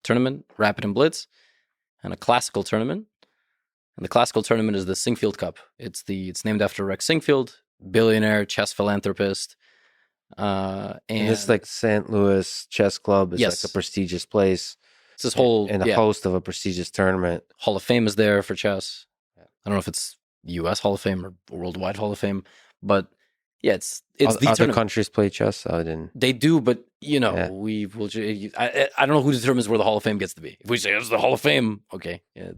S2: tournament, rapid and blitz, and a classical tournament. And the classical tournament is the Singfield Cup. It's named after Rex Singfield, billionaire chess philanthropist. And
S1: it's like St. Louis Chess Club is like a prestigious place.
S2: It's this whole
S1: and a host of a prestigious tournament.
S2: Hall of Fame is there for chess. I don't know if it's U.S. Hall of Fame or Worldwide Hall of Fame, but yeah, it's the
S1: other
S2: tournament.
S1: Countries play chess. I didn't.
S2: They do, but we will. I don't know who determines where the Hall of Fame gets to be. If we say it's the Hall of Fame, okay, yeah.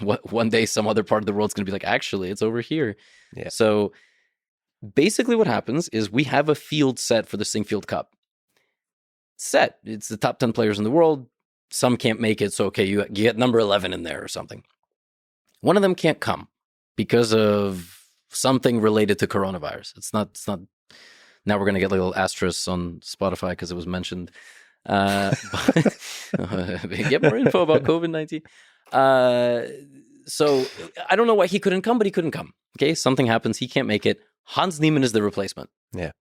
S2: One day, some other part of the world's going to be like, actually, it's over here.
S1: Yeah.
S2: So basically, what happens is we have a field set for the Singfield Cup. Set. It's the top 10 players in the world. Some can't make it, so okay, you get number 11 in there or something. One of them can't come because of something related to coronavirus. It's not. Now we're going to get little asterisks on Spotify because it was mentioned. But get more info about COVID-19. So I don't know why he couldn't come, but he couldn't come. Okay, something happens. He can't make it. Hans Niemann is the replacement.
S1: Yeah.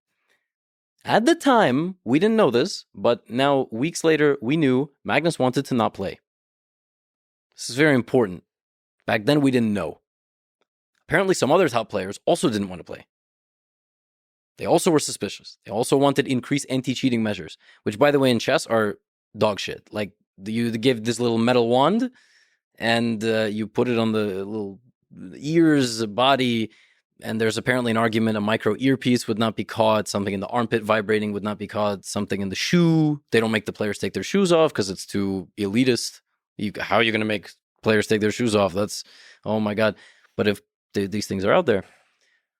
S2: At the time, we didn't know this, but now weeks later, we knew Magnus wanted to not play. This is very important. Back then, we didn't know. Apparently, some other top players also didn't want to play. They also were suspicious. They also wanted increased anti-cheating measures, which, by the way, in chess are dog shit. Like, you give this little metal wand, and you put it on the little ears, body, and there's apparently an argument a micro earpiece would not be caught, something in the armpit vibrating would not be caught, something in the shoe. They don't make the players take their shoes off because it's too elitist. How are you going to make players take their shoes off? That's, oh my God. But if these things are out there.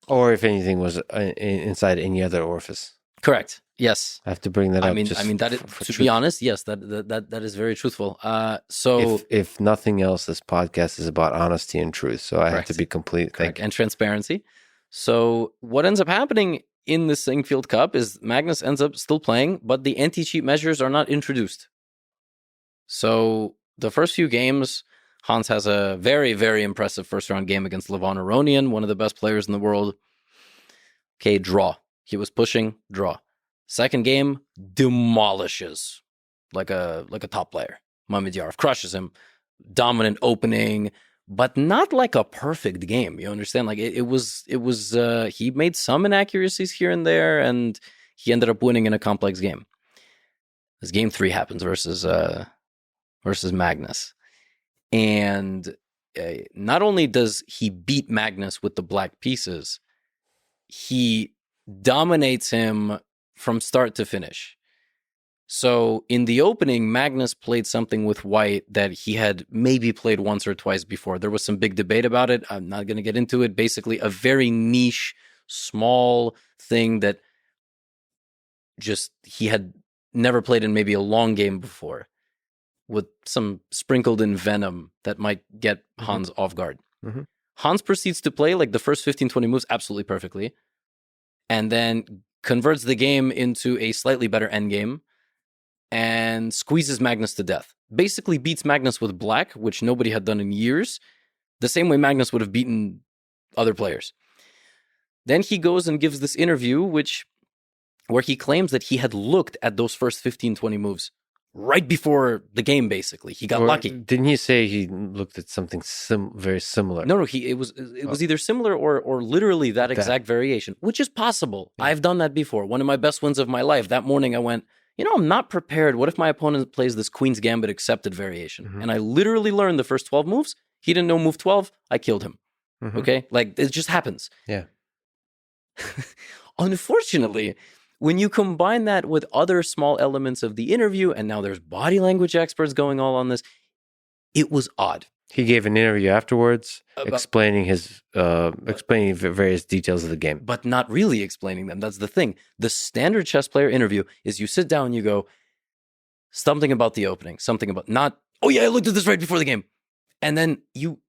S1: Or if anything was inside any other orifice.
S2: Correct. Yes.
S1: I have to bring that up.
S2: Be honest, yes, that is very truthful. So
S1: if nothing else, this podcast is about honesty and truth. So I have to be complete.
S2: Correct. And transparency. So what ends up happening in the Singfield Cup is Magnus ends up still playing, but the anti-cheat measures are not introduced. So the first few games, Hans has a very, very impressive first-round game against Levon Aronian, one of the best players in the world. Okay, draw. He was pushing, draw. Second game, demolishes like a top player. Mamedyarov crushes him. Dominant opening, but not like a perfect game. You understand? Like it was he made some inaccuracies here and there, and he ended up winning in a complex game. This game 3 happens versus Magnus. And not only does he beat Magnus with the black pieces, he dominates him from start to finish. So in the opening, Magnus played something with white that he had maybe played once or twice before. There was some big debate about it. I'm not going to get into it. Basically, a very niche, small thing that just he had never played in maybe a long game before, with some sprinkled in venom that might get Hans off guard. Mm-hmm. Hans proceeds to play like the first 15, 20 moves absolutely perfectly, and then converts the game into a slightly better endgame and squeezes Magnus to death. Basically beats Magnus with black, which nobody had done in years, the same way Magnus would have beaten other players. Then he goes and gives this interview where he claims that he had looked at those first 15, 20 moves right before the game, basically. He got lucky.
S1: Didn't he say he looked at something very similar?
S2: No, it was either similar or literally that exact variation, which is possible. Yeah. I've done that before. One of my best wins of my life. That morning I went, I'm not prepared. What if my opponent plays this Queen's Gambit accepted variation? Mm-hmm. And I literally learned the first 12 moves. He didn't know move 12. I killed him. Mm-hmm. Okay? Like, it just happens.
S1: Yeah.
S2: Unfortunately, when you combine that with other small elements of the interview, and now there's body language experts going all on this, it was odd.
S1: He gave an interview afterwards explaining various details of the game.
S2: But not really explaining them. That's the thing. The standard chess player interview is you sit down and you go, something about the opening, something about not, oh yeah, I looked at this right before the game. And then you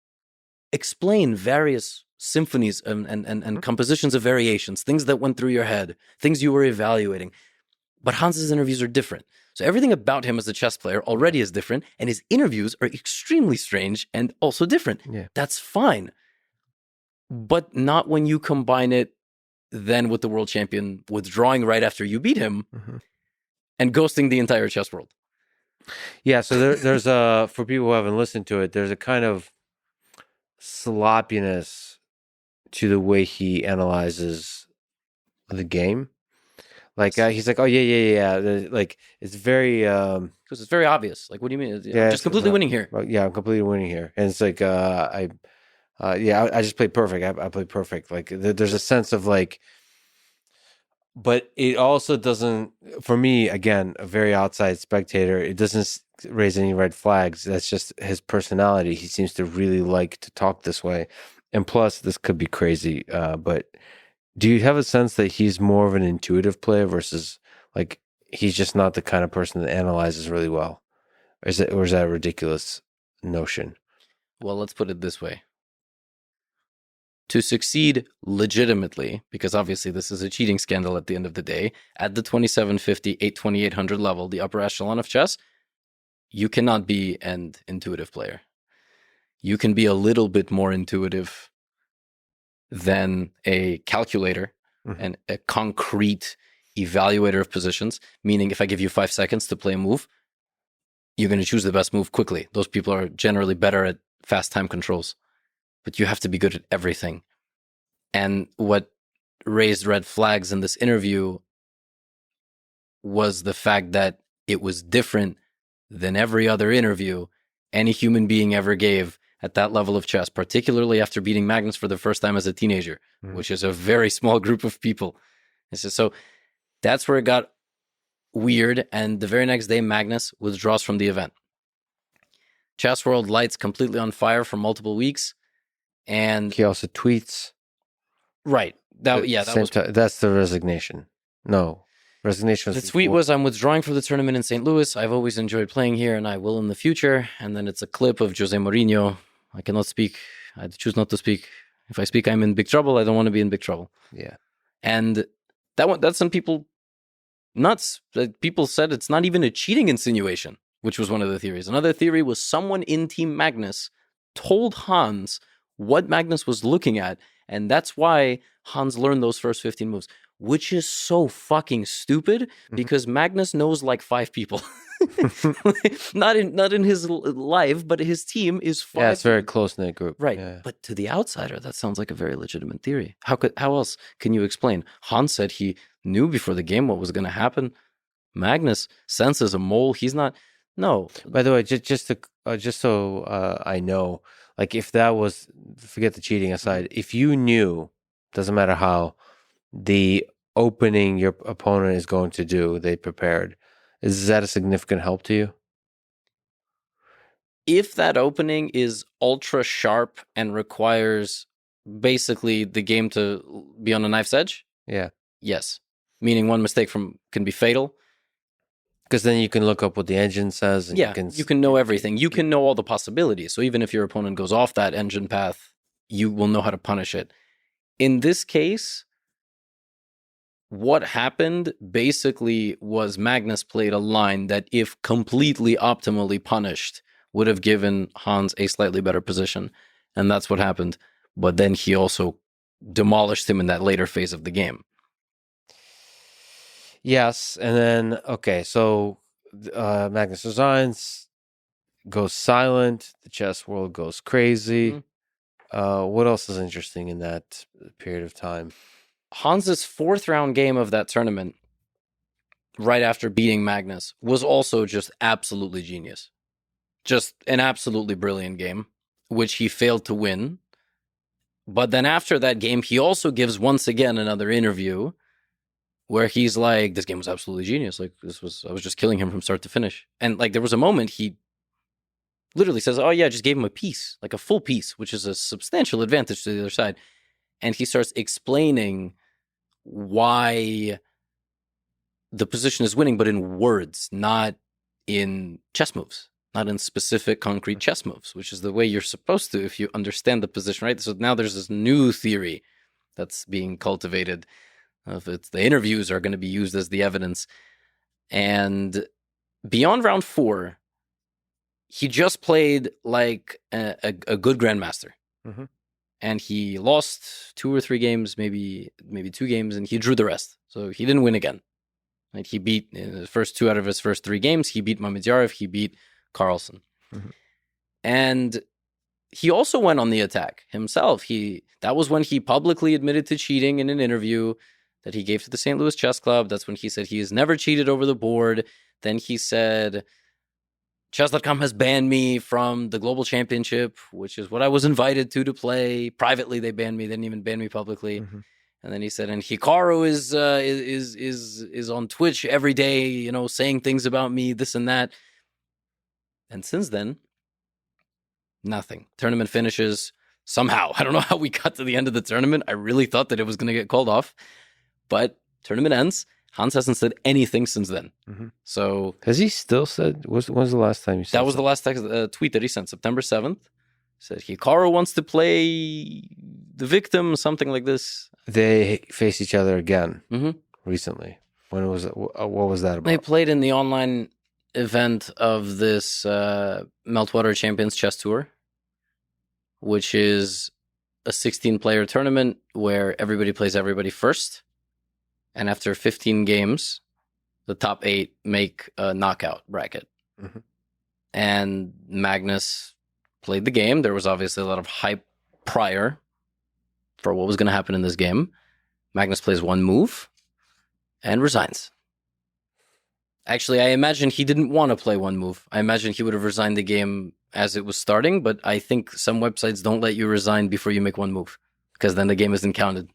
S2: explain various symphonies and compositions of variations, things that went through your head, things you were evaluating. But Hans's interviews are different. So everything about him as a chess player already is different, and his interviews are extremely strange and also different. Yeah. That's fine. But not when you combine it then with the world champion withdrawing right after you beat him and ghosting the entire chess world.
S1: Yeah, so there's for people who haven't listened to it, there's a kind of sloppiness to the way he analyzes the game. Like he's like, oh yeah. Like it's very because
S2: it's very obvious. Like, what do you mean? Yeah, I'm just completely winning here.
S1: Yeah, I'm completely winning here, and it's like I just played perfect. I played perfect. Like there's a sense of like, but it also doesn't. For me, again, a very outside spectator, it doesn't raise any red flags. That's just his personality. He seems to really like to talk this way, and plus, this could be crazy, but. Do you have a sense that he's more of an intuitive player versus like he's just not the kind of person that analyzes really well? Or is that a ridiculous notion?
S2: Well, let's put it this way. To succeed legitimately, because obviously this is a cheating scandal at the end of the day, at the 2750, 2800 level, the upper echelon of chess, you cannot be an intuitive player. You can be a little bit more intuitive than a calculator and a concrete evaluator of positions, meaning if I give you 5 seconds to play a move, you're going to choose the best move quickly. Those people are generally better at fast time controls, but you have to be good at everything. And what raised red flags in this interview was the fact that it was different than every other interview any human being ever gave at that level of chess, particularly after beating Magnus for the first time as a teenager, which is a very small group of people. So that's where it got weird. And the very next day, Magnus withdraws from the event. Chess World lights completely on fire for multiple weeks. And
S1: he also tweets.
S2: Right. That was
S1: that's the resignation. No. Resignation was
S2: the tweet was, I'm withdrawing from the tournament in St. Louis. I've always enjoyed playing here and I will in the future. And then it's a clip of Jose Mourinho. I cannot speak. I choose not to speak. If I speak, I'm in big trouble. I don't want to be in big trouble.
S1: Yeah.
S2: And that's some people nuts. People said it's not even a cheating insinuation, which was one of the theories. Another theory was someone in Team Magnus told Hans what Magnus was looking at. And that's why Hans learned those first 15 moves, which is so fucking stupid because Magnus knows like 5 people. not in his life, but his team is 5.
S1: Yeah, it's a very close-knit group.
S2: Right.
S1: Yeah.
S2: But to the outsider, that sounds like a very legitimate theory. How else can you explain? Hans said he knew before the game what was going to happen. Magnus senses a mole. He's not. No.
S1: By the way, just so I know, like if that was, forget the cheating aside, if you knew, doesn't matter how, the opening your opponent is going to do, they prepared, is that a significant help to you?
S2: If that opening is ultra sharp and requires basically the game to be on a knife's edge,
S1: yeah,
S2: yes. Meaning one mistake can be fatal.
S1: Because then you can look up what the engine says. And
S2: you can know everything. You can know all the possibilities. So even if your opponent goes off that engine path, you will know how to punish it. In this case, what happened basically was Magnus played a line that, if completely optimally punished, would have given Hans a slightly better position. And that's what happened. But then he also demolished him in that later phase of the game.
S1: Yes. And then, okay, so Magnus resigns, goes silent. The chess world goes crazy. What else is interesting in that period of time?
S2: Hans's 4th round game of that tournament, right after beating Magnus, was also just absolutely genius. Just an absolutely brilliant game, which he failed to win. But then after that game, he also gives once again another interview where he's like, this game was absolutely genius. Like I was just killing him from start to finish. And like there was a moment he literally says, oh yeah, I just gave him a piece, like a full piece, which is a substantial advantage to the other side. And he starts explaining why the position is winning, but in words, not in chess moves, not in specific concrete chess moves, which is the way you're supposed to if you understand the position, right? So now there's this new theory that's being cultivated. The interviews are going to be used as the evidence. And beyond round 4, he just played like a good grandmaster. And he lost 2 or 3 games, maybe 2 games, and he drew the rest. So he didn't win again. Like he beat the first 2 out of his first 3 games. He beat Mamedyarov. He beat Carlsen. And he also went on the attack himself. That was when he publicly admitted to cheating in an interview that he gave to the St. Louis Chess Club. That's when he said he has never cheated over the board. Then he said, Chess.com has banned me from the Global Championship, which is what I was invited to play. Privately, they banned me. They didn't even ban me publicly. And then he said, and Hikaru is on Twitch every day, saying things about me, this and that. And since then, nothing. Tournament finishes somehow. I don't know how we got to the end of the tournament. I really thought that it was going to get called off. But tournament ends. Hans hasn't said anything since then. So
S1: has he still said? When's the last time you said
S2: that? Was the last tweet that he sent, September 7th. Said Hikaru wants to play the victim, something like this.
S1: They faced each other again recently. When was it? What was that about?
S2: They played in the online event of this Meltwater Champions Chess Tour, which is a 16-player tournament where everybody plays everybody first. And after 15 games, the top 8 make a knockout bracket. and Magnus played the game. There was obviously a lot of hype prior for what was going to happen in this game. Magnus plays one move and resigns. Actually, I imagine he didn't want to play one move. I imagine he would have resigned the game as it was starting, but I think some websites don't let you resign before you make one move, because then the game isn't counted.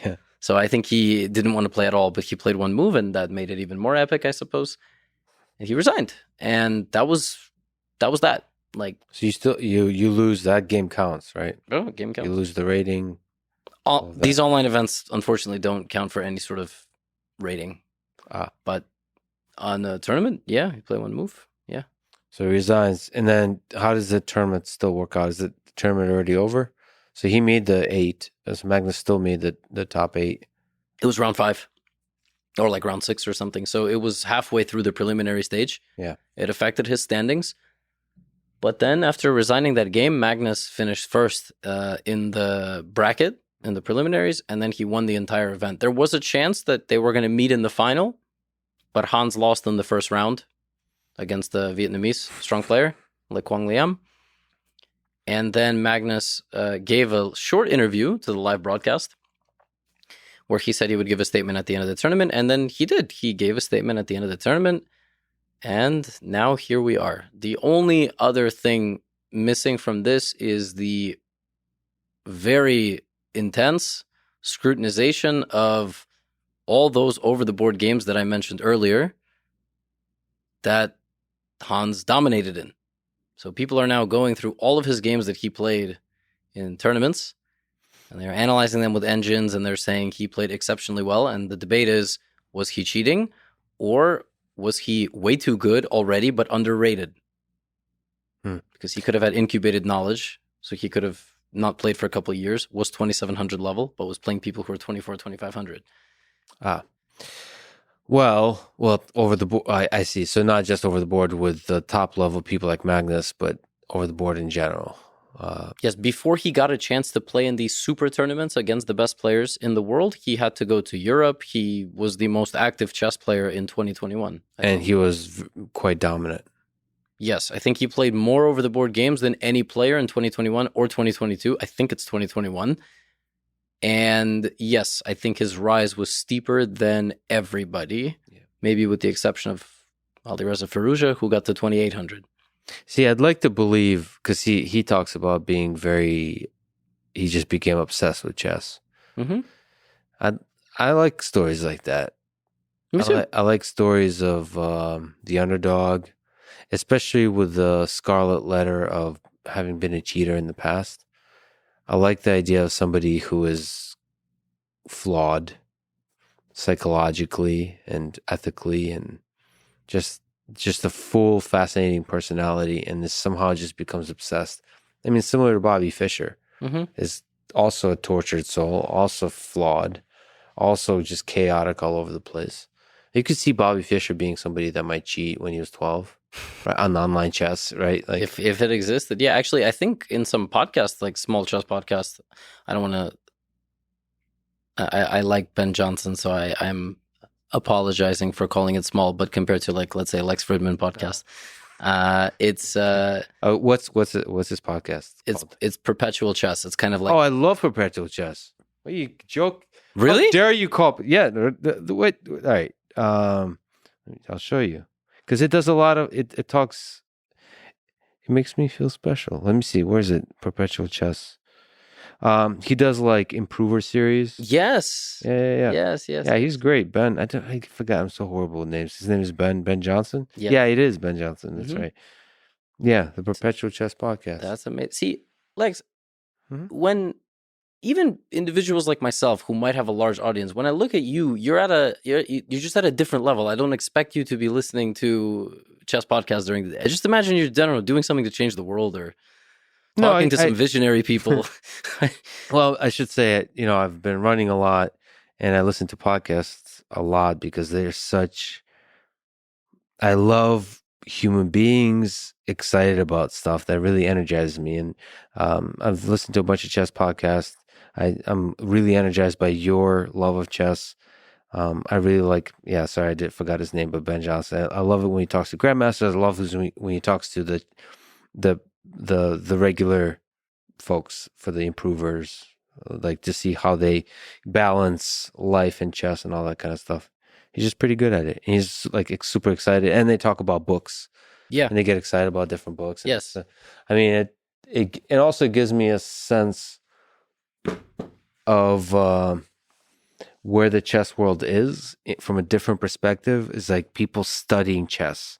S1: Yeah.
S2: So I think he didn't want to play at all, but he played one move, and that made it even more epic, I suppose. And he resigned, and that was that. Like,
S1: So you still you lose, that game counts, right?
S2: oh, game count.
S1: You lose the rating.
S2: These online events, unfortunately, don't count for any sort of rating. But on a tournament, yeah, you play one move. Yeah.
S1: So he resigns, and then how does the tournament still work out? Is the tournament already over? So he made the 8. As Magnus still made the top 8.
S2: It was round 5, or like round 6 or something. So it was halfway through the preliminary stage.
S1: Yeah.
S2: It affected his standings. But then after resigning that game, Magnus finished first in the bracket, in the preliminaries, and then he won the entire event. There was a chance that they were going to meet in the final, but Hans lost in the first round against the Vietnamese strong player, Le Quang Liam. And then Magnus gave a short interview to the live broadcast where he said he would give a statement at the end of the tournament, and then he did. He gave a statement at the end of the tournament, and now here we are. The only other thing missing from this is the very intense scrutinization of all those over-the-board games that I mentioned earlier that Hans dominated in. So people are now going through all of his games that he played in tournaments, and they're analyzing them with engines, and they're saying he played exceptionally well. And the debate is, was he cheating, or was he way too good already but underrated? Because he could have had incubated knowledge, so he could have not played for a couple of years, was 2,700 level, but was playing people who are 24, 2,500.
S1: Well, over the board, I see. So not just over the board with the top level people like Magnus, but over the board in general.
S2: Yes, before he got a chance to play in these super tournaments against the best players in the world, he had to go to Europe. He was the most active chess player in 2021.
S1: And he was quite dominant.
S2: Yes, I think he played more over the board games than any player in 2021 or 2022. I think it's 2021. And yes, I think his rise was steeper than everybody, maybe with the exception of Alireza Firouzja, who got to 2,800.
S1: See, I'd like to believe, because he talks about being he just became obsessed with chess.
S2: Mm-hmm.
S1: I like stories like that.
S2: Me too.
S1: I like stories of the underdog, especially with the scarlet letter of having been a cheater in the past. I like the idea of somebody who is flawed psychologically and ethically, and just a full fascinating personality, and this somehow just becomes obsessed. I mean, similar to Bobby Fischer, is also a tortured soul, also flawed, also just chaotic all over the place. You could see Bobby Fischer being somebody that might cheat when he was 12. Right, on online chess, right? Like
S2: if it existed, yeah. Actually, I think in some podcasts, like small chess podcasts, I don't want to. I like Ben Johnson, so I'm apologizing for calling it small. But compared to, like, let's say Lex Fridman podcast, it's
S1: what's his podcast?
S2: It's Perpetual Chess. It's kind of like,
S1: oh, I love Perpetual Chess. What, you joke?
S2: Really?
S1: How dare you call? Yeah. Wait. All right. I'll show you. Because it does a lot of, it talks, it makes me feel special. Let me see, where is it? Perpetual Chess. He does like Improver series.
S2: Yes.
S1: Yeah.
S2: Yes.
S1: Yeah, he's great. Ben, I forgot, I'm so horrible with names. His name is Ben Johnson? Yeah, it is Ben Johnson, that's right. Yeah, the Perpetual Chess podcast.
S2: That's amazing. See, Lex, when even individuals like myself who might have a large audience, when I look at you, you're just at a different level. I don't expect you to be listening to chess podcasts during the day. I just imagine you're doing something to change the world, or talking to some visionary people.
S1: Well, I should say, I've been running a lot, and I listen to podcasts a lot because I love human beings excited about stuff that really energizes me. And I've listened to a bunch of chess podcasts. I'm really energized by your love of chess. I really like, sorry, forgot his name, but Ben Johnson. I love it when he talks to grandmasters. I love it when he talks to the regular folks, for the improvers, like to see how they balance life and chess and all that kind of stuff. He's just pretty good at it. And he's like super excited, and they talk about books.
S2: Yeah.
S1: And they get excited about different books.
S2: Yes.
S1: I mean, it also gives me a sense of where the chess world is from a different perspective. Is like people studying chess,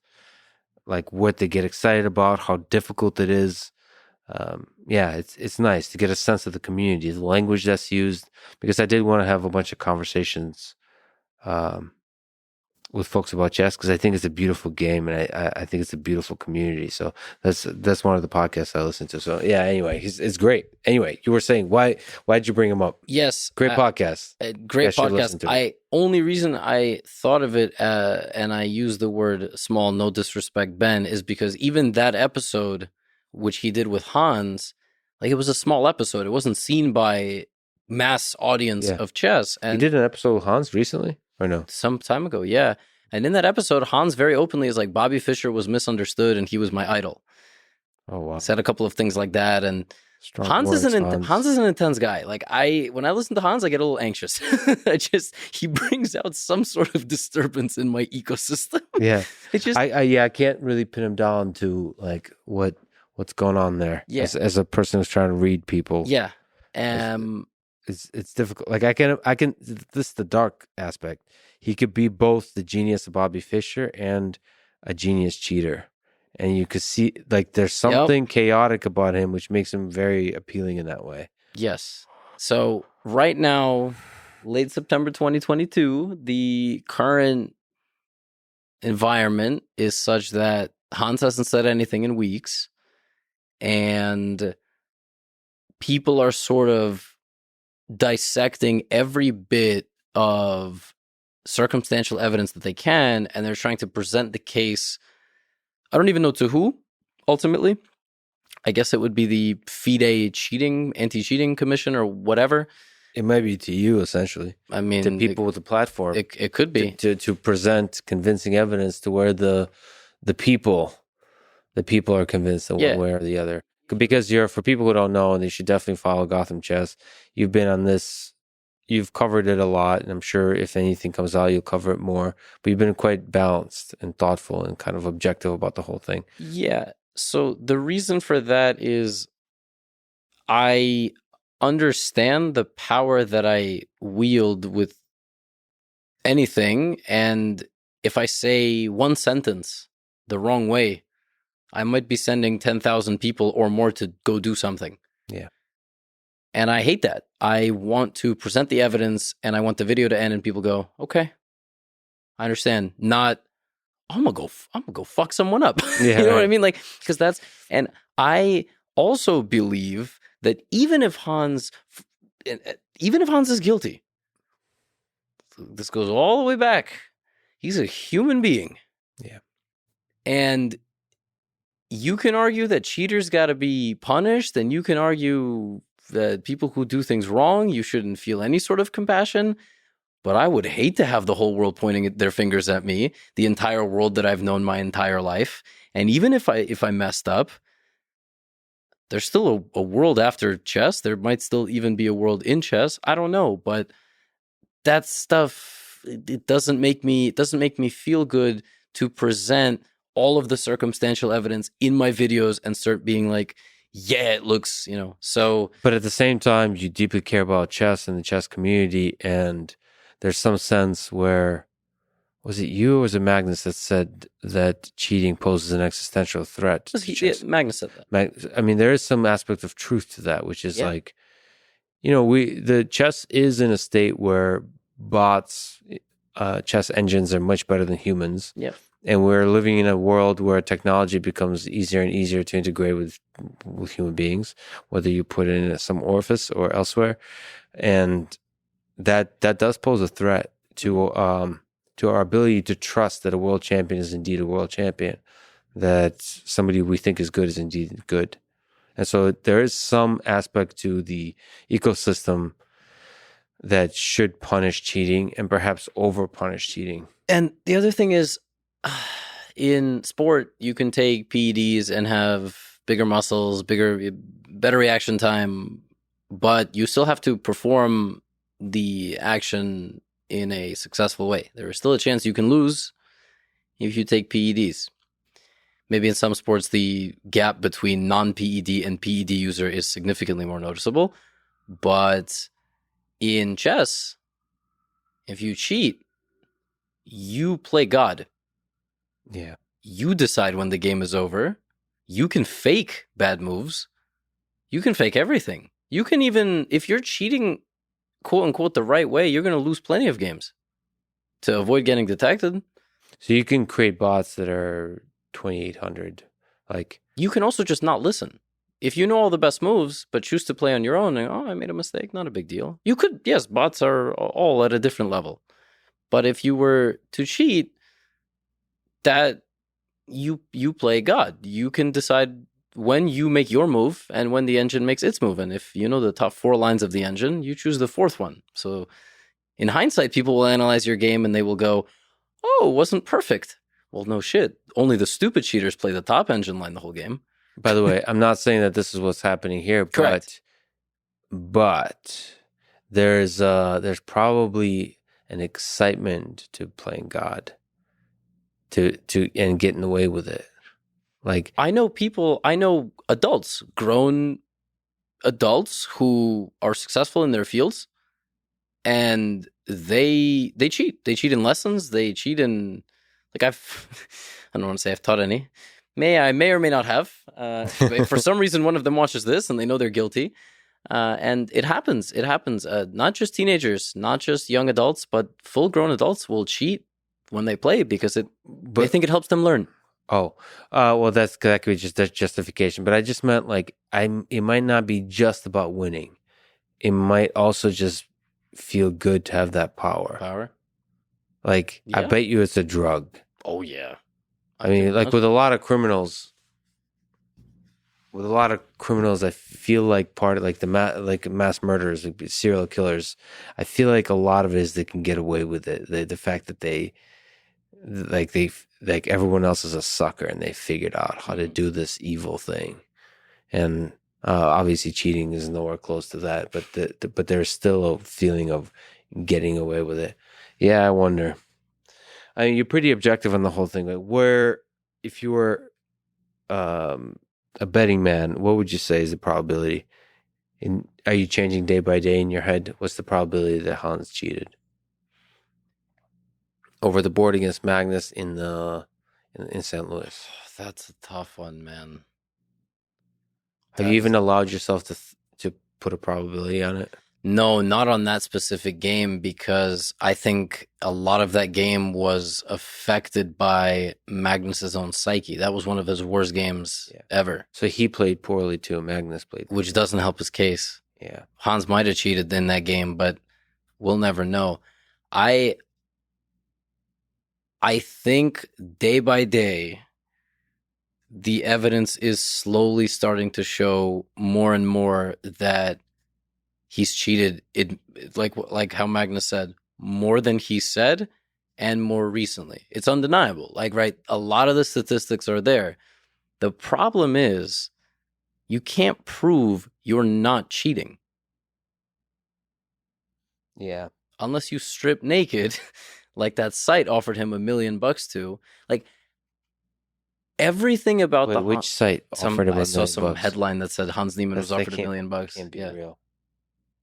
S1: like what they get excited about, how difficult it is. It's nice to get a sense of the community, the language that's used, because I did want to have a bunch of conversations with folks about chess, because I think it's a beautiful game, and I think it's a beautiful community. So that's one of the podcasts I listen to. So anyway, it's great. Anyway, you were saying why'd you bring him up?
S2: Yes,
S1: great podcast.
S2: Great podcast. Only reason I thought of it and I used the word small, no disrespect, Ben, is because even that episode, which he did with Hans, like it was a small episode. It wasn't seen by mass audience of chess. And
S1: he did an episode with Hans recently. Or no?
S2: Some time ago, yeah. And in that episode, Hans very openly is like, Bobby Fischer was misunderstood and he was my idol.
S1: Oh, wow.
S2: Said a couple of things like that. And Hans is an intense guy. Like when I listen to Hans, I get a little anxious. He brings out some sort of disturbance in my ecosystem.
S1: Yeah. I can't really pin him down to like what's going on there.
S2: Yeah.
S1: As a person who's trying to read people.
S2: Yeah.
S1: It's difficult. Like I can. This is the dark aspect. He could be both the genius of Bobby Fischer and a genius cheater, and you could see like there's something chaotic about him, which makes him very appealing in that way.
S2: Yes. So right now, late September 2022, the current environment is such that Hans hasn't said anything in weeks, and people are sort of dissecting every bit of circumstantial evidence that they can, and they're trying to present the case. I don't even know to who, ultimately. I guess it would be the FIDE anti-cheating commission or whatever.
S1: It might be to you, essentially.
S2: I mean,
S1: to people with the platform.
S2: It could be.
S1: To present convincing evidence to where the people are convinced of one way or the other. Because for people who don't know, and they should definitely follow Gotham Chess, you've been on this, you've covered it a lot, and I'm sure if anything comes out, you'll cover it more. But you've been quite balanced and thoughtful and kind of objective about the whole thing.
S2: Yeah. So the reason for that is I understand the power that I wield with anything, and if I say one sentence the wrong way, I might be sending 10,000 people or more to go do something.
S1: Yeah.
S2: And I hate that. I want to present the evidence and I want the video to end and people go, okay, I understand. Not, I'm gonna go fuck someone up.
S1: Yeah,
S2: you know what I mean? Like, because and I also believe that even if Hans is guilty, this goes all the way back, he's a human being.
S1: Yeah.
S2: And you can argue that cheaters got to be punished, and you can argue that people who do things wrong, you shouldn't feel any sort of compassion. But I would hate to have the whole world pointing their fingers at me, the entire world that I've known my entire life. And even if I messed up, there's still a world after chess. There might still even be a world in chess. I don't know, but that stuff, it doesn't make me feel good to present all of the circumstantial evidence in my videos and start being like, yeah, it looks, so.
S1: But at the same time, you deeply care about chess and the chess community, and there's some sense where, was it you or was it Magnus that said that cheating poses an existential threat to chess?
S2: Magnus said that.
S1: I mean, there is some aspect of truth to that, which is like, the chess is in a state where bots, chess engines are much better than humans.
S2: Yeah.
S1: And we're living in a world where technology becomes easier and easier to integrate with human beings, whether you put it in some orifice or elsewhere. And that does pose a threat to our ability to trust that a world champion is indeed a world champion, that somebody we think is good is indeed good. And so there is some aspect to the ecosystem that should punish cheating and perhaps over punish cheating.
S2: And the other thing is, in sport, you can take PEDs and have bigger muscles, better reaction time, but you still have to perform the action in a successful way. There is still a chance you can lose if you take PEDs. Maybe in some sports, the gap between non-PED and PED user is significantly more noticeable. But in chess, if you cheat, you play God.
S1: Yeah.
S2: You decide when the game is over. You can fake bad moves. You can fake everything. You can even, if you're cheating, quote unquote, the right way, you're going to lose plenty of games to avoid getting detected.
S1: So you can create bots that are 2,800. Like,
S2: you can also just not listen. If you know all the best moves, but choose to play on your own, and, I made a mistake, not a big deal. You could, yes, bots are all at a different level. But if you were to cheat, that you play God. You can decide when you make your move and when the engine makes its move. And if you know the top 4 lines of the engine, you choose the 4th one. So in hindsight, people will analyze your game and they will go, oh, it wasn't perfect. Well, no shit. Only the stupid cheaters play the top engine line the whole game.
S1: By the way, I'm not saying that this is what's happening here, but there's probably an excitement to playing God, to and getting away with it. Like,
S2: I know adults, grown adults who are successful in their fields, and they cheat. They cheat in lessons. They cheat in, like, I don't want to say I've taught any. I may or may not have. For some reason, one of them watches this and they know they're guilty. And it happens. It happens. Not just teenagers, not just young adults, but full-grown adults will cheat when they play because they think it helps them learn.
S1: Oh, well, that could be just that justification. But I just meant, like, it might not be just about winning. It might also just feel good to have that power. Like, yeah. I bet you it's a drug.
S2: Oh, yeah.
S1: I mean, like, with a lot of criminals, I feel like part of, like, mass murderers, like serial killers, I feel like a lot of it is they can get away with it. The fact that they everyone else is a sucker and they figured out how to do this evil thing. And obviously cheating is nowhere close to that, but there's still a feeling of getting away with it. Yeah, I wonder. I mean, you're pretty objective on the whole thing. Like, if you were a betting man, what would you say is the probability? Are you changing day by day in your head? What's the probability that Hans cheated over the board against Magnus in St. Louis?
S2: That's a tough one, man.
S1: Have you even allowed yourself to put a probability on it?
S2: No, not on that specific game, because I think a lot of that game was affected by Magnus's own psyche. That was one of his worst games ever.
S1: So he played poorly too. Magnus played poorly.
S2: Which doesn't help his case.
S1: Yeah.
S2: Hans might have cheated in that game, but we'll never know. I think day by day, the evidence is slowly starting to show more and more that he's cheated. Like how Magnus said, more than he said, and more recently. It's undeniable. Like, right, a lot of the statistics are there. The problem is, you can't prove you're not cheating.
S1: Yeah.
S2: Unless you strip naked, like that site offered him $1 million to. Like, everything about
S1: which site offered him $1 million?
S2: I saw some headline that said Hans Niemann was offered $1 million.
S1: Can't be real.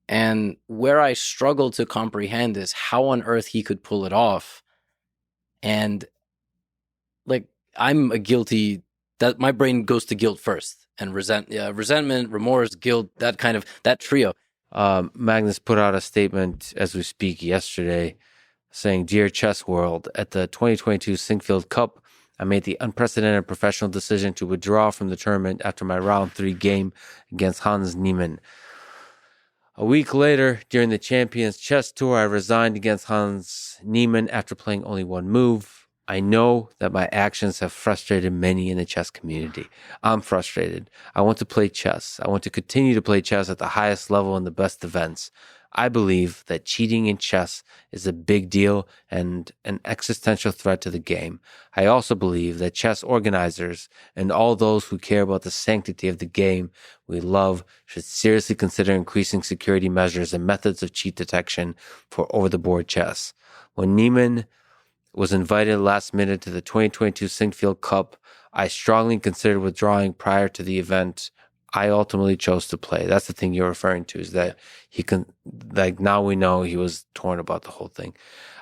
S2: And where I struggle to comprehend is how on earth he could pull it off. And, like, I'm a guilty, that my brain goes to guilt first, and resentment, remorse, guilt, that trio.
S1: Magnus put out a statement as we speak yesterday saying, "Dear Chess World, at the 2022 Sinkfield Cup, I made the unprecedented professional decision to withdraw from the tournament after my round 3 game against Hans Niemann. A week later, during the Champions Chess Tour, I resigned against Hans Niemann after playing only one move. I know that my actions have frustrated many in the chess community. I'm frustrated. I want to play chess. I want to continue to play chess at the highest level in the best events. I believe that cheating in chess is a big deal and an existential threat to the game. I also believe that chess organizers and all those who care about the sanctity of the game we love should seriously consider increasing security measures and methods of cheat detection for over-the-board chess. When Niemann was invited last minute to the 2022 Sinquefield Cup, I strongly considered withdrawing prior to the event. I ultimately chose to play. That's the thing you're referring to, is that he can, like, now we know he was torn about the whole thing.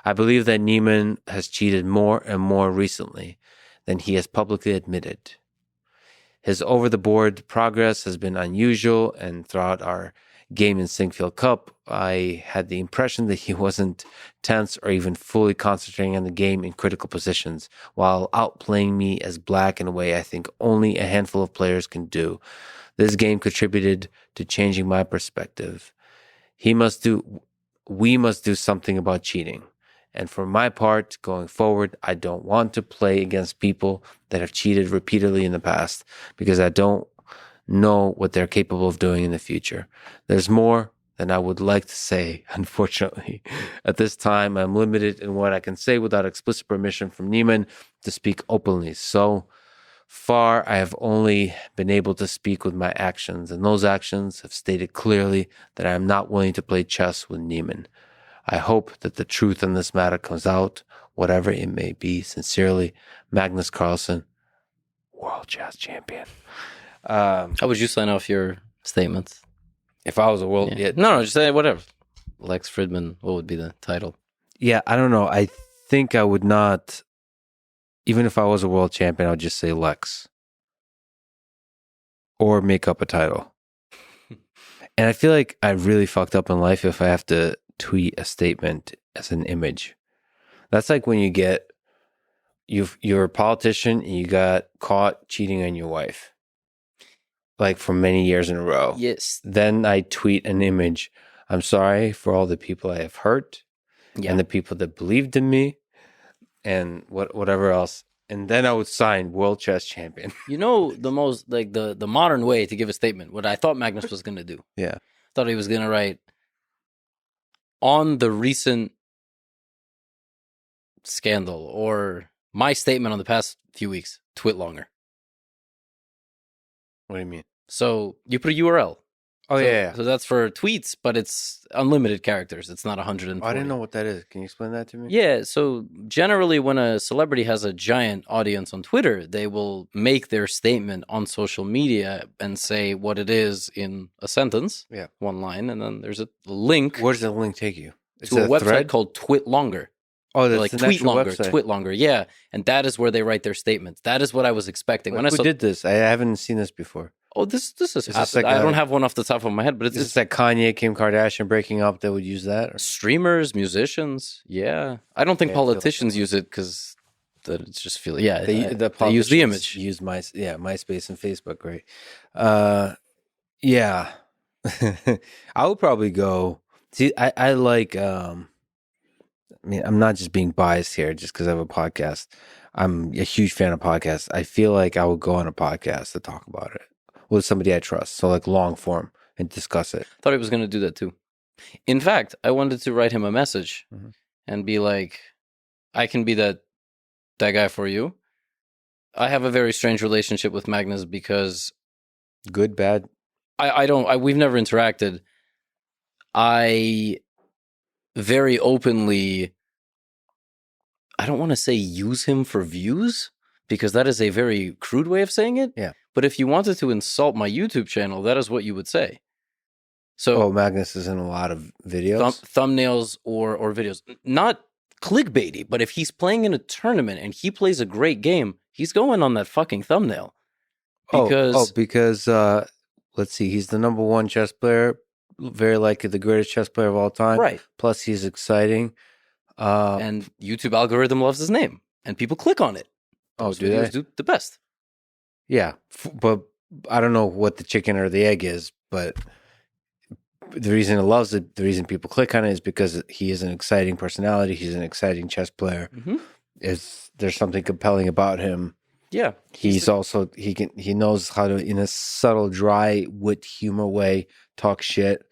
S1: I believe that Niemann has cheated more and more recently than he has publicly admitted. His over-the-board progress has been unusual, and throughout our game in Sinquefield Cup, I had the impression that he wasn't tense or even fully concentrating on the game in critical positions, while outplaying me as black in a way I think only a handful of players can do. This game contributed to changing my perspective. We must do something about cheating. And for my part, going forward, I don't want to play against people that have cheated repeatedly in the past, because I don't know what they're capable of doing in the future. There's more than I would like to say, unfortunately. At this time, I'm limited in what I can say without explicit permission from Niemann to speak openly. So far, I have only been able to speak with my actions, and those actions have stated clearly that I am not willing to play chess with Niemann. I hope that the truth on this matter comes out, whatever it may be. Sincerely, Magnus Carlsen, World Chess Champion.
S2: How would you sign off your statements?
S1: If I was a world...
S2: Yeah. No, just say whatever. Lex Fridman, what would be the title?
S1: Yeah, I don't know. I think I would not... Even if I was a world champion, I would just say Lex. Or make up a title. And I feel like I really fucked up in life if I have to tweet a statement as an image. That's like when you're a politician and you got caught cheating on your wife. Like for many years in a row.
S2: Yes.
S1: Then I tweet an image. I'm sorry for all the people I have hurt.
S2: Yeah.
S1: And the people that believed in me. And whatever else. And then I would sign World Chess Champion.
S2: You know, the most, like, the modern way to give a statement, what I thought Magnus was going to do.
S1: Yeah.
S2: I thought he was going to write, on the recent scandal, or my statement on the past few weeks, twit longer.
S1: What do you mean?
S2: So you put a URL.
S1: Oh,
S2: so,
S1: yeah.
S2: So that's for tweets, but it's unlimited characters. It's not 140.
S1: I didn't know what that is. Can you explain that to me?
S2: Yeah. So generally, when a celebrity has a giant audience on Twitter, they will make their statement on social media and say what it is in a sentence, one line, and then there's a link.
S1: Where does the link take you?
S2: To a website called Twit Longer.
S1: Oh, that's
S2: like
S1: the
S2: tweet longer,
S1: website.
S2: Twit longer, yeah. And that is where they write their statements. That is what I was expecting.
S1: Who did this? I haven't seen this before.
S2: Oh, this is
S1: this
S2: like
S1: like
S2: I don't have one off the top of my head, but it's
S1: just like Kanye, Kim Kardashian breaking up that would use that? Or?
S2: Streamers, musicians, yeah. I don't think politicians use it because it's just they use the image.
S1: Use MySpace and Facebook, right? Yeah. I would probably go. See, I like. I mean, I'm not just being biased here just because I have a podcast. I'm a huge fan of podcasts. I feel like I would go on a podcast to talk about it with somebody I trust. So like long form and discuss it.
S2: Thought he was going to do that too. In fact, I wanted to write him a message and be like, I can be that guy for you. I have a very strange relationship with Magnus because...
S1: Good, bad?
S2: We've never interacted. I very openly... I don't want to say use him for views, because that is a very crude way of saying it.
S1: Yeah.
S2: But if you wanted to insult my YouTube channel, that is what you would say. So,
S1: Magnus is in a lot of videos?
S2: Thumbnails or videos. Not clickbaity, but if he's playing in a tournament and he plays a great game, he's going on that fucking thumbnail.
S1: Because let's see, he's the number one chess player, very likely the greatest chess player of all time.
S2: Right.
S1: Plus, he's exciting.
S2: And YouTube algorithm loves his name, and people click on it. Those videos do the best.
S1: Yeah, but I don't know what the chicken or the egg is, but the reason it loves it, the reason people click on it is because he is an exciting personality. He's an exciting chess player. There's something compelling about him.
S2: Yeah,
S1: he knows how to, in a subtle, dry, wit humor way, talk shit.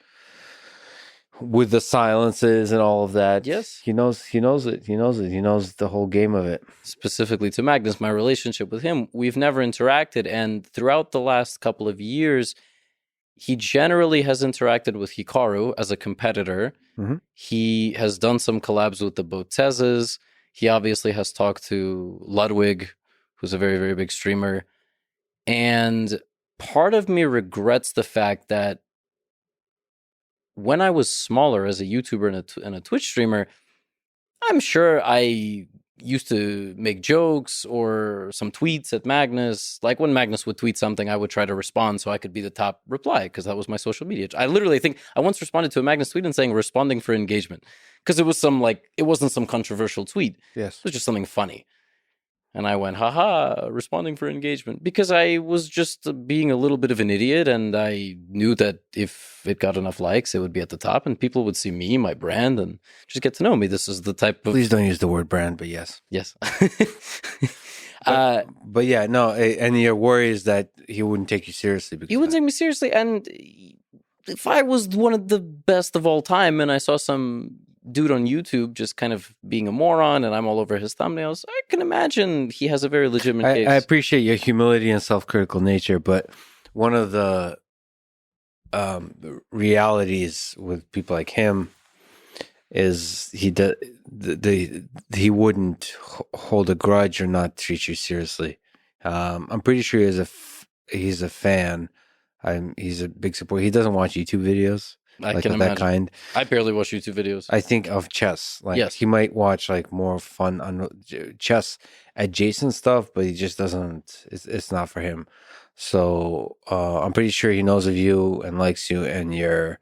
S1: with the silences and all of that.
S2: Yes.
S1: He knows it. He knows the whole game of it.
S2: Specifically to Magnus, my relationship with him, we've never interacted. And throughout the last couple of years, he generally has interacted with Hikaru as a competitor.
S1: Mm-hmm.
S2: He has done some collabs with the Botezes. He obviously has talked to Ludwig, who's a very, very big streamer. And part of me regrets the fact that when I was smaller as a YouTuber and a Twitch streamer, I'm sure I used to make jokes or some tweets at Magnus. Like when Magnus would tweet something, I would try to respond so I could be the top reply because that was my social media. I literally think I once responded to a Magnus tweet and saying responding for engagement because it was it wasn't some controversial tweet.
S1: Yes.
S2: It was just something funny. And I went, haha, responding for engagement. Because I was just being a little bit of an idiot. And I knew that if it got enough likes, it would be at the top. And people would see me, my brand, and just get to know me. This is the type of...
S1: Please don't use the word brand, but yes.
S2: Yes.
S1: But yeah, no. And your worry is that he wouldn't take you seriously.
S2: He wouldn't take me seriously. And if I was one of the best of all time and I saw some dude on YouTube just kind of being a moron and I'm all over his thumbnails, I can imagine he has a very legitimate case.
S1: I appreciate your humility and self-critical nature, but one of the realities with people like him is he wouldn't hold a grudge or not treat you seriously. I'm pretty sure he's a fan. He's a big supporter. He doesn't watch YouTube videos.
S2: I
S1: like
S2: can
S1: of
S2: imagine.
S1: that kind.
S2: I barely watch YouTube videos.
S1: I think of chess. Like
S2: yes.
S1: He might watch like more fun chess adjacent stuff, but he just doesn't. It's not for him. So I'm pretty sure he knows of you and likes you, and your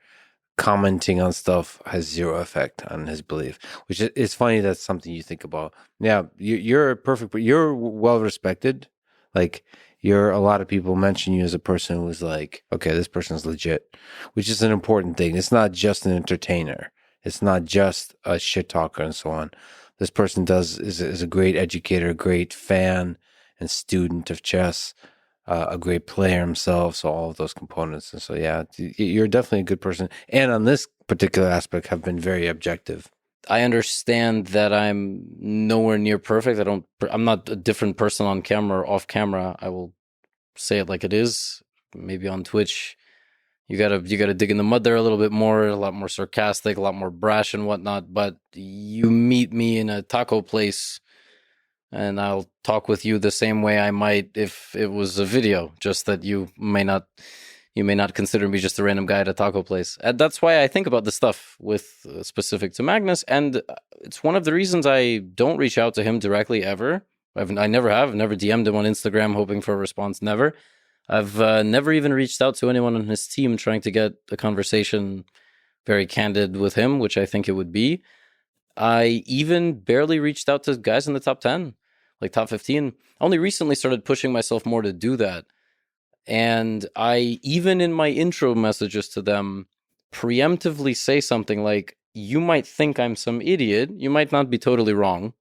S1: commenting on stuff has zero effect on his belief. Which is funny. That's something you think about. Yeah, you're perfect, but you're well respected. Like. A lot of people mention you as a person who's like, okay, this person's legit, which is an important thing. It's not just an entertainer. It's not just a shit talker and so on. This person is a great educator, a great fan and student of chess, a great player himself. So all of those components. And so, yeah, you're definitely a good person. And on this particular aspect have been very objective.
S2: I understand that I'm nowhere near perfect. I'm not a different person on camera or off camera. I will say it like it is. Maybe on Twitch, you gotta dig in the mud there a little bit more, a lot more sarcastic, a lot more brash and whatnot. But you meet me in a taco place, and I'll talk with you the same way I might if it was a video. Just that you may not consider me just a random guy at a taco place. And that's why I think about this stuff with specific to Magnus. And it's one of the reasons I don't reach out to him directly ever. I never have. I've never DM'd him on Instagram hoping for a response. Never. I've never even reached out to anyone on his team trying to get a conversation very candid with him, which I think it would be. I even barely reached out to guys in the top 10, like top 15. I only recently started pushing myself more to do that. And I, even in my intro messages to them, preemptively say something like, you might think I'm some idiot. You might not be totally wrong.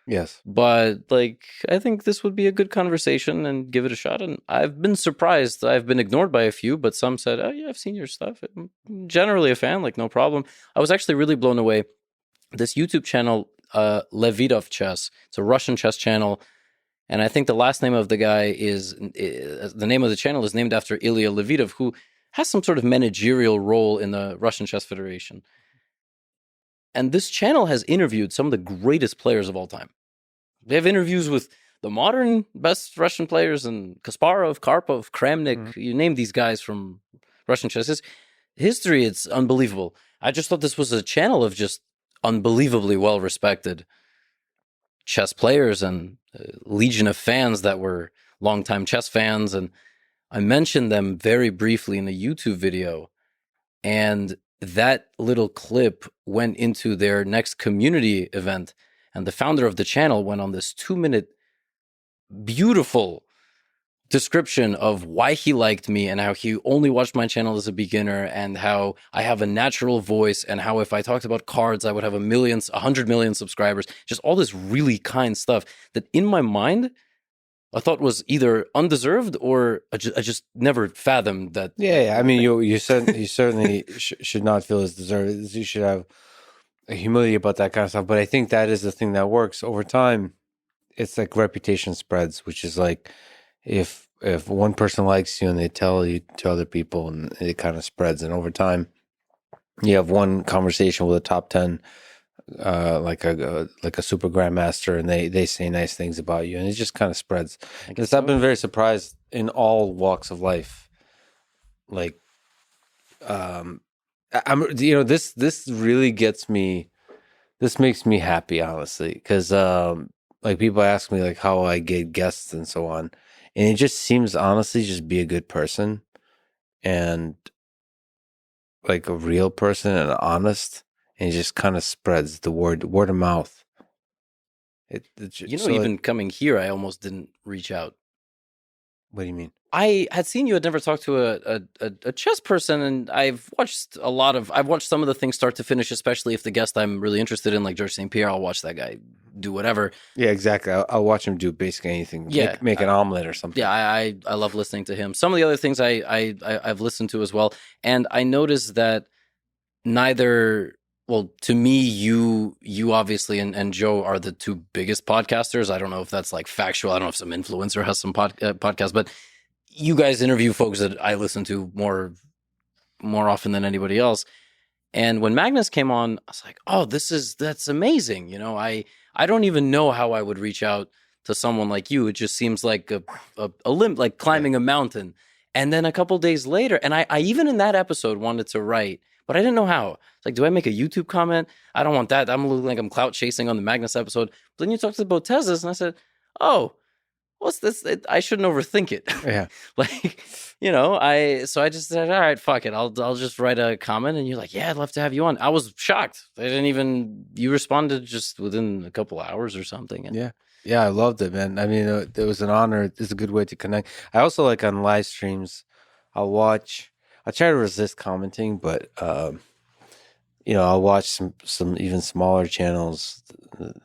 S1: Yes.
S2: But, I think this would be a good conversation and give it a shot. And I've been surprised. I've been ignored by a few, but some said, oh, yeah, I've seen your stuff. I'm generally a fan, no problem. I was actually really blown away. This YouTube channel, Levitov Chess, it's a Russian chess channel. And I think the last name of the guy the name of the channel is named after Ilya Levitov, who has some sort of managerial role in the Russian Chess Federation. And this channel has interviewed some of the greatest players of all time. They have interviews with the modern best Russian players and Kasparov, Karpov, Kramnik, you name these guys from Russian chess. History, it's unbelievable. I just thought this was a channel of just unbelievably well-respected chess players and legion of fans that were longtime chess fans. And I mentioned them very briefly in a YouTube video. And that little clip went into their next community event. And the founder of the channel went on this 2-minute beautiful description of why he liked me and how he only watched my channel as a beginner and how I have a natural voice and how if I talked about cards, I would have 100 million subscribers. Just all this really kind stuff that in my mind I thought was either undeserved or I just never fathomed that.
S1: Yeah. I mean, you certainly should not feel as deserved. You should have a humility about that kind of stuff. But I think that is the thing that works over time. It's like reputation spreads, which is like if one person likes you and they tell you to other people, and it kind of spreads, and over time you have one conversation with a top 10 like a super grandmaster, and they say nice things about you, and it just kind of spreads. Because I've been very surprised in all walks of life. Like, I'm this really gets me. This makes me happy, honestly, because like people ask me like how I get guests and so on, and it just seems honestly just be a good person and like a real person and honest, and it just kind of spreads the word of mouth.
S2: Even coming here, I almost didn't reach out.
S1: What do you mean?
S2: I had seen you had never talked to a chess person, and I've watched some of the things start to finish, especially if the guest I'm really interested in, like George St. Pierre, I'll watch that guy do whatever.
S1: Yeah, exactly. I'll watch him do basically anything.
S2: Yeah,
S1: make an omelet or something.
S2: Yeah, I love listening to him. Some of the other things I've listened to as well, and I noticed that to me, you obviously and Joe are the two biggest podcasters. I don't know if that's like factual. I don't know if some influencer has some podcast, but you guys interview folks that I listen to more often than anybody else. And when Magnus came on, I was like, oh, that's amazing. I don't even know how I would reach out to someone like you. It just seems like a limb, like climbing a mountain. And then a couple days later, and I even in that episode wanted to write, but I didn't know how. It's like, do I make a YouTube comment? I don't want that. I'm looking like I'm clout chasing on the Magnus episode. But then you talked about Tezos, and I said, oh, what's this? I shouldn't overthink it.
S1: Yeah.
S2: So I just said, all right, fuck it. I'll just write a comment. And you're like, yeah, I'd love to have you on. I was shocked. You responded just within a couple hours or something. And
S1: Yeah, I loved it, man. I mean, it was an honor. It's a good way to connect. I also like on live streams, I try to resist commenting, but I'll watch some even smaller channels.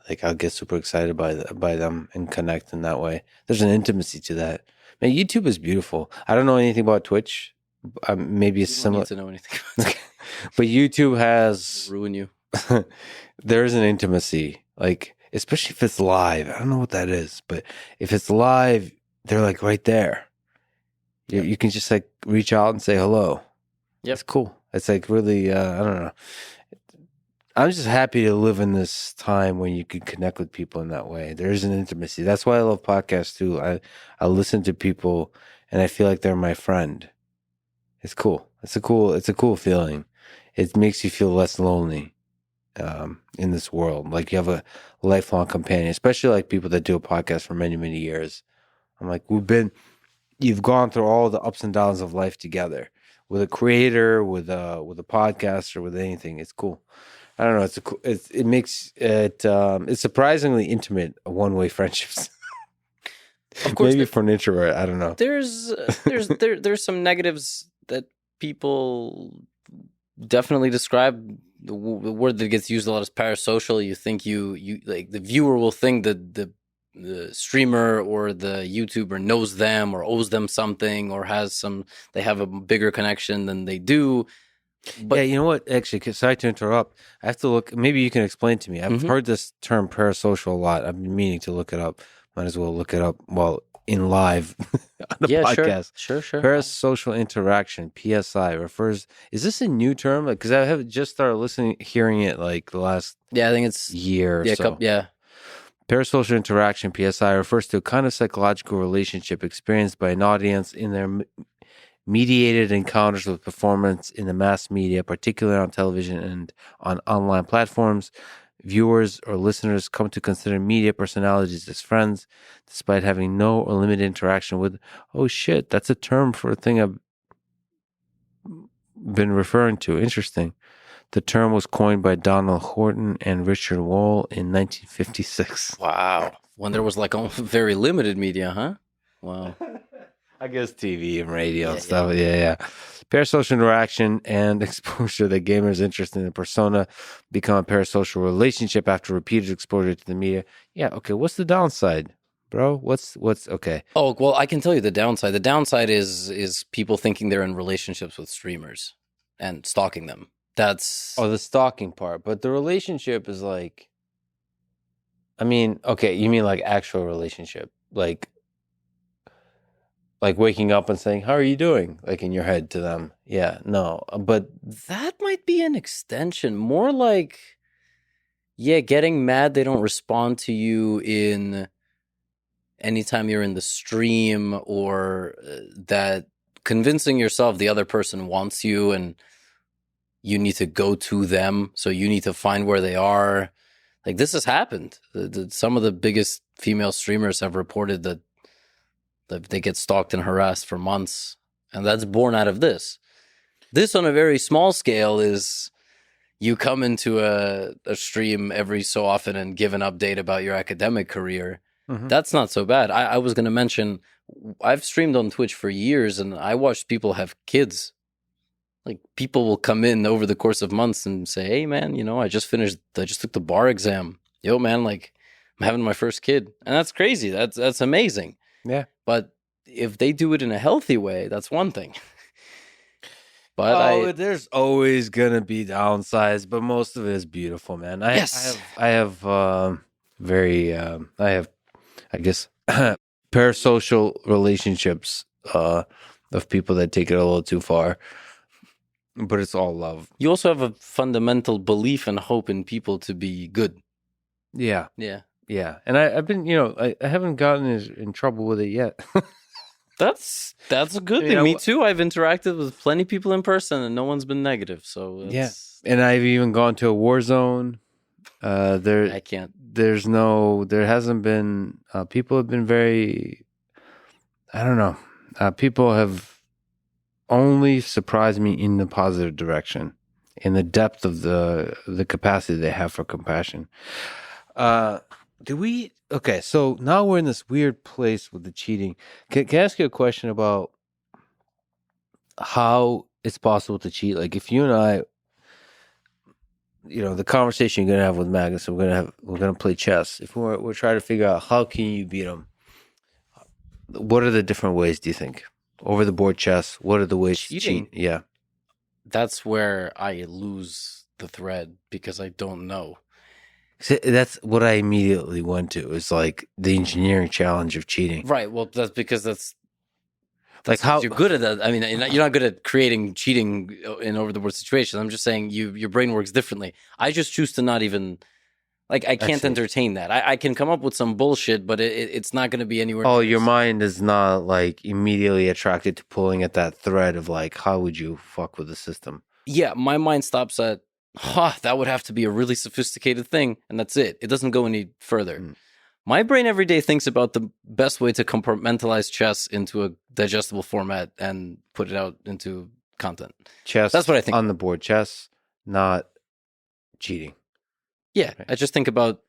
S1: Like I'll get super excited by them and connect in that way. There's an intimacy to that. Man, YouTube is beautiful. I don't know anything about Twitch. Maybe it's similar.
S2: Need to know anything about that.
S1: But YouTube has
S2: ruin you.
S1: There's an intimacy, like especially if it's live. I don't know what that is, but if it's live, they're like right there. You can just like reach out and say hello.
S2: Yep.
S1: It's cool. It's like really, I don't know. I'm just happy to live in this time when you can connect with people in that way. There's an intimacy. That's why I love podcasts too. I listen to people and I feel like they're my friend. It's cool. It's a cool feeling. It makes you feel less lonely in this world. Like you have a lifelong companion, especially like people that do a podcast for many, many years. I'm like, you've gone through all the ups and downs of life together with a creator, with a podcaster, with anything. It's cool. I don't know. It makes it it's surprisingly intimate one-way friendships. Of course, maybe for an introvert, I don't know.
S2: There's some negatives that people definitely describe. The word that gets used a lot is parasocial. You think you like the viewer will think that the streamer or the YouTuber knows them or owes them something or they have a bigger connection than they do.
S1: But yeah, you know what? Actually, sorry to interrupt. I have to look. Maybe you can explain to me. I've heard this term parasocial a lot. I've been meaning to look it up. Might as well look it up while in live on the podcast.
S2: Sure.
S1: Parasocial interaction, PSI, refers. Is this a new term? Because I have just started hearing it like the last
S2: I think it's
S1: year or so. Parasocial interaction, PSI, refers to a kind of psychological relationship experienced by an audience in their mediated encounters with performance in the mass media, particularly on television and on online platforms. Viewers or listeners come to consider media personalities as friends, despite having no or limited interaction with. Oh shit, that's a term for a thing I've been referring to. Interesting. The term was coined by Donald Horton and Richard Wall in 1956.
S2: Wow. When there was like very limited media, huh? Wow.
S1: I guess TV and radio and stuff. Yeah. Parasocial interaction and exposure that gamers interested in a persona become a parasocial relationship after repeated exposure to the media. Yeah, okay. What's the downside? bro? What's okay?
S2: Oh, well, I can tell you the downside. The downside is people thinking they're in relationships with streamers and stalking them. That's
S1: Oh, the stalking part, but the relationship is like, I mean, okay, you mean like actual relationship, like waking up and saying, "How are you doing?" Like in your head to them. Yeah, no, but
S2: that might be an extension. More like, yeah, getting mad they don't respond to you in anytime you're in the stream, or that convincing yourself the other person wants you and you need to go to them, so you need to find where they are. Like, this has happened. Some of the biggest female streamers have reported that they get stalked and harassed for months, and that's born out of this. This, on a very small scale, is you come into a stream every so often and give an update about your academic career. That's not so bad. I was going to mention, I've streamed on Twitch for years, and I watched people have kids. Like, people will come in over the course of months and say, "Hey, man, I just took the bar exam. Yo, man, like, I'm having my first kid." And that's crazy. That's amazing.
S1: yeah.
S2: But if they do it in a healthy way, that's one thing. But
S1: there's always gonna be downsides, but most of it is beautiful, man.
S2: Yes.
S1: I have I guess parasocial relationships of people that take it a little too far, but it's all love.
S2: You also have a fundamental belief and hope in people to be good.
S1: Yeah,
S2: Yeah.
S1: yeah, and I've been, I haven't gotten in trouble with it yet.
S2: That's a good thing. Me too. I've interacted with plenty of people in person, and no one's been negative. So
S1: yeah, and I've even gone to a war zone.
S2: I can't.
S1: There hasn't been. People have been very. I don't know. People have only surprised me in the positive direction, in the depth of the capacity they have for compassion. Okay, so now we're in this weird place with the cheating. Can I ask you a question about how it's possible to cheat? Like, if you and I, the conversation you're gonna have with Magnus, we're gonna play chess. If we're trying to figure out how can you beat him, what are the different ways? Do you think over the board chess? What are the ways
S2: Cheating?
S1: to cheat? Yeah,
S2: That's where I lose the thread because I don't know.
S1: so that's what I immediately went to. Is like the engineering challenge of cheating.
S2: Right. Well, that's because that's
S1: Like how
S2: you're good at that. I mean, you're not good at creating cheating in over the board situations. I'm just saying your brain works differently. I just choose to not even, like, I can't entertain that. I can come up with some bullshit, but it's not going to be anywhere.
S1: Oh, your mind is not like immediately attracted to pulling at that thread of like, how would you fuck with the system?
S2: Yeah, my mind stops at, that would have to be a really sophisticated thing, and that's it. It doesn't go any further. My brain every day thinks about the best way to compartmentalize chess into a digestible format and put it out into content.
S1: Chess.
S2: That's what I think.
S1: On the board, chess, not cheating.
S2: Yeah, I just think about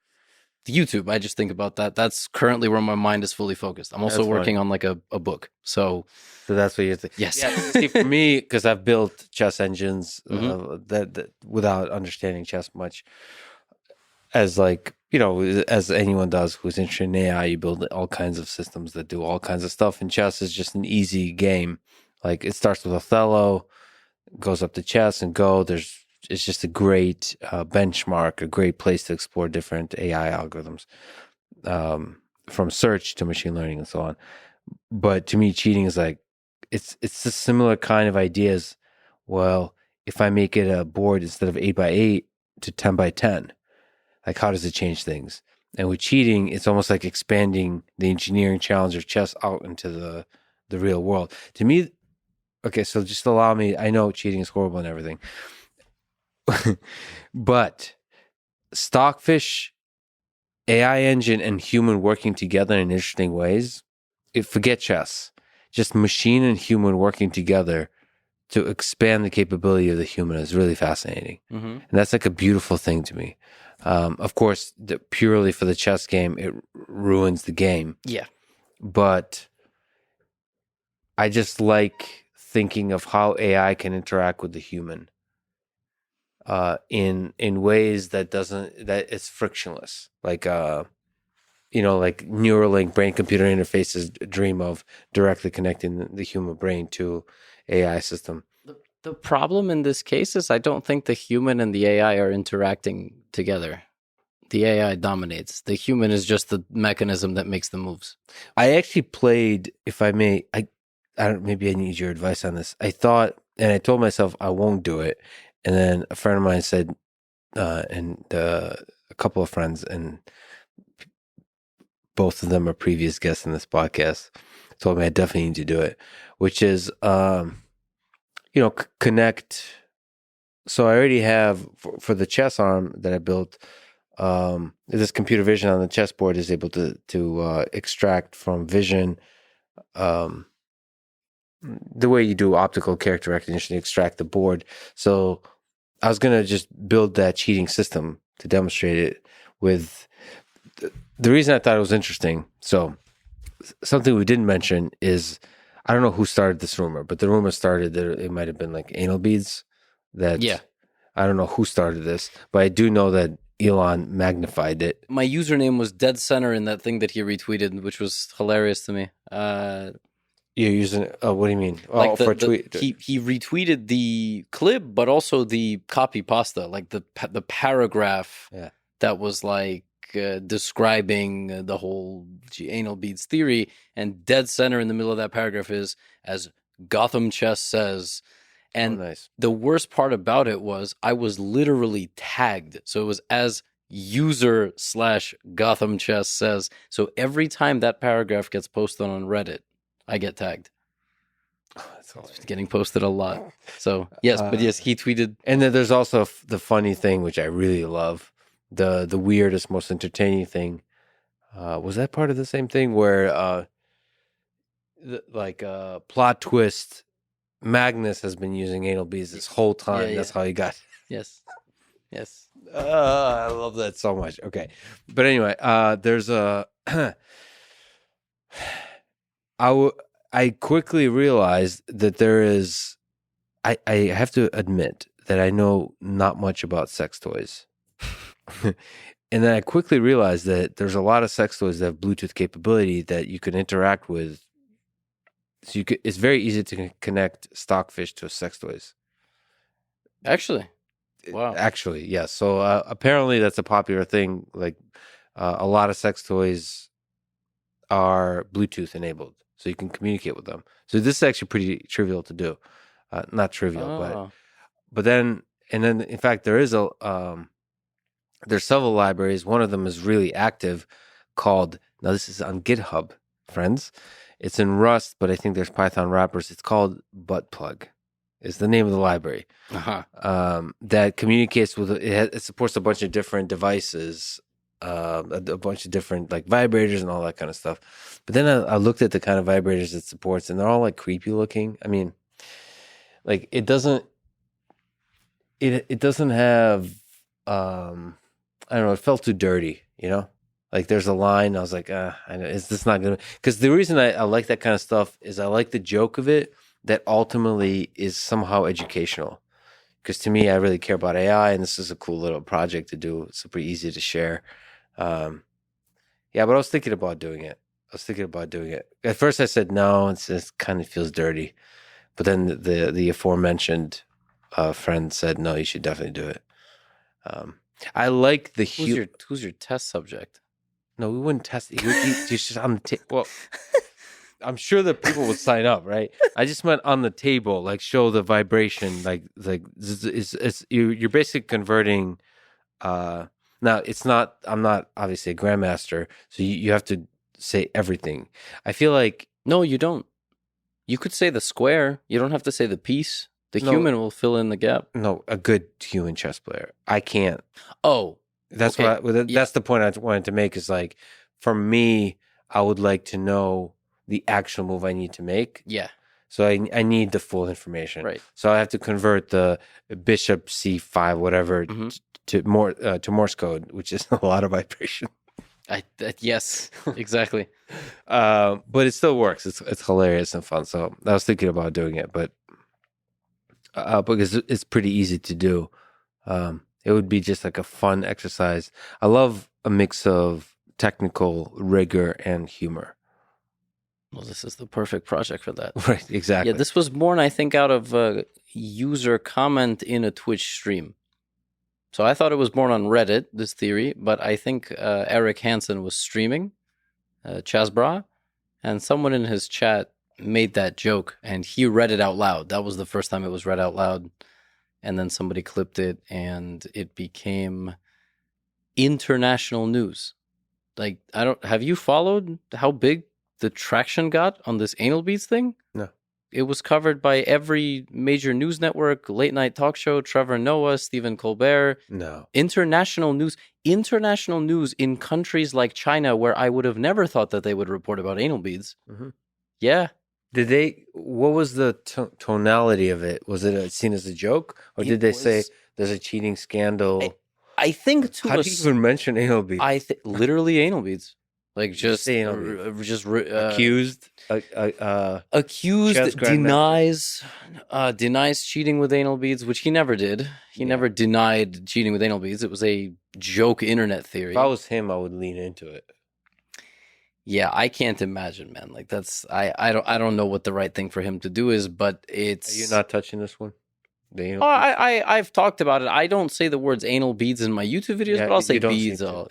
S2: YouTube. I just think about that. That's currently where my mind is fully focused. I'm also working on like a book. So
S1: that's what you're thinking.
S2: Yes.
S1: Yeah, see, for me, because I've built chess engines that without understanding chess much, as like, as anyone does who's interested in AI, you build all kinds of systems that do all kinds of stuff. And chess is just an easy game. Like, it starts with Othello, goes up to chess and Go. It's just a great benchmark, a great place to explore different AI algorithms, from search to machine learning and so on. But to me, cheating is like, it's a similar kind of ideas. Well, if I make it a board instead of 8x8 to 10x10, like, how does it change things? And with cheating, it's almost like expanding the engineering challenge of chess out into the real world. To me, okay, so just allow me, I know cheating is horrible and everything, but Stockfish, AI engine, and human working together in interesting ways, forget chess, just machine and human working together to expand the capability of the human is really fascinating. And that's like a beautiful thing to me. Of course, purely for the chess game, it ruins the game.
S2: Yeah.
S1: But I just like thinking of how AI can interact with the human in ways that it's frictionless. Like, like Neuralink brain-computer interfaces dream of directly connecting the human brain to AI system.
S2: The problem in this case is I don't think the human and the AI are interacting together. The AI dominates. The human is just the mechanism that makes the moves.
S1: I actually played, if I may, I don't. Maybe I need your advice on this. I thought, and I told myself I won't do it, and then a friend of mine said, and a couple of friends, and both of them are previous guests in this podcast, told me I definitely need to do it, which is, connect. So I already have for the chess arm that I built. This computer vision on the chessboard is able to extract from vision, the way you do optical character recognition, extract the board. So I was gonna just build that cheating system to demonstrate it with. The reason I thought it was interesting. So something we didn't mention is I don't know who started this rumor, but the rumor started that it might have been like anal beads.
S2: Yeah.
S1: I don't know who started this, but I do know that Elon magnified it.
S2: My username was dead center in that thing that he retweeted, which was hilarious to me.
S1: You're using what do you mean?
S2: Like
S1: for a tweet.
S2: He retweeted the clip, but also the copy pasta, like the paragraph that was like describing the whole anal beads theory, and dead center in the middle of that paragraph is, as GothamChess says. And
S1: nice.
S2: The worst part about it was I was literally tagged. So it was as user/GothamChess says. So every time that paragraph gets posted on Reddit, I get tagged. It's getting posted a lot. So yes, but yes, he tweeted.
S1: And then there's also the funny thing, which I really love. The weirdest, most entertaining thing. Was that part of the same thing where plot twist, Magnus has been using anal beads this whole time. Yeah. That's how he got.
S2: Yes.
S1: I love that so much. Okay, but anyway, there's a. I quickly realized that there is. I have to admit that I know not much about sex toys, and then I quickly realized that there's a lot of sex toys that have Bluetooth capability that you can interact with. So it's very easy to connect stockfish to sex toys.
S2: Actually, wow.
S1: Actually, yes. So apparently that's a popular thing. Like a lot of sex toys are Bluetooth enabled, so you can communicate with them. So this is actually pretty trivial to do. Not trivial, but then in fact there is there's several libraries. One of them is really active, called, now this is on GitHub, friends. It's in Rust, but I think there's Python wrappers. It's called Buttplug. Is the name of the library that communicates with it supports a bunch of different devices, a bunch of different like vibrators and all that kind of stuff. But then I looked at the kind of vibrators it supports, and they're all like creepy looking. I mean, like it doesn't have I don't know. It felt too dirty, you know. Like there's a line, I was like, is this not gonna? Because the reason I like that kind of stuff is I like the joke of it that ultimately is somehow educational. Because to me, I really care about AI, and this is a cool little project to do. It's super easy to share. But I was thinking about doing it. At first, I said no. It kind of feels dirty, but then the aforementioned friend said no. You should definitely do it. I like the
S2: who's your test subject?
S1: No, we wouldn't test it. He's just on the table. Well, I'm sure that people would sign up, right? I just meant on the table, like show the vibration, like it's you're basically converting. Now it's not. I'm not obviously a grandmaster, so you have to say everything. I feel like
S2: no, you don't. You could say the square. You don't have to say the piece. The human will fill in the gap.
S1: No, a good human chess player. I can't.
S2: Oh.
S1: That's okay. That's the point I wanted to make is like, for me, I would like to know the actual move I need to make.
S2: Yeah.
S1: So I need the full information.
S2: Right.
S1: So I have to convert the bishop c5, whatever, to Morse code, which is a lot of vibration.
S2: Yes, exactly.
S1: But it still works. It's hilarious and fun. So I was thinking about doing it, but because it's pretty easy to do. It would be just like a fun exercise. I love a mix of technical rigor and humor.
S2: Well, this is the perfect project for that.
S1: Right, exactly.
S2: Yeah, this was born, I think, out of a user comment in a Twitch stream. So I thought it was born on Reddit, this theory, but I think Eric Hansen was streaming Chessbra, and someone in his chat made that joke, and he read it out loud. That was the first time it was read out loud, and then somebody clipped it, and it became international news. Like, have you followed how big the traction got on this anal beads thing?
S1: No.
S2: It was covered by every major news network, late night talk show, Trevor Noah, Stephen Colbert.
S1: No.
S2: International news in countries like China, where I would have never thought that they would report about anal beads.
S1: Mm-hmm.
S2: Yeah.
S1: What was the tonality of it? Was it seen as a joke? Or did they say there's a cheating scandal?
S2: I think
S1: How do you even mention anal beads?
S2: Literally anal beads. Like just
S1: accused,
S2: accused, denies cheating with anal beads, which he never did. He never denied cheating with anal beads. It was a joke internet theory.
S1: If I was him, I would lean into it.
S2: Yeah, I can't imagine, man. Like I don't know what the right thing for him to do is, but it's.
S1: Are you not touching this one?
S2: I've talked about it. I don't say the words anal beads in my YouTube videos, but I'll say beads. The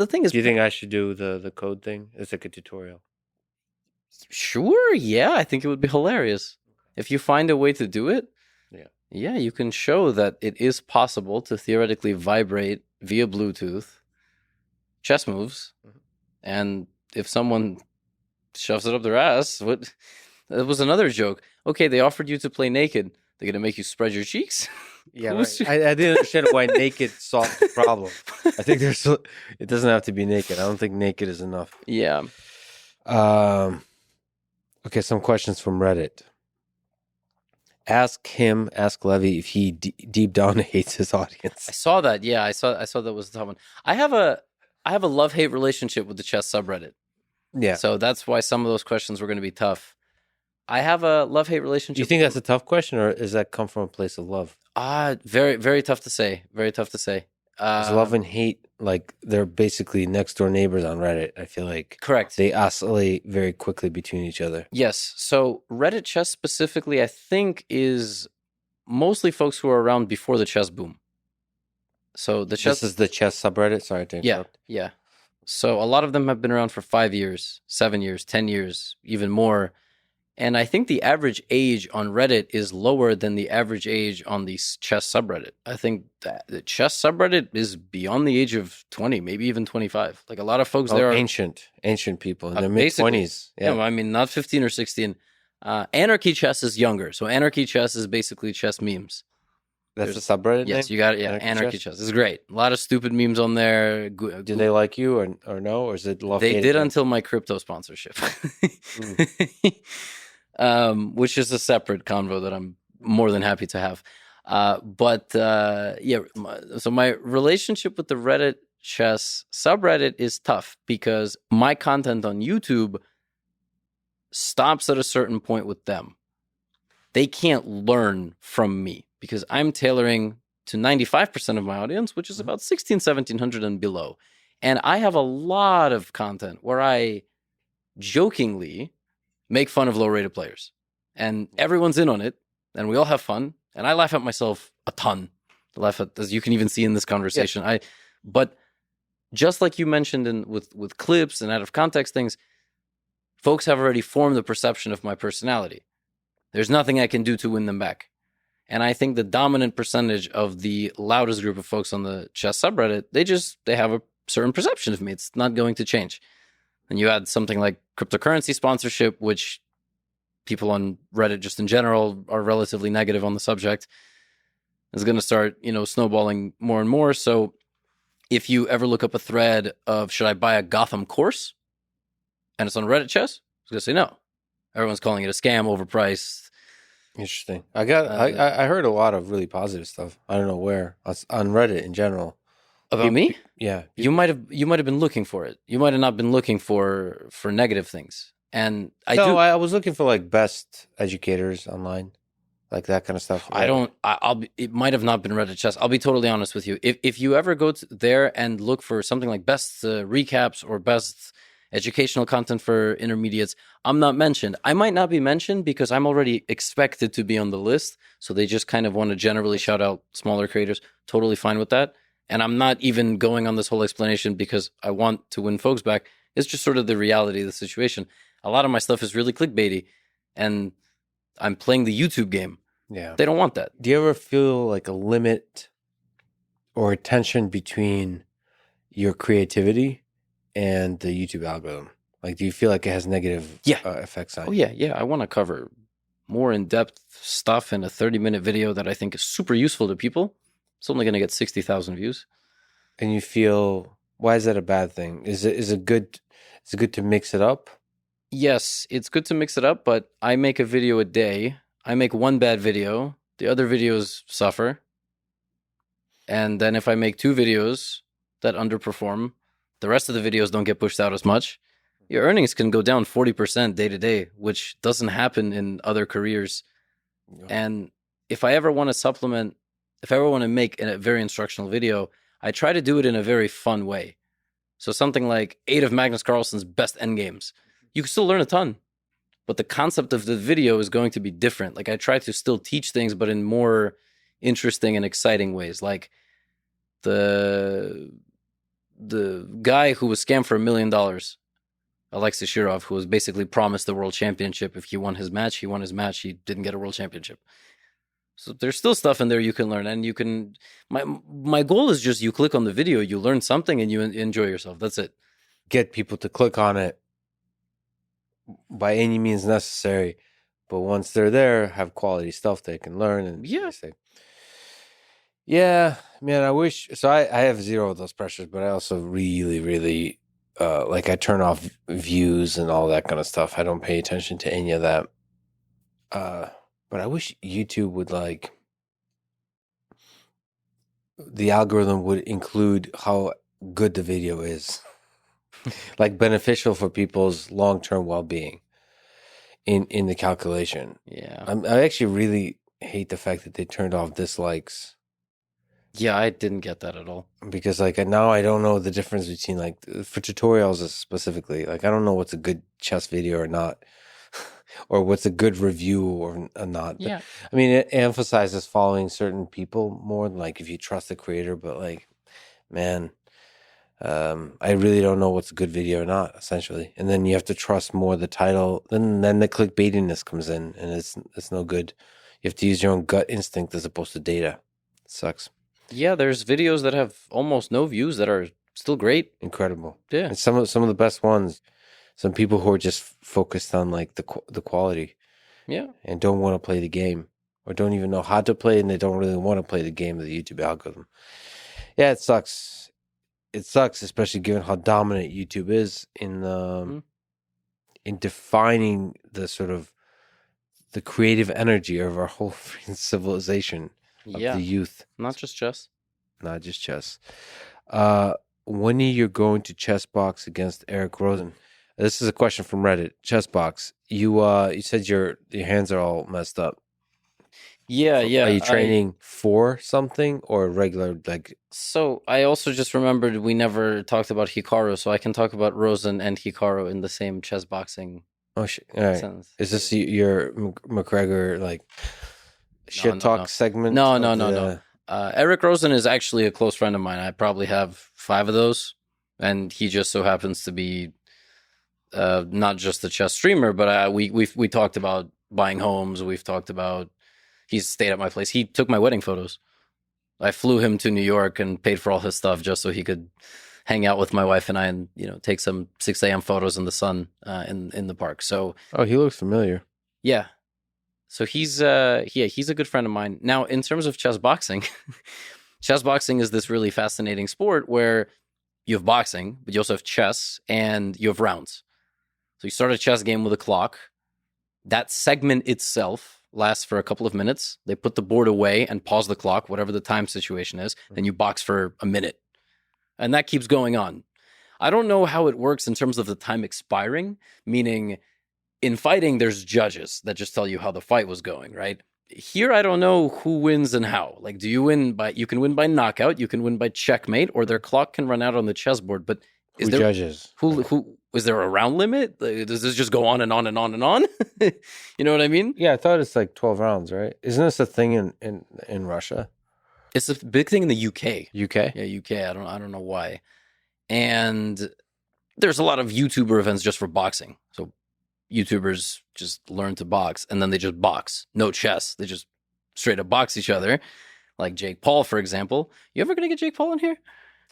S2: thing is,
S1: do you think I should do the code thing? It's like a tutorial.
S2: Sure, yeah, I think it would be hilarious if you find a way to do it. Yeah, you can show that it is possible to theoretically vibrate via Bluetooth chess moves, and if someone shoves it up their ass, what? That was another joke. Okay, they offered you to play naked. They're going to make you spread your cheeks?
S1: Yeah, right. I didn't understand why naked solved the problem. I think it doesn't have to be naked. I don't think naked is enough.
S2: Yeah.
S1: Okay, some questions from Reddit. Ask Levy if he deep down hates his audience.
S2: I saw that. Yeah, I saw that was the top one. I have a love-hate relationship with the chess subreddit.
S1: Yeah.
S2: So that's why some of those questions were going to be tough. I have a love-hate relationship.
S1: Do you think that's a tough question, or does that come from a place of love?
S2: Very, very tough to say. Very tough to say.
S1: Love and hate, like, they're basically next-door neighbors on Reddit, I feel like.
S2: Correct.
S1: They oscillate very quickly between each other.
S2: Yes. So Reddit chess specifically, I think, is mostly folks who are around before the chess boom. So the chess...
S1: This is the chess subreddit? Sorry to interrupt.
S2: Yeah. So a lot of them have been around for 5 years, 7 years, 10 years, even more. And I think the average age on Reddit is lower than the average age on the chess subreddit. I think that the chess subreddit is beyond the age of 20, maybe even 25. Like a lot of folks there are
S1: ancient people in their mid-20s.
S2: Yeah, well, I mean, not 15 or 16. Anarchy chess is younger. So anarchy chess is basically chess memes.
S1: That's the subreddit
S2: Yes,
S1: name?
S2: You got it. Yeah, Anarchy chess. It's great. A lot of stupid memes on there.
S1: Do they like you or no? Or is it love?
S2: They did until my crypto sponsorship. Which is a separate convo that I'm more than happy to have. So my relationship with the Reddit chess subreddit is tough because my content on YouTube stops at a certain point with them. They can't learn from me because I'm tailoring to 95% of my audience, which is about 1700 and below. And I have a lot of content where I jokingly make fun of low-rated players. And everyone's in on it, and we all have fun. And I laugh at myself a ton. I laugh at, as you can even see in this conversation. Yeah. But just like you mentioned with clips and out-of-context things, folks have already formed the perception of my personality. There's nothing I can do to win them back. And I think the dominant percentage of the loudest group of folks on the chess subreddit, they have a certain perception of me. It's not going to change. And you add something like cryptocurrency sponsorship, which people on Reddit just in general are relatively negative on the subject, is going to start, snowballing more and more. So if you ever look up a thread of, should I buy a Gotham course? And it's on Reddit chess, I was going to say no. Everyone's calling it a scam, overpriced.
S1: Interesting. I heard a lot of really positive stuff. I don't know where on Reddit in general.
S2: About me?
S1: Yeah.
S2: You might have been looking for it. You might have not been looking for negative things. And I was
S1: looking for like best educators online. like that kind of stuff?
S2: I don't. I'll be, it might have not been Reddit chess. I'll be totally honest with you. If you ever go there and look for something like best recaps or best educational content for intermediates, I'm not mentioned. I might not be mentioned because I'm already expected to be on the list. So they just kind of want to generally shout out smaller creators. Totally fine with that. And I'm not even going on this whole explanation because I want to win folks back. It's just sort of the reality of the situation. A lot of my stuff is really clickbaity, and I'm playing the YouTube game.
S1: Yeah.
S2: They don't want that.
S1: Do you ever feel like a limit or a tension between your creativity and the YouTube algorithm? Like, do you feel like it has negative effects on you?
S2: Oh, yeah. I want to cover more in-depth stuff in a 30-minute video that I think is super useful to people. It's only going to get 60,000 views.
S1: And you feel, why is that a bad thing? Is it good to mix it up?
S2: Yes, it's good to mix it up, but I make a video a day. I make one bad video. The other videos suffer. And then if I make 2 videos that underperform, the rest of the videos don't get pushed out as much. Your earnings can go down 40% day to day, which doesn't happen in other careers.
S1: Yeah.
S2: And if I ever want to supplement, if I ever want to make a very instructional video, I try to do it in a very fun way. So something like 8 of Magnus Carlsen's best endgames. You can still learn a ton, but the concept of the video is going to be different. Like I try to still teach things, but in more interesting and exciting ways. Like the guy who was scammed for $1 million, Alexei Shirov, who was basically promised the world championship. If he won his match, he won his match. He didn't get a world championship. So there's still stuff in there you can learn, and you can. My goal is just you click on the video, you learn something, and you enjoy yourself. That's it.
S1: Get people to click on it by any means necessary, but once they're there, have quality stuff they can learn. And say, yeah, man, I wish. So I have zero of those pressures, but I also really like I turn off views and all that kind of stuff. I don't pay attention to any of that. But I wish YouTube would like the algorithm would include how good the video is, like beneficial for people's long-term well-being in the calculation.
S2: Yeah,
S1: I actually really hate the fact that they turned off dislikes.
S2: Yeah, I didn't get that at all.
S1: Because like now I don't know the difference between like for tutorials specifically, like I don't know what's a good chess video or not. Or what's a good review or not.
S2: Yeah.
S1: I mean, it emphasizes following certain people more than like if you trust the creator, but like, man, I really don't know what's a good video or not, essentially. And then you have to trust more the title. Then the clickbaitiness comes in, and it's no good. You have to use your own gut instinct as opposed to data. It sucks.
S2: Yeah, there's videos that have almost no views that are still great.
S1: Incredible.
S2: Yeah.
S1: And some of the best ones. Some people who are just focused on like the quality, and don't want to play the game, or don't even know how to play, and they don't really want to play the game of the YouTube algorithm. Yeah, it sucks. It sucks, especially given how dominant YouTube is in in defining the sort of the creative energy of our whole civilization of the youth.
S2: Not just chess.
S1: Not just chess. When you're going to chess box against Eric Rosen. This is a question from Reddit. Chessbox. You said your hands are all messed up.
S2: Yeah.
S1: Are you training for something or regular like?
S2: So I also just remembered we never talked about Hikaru, so I can talk about Rosen and Hikaru in the same chess boxing.
S1: Oh shit! All right. Sense. Is this your McGregor like shit talk segment?
S2: No. Eric Rosen is actually a close friend of mine. I probably have 5 of those, and he just so happens to be. Not just a chess streamer, but we talked about buying homes. We've talked about he's stayed at my place. He took my wedding photos. I flew him to New York and paid for all his stuff just so he could hang out with my wife and I, and take some 6 a.m. photos in the sun in the park. So
S1: he looks familiar.
S2: Yeah, so he's a good friend of mine. Now, in terms of chess boxing, chess boxing is this really fascinating sport where you have boxing, but you also have chess and you have rounds. So you start a chess game with a clock. That segment itself lasts for a couple of minutes. They put the board away and pause the clock, whatever the time situation is. Then you box for a minute. And that keeps going on. I don't know how it works in terms of the time expiring, meaning in fighting, there's judges that just tell you how the fight was going, right? Here, I don't know who wins and how. Like, do you win by? You can win by knockout. You can win by checkmate, or their clock can run out on the chessboard. But
S1: Who judges?
S2: Who is there a round limit? Like, does this just go on and on and on and on? You know what I mean?
S1: Yeah, I thought it's like 12 rounds, right? Isn't this a thing in Russia?
S2: It's a big thing in the UK.
S1: UK?
S2: Yeah, UK. I don't know why. And there's a lot of YouTuber events just for boxing. So YouTubers just learn to box, and then they just box. No chess. They just straight up box each other. Like Jake Paul, for example. You ever gonna get Jake Paul in here?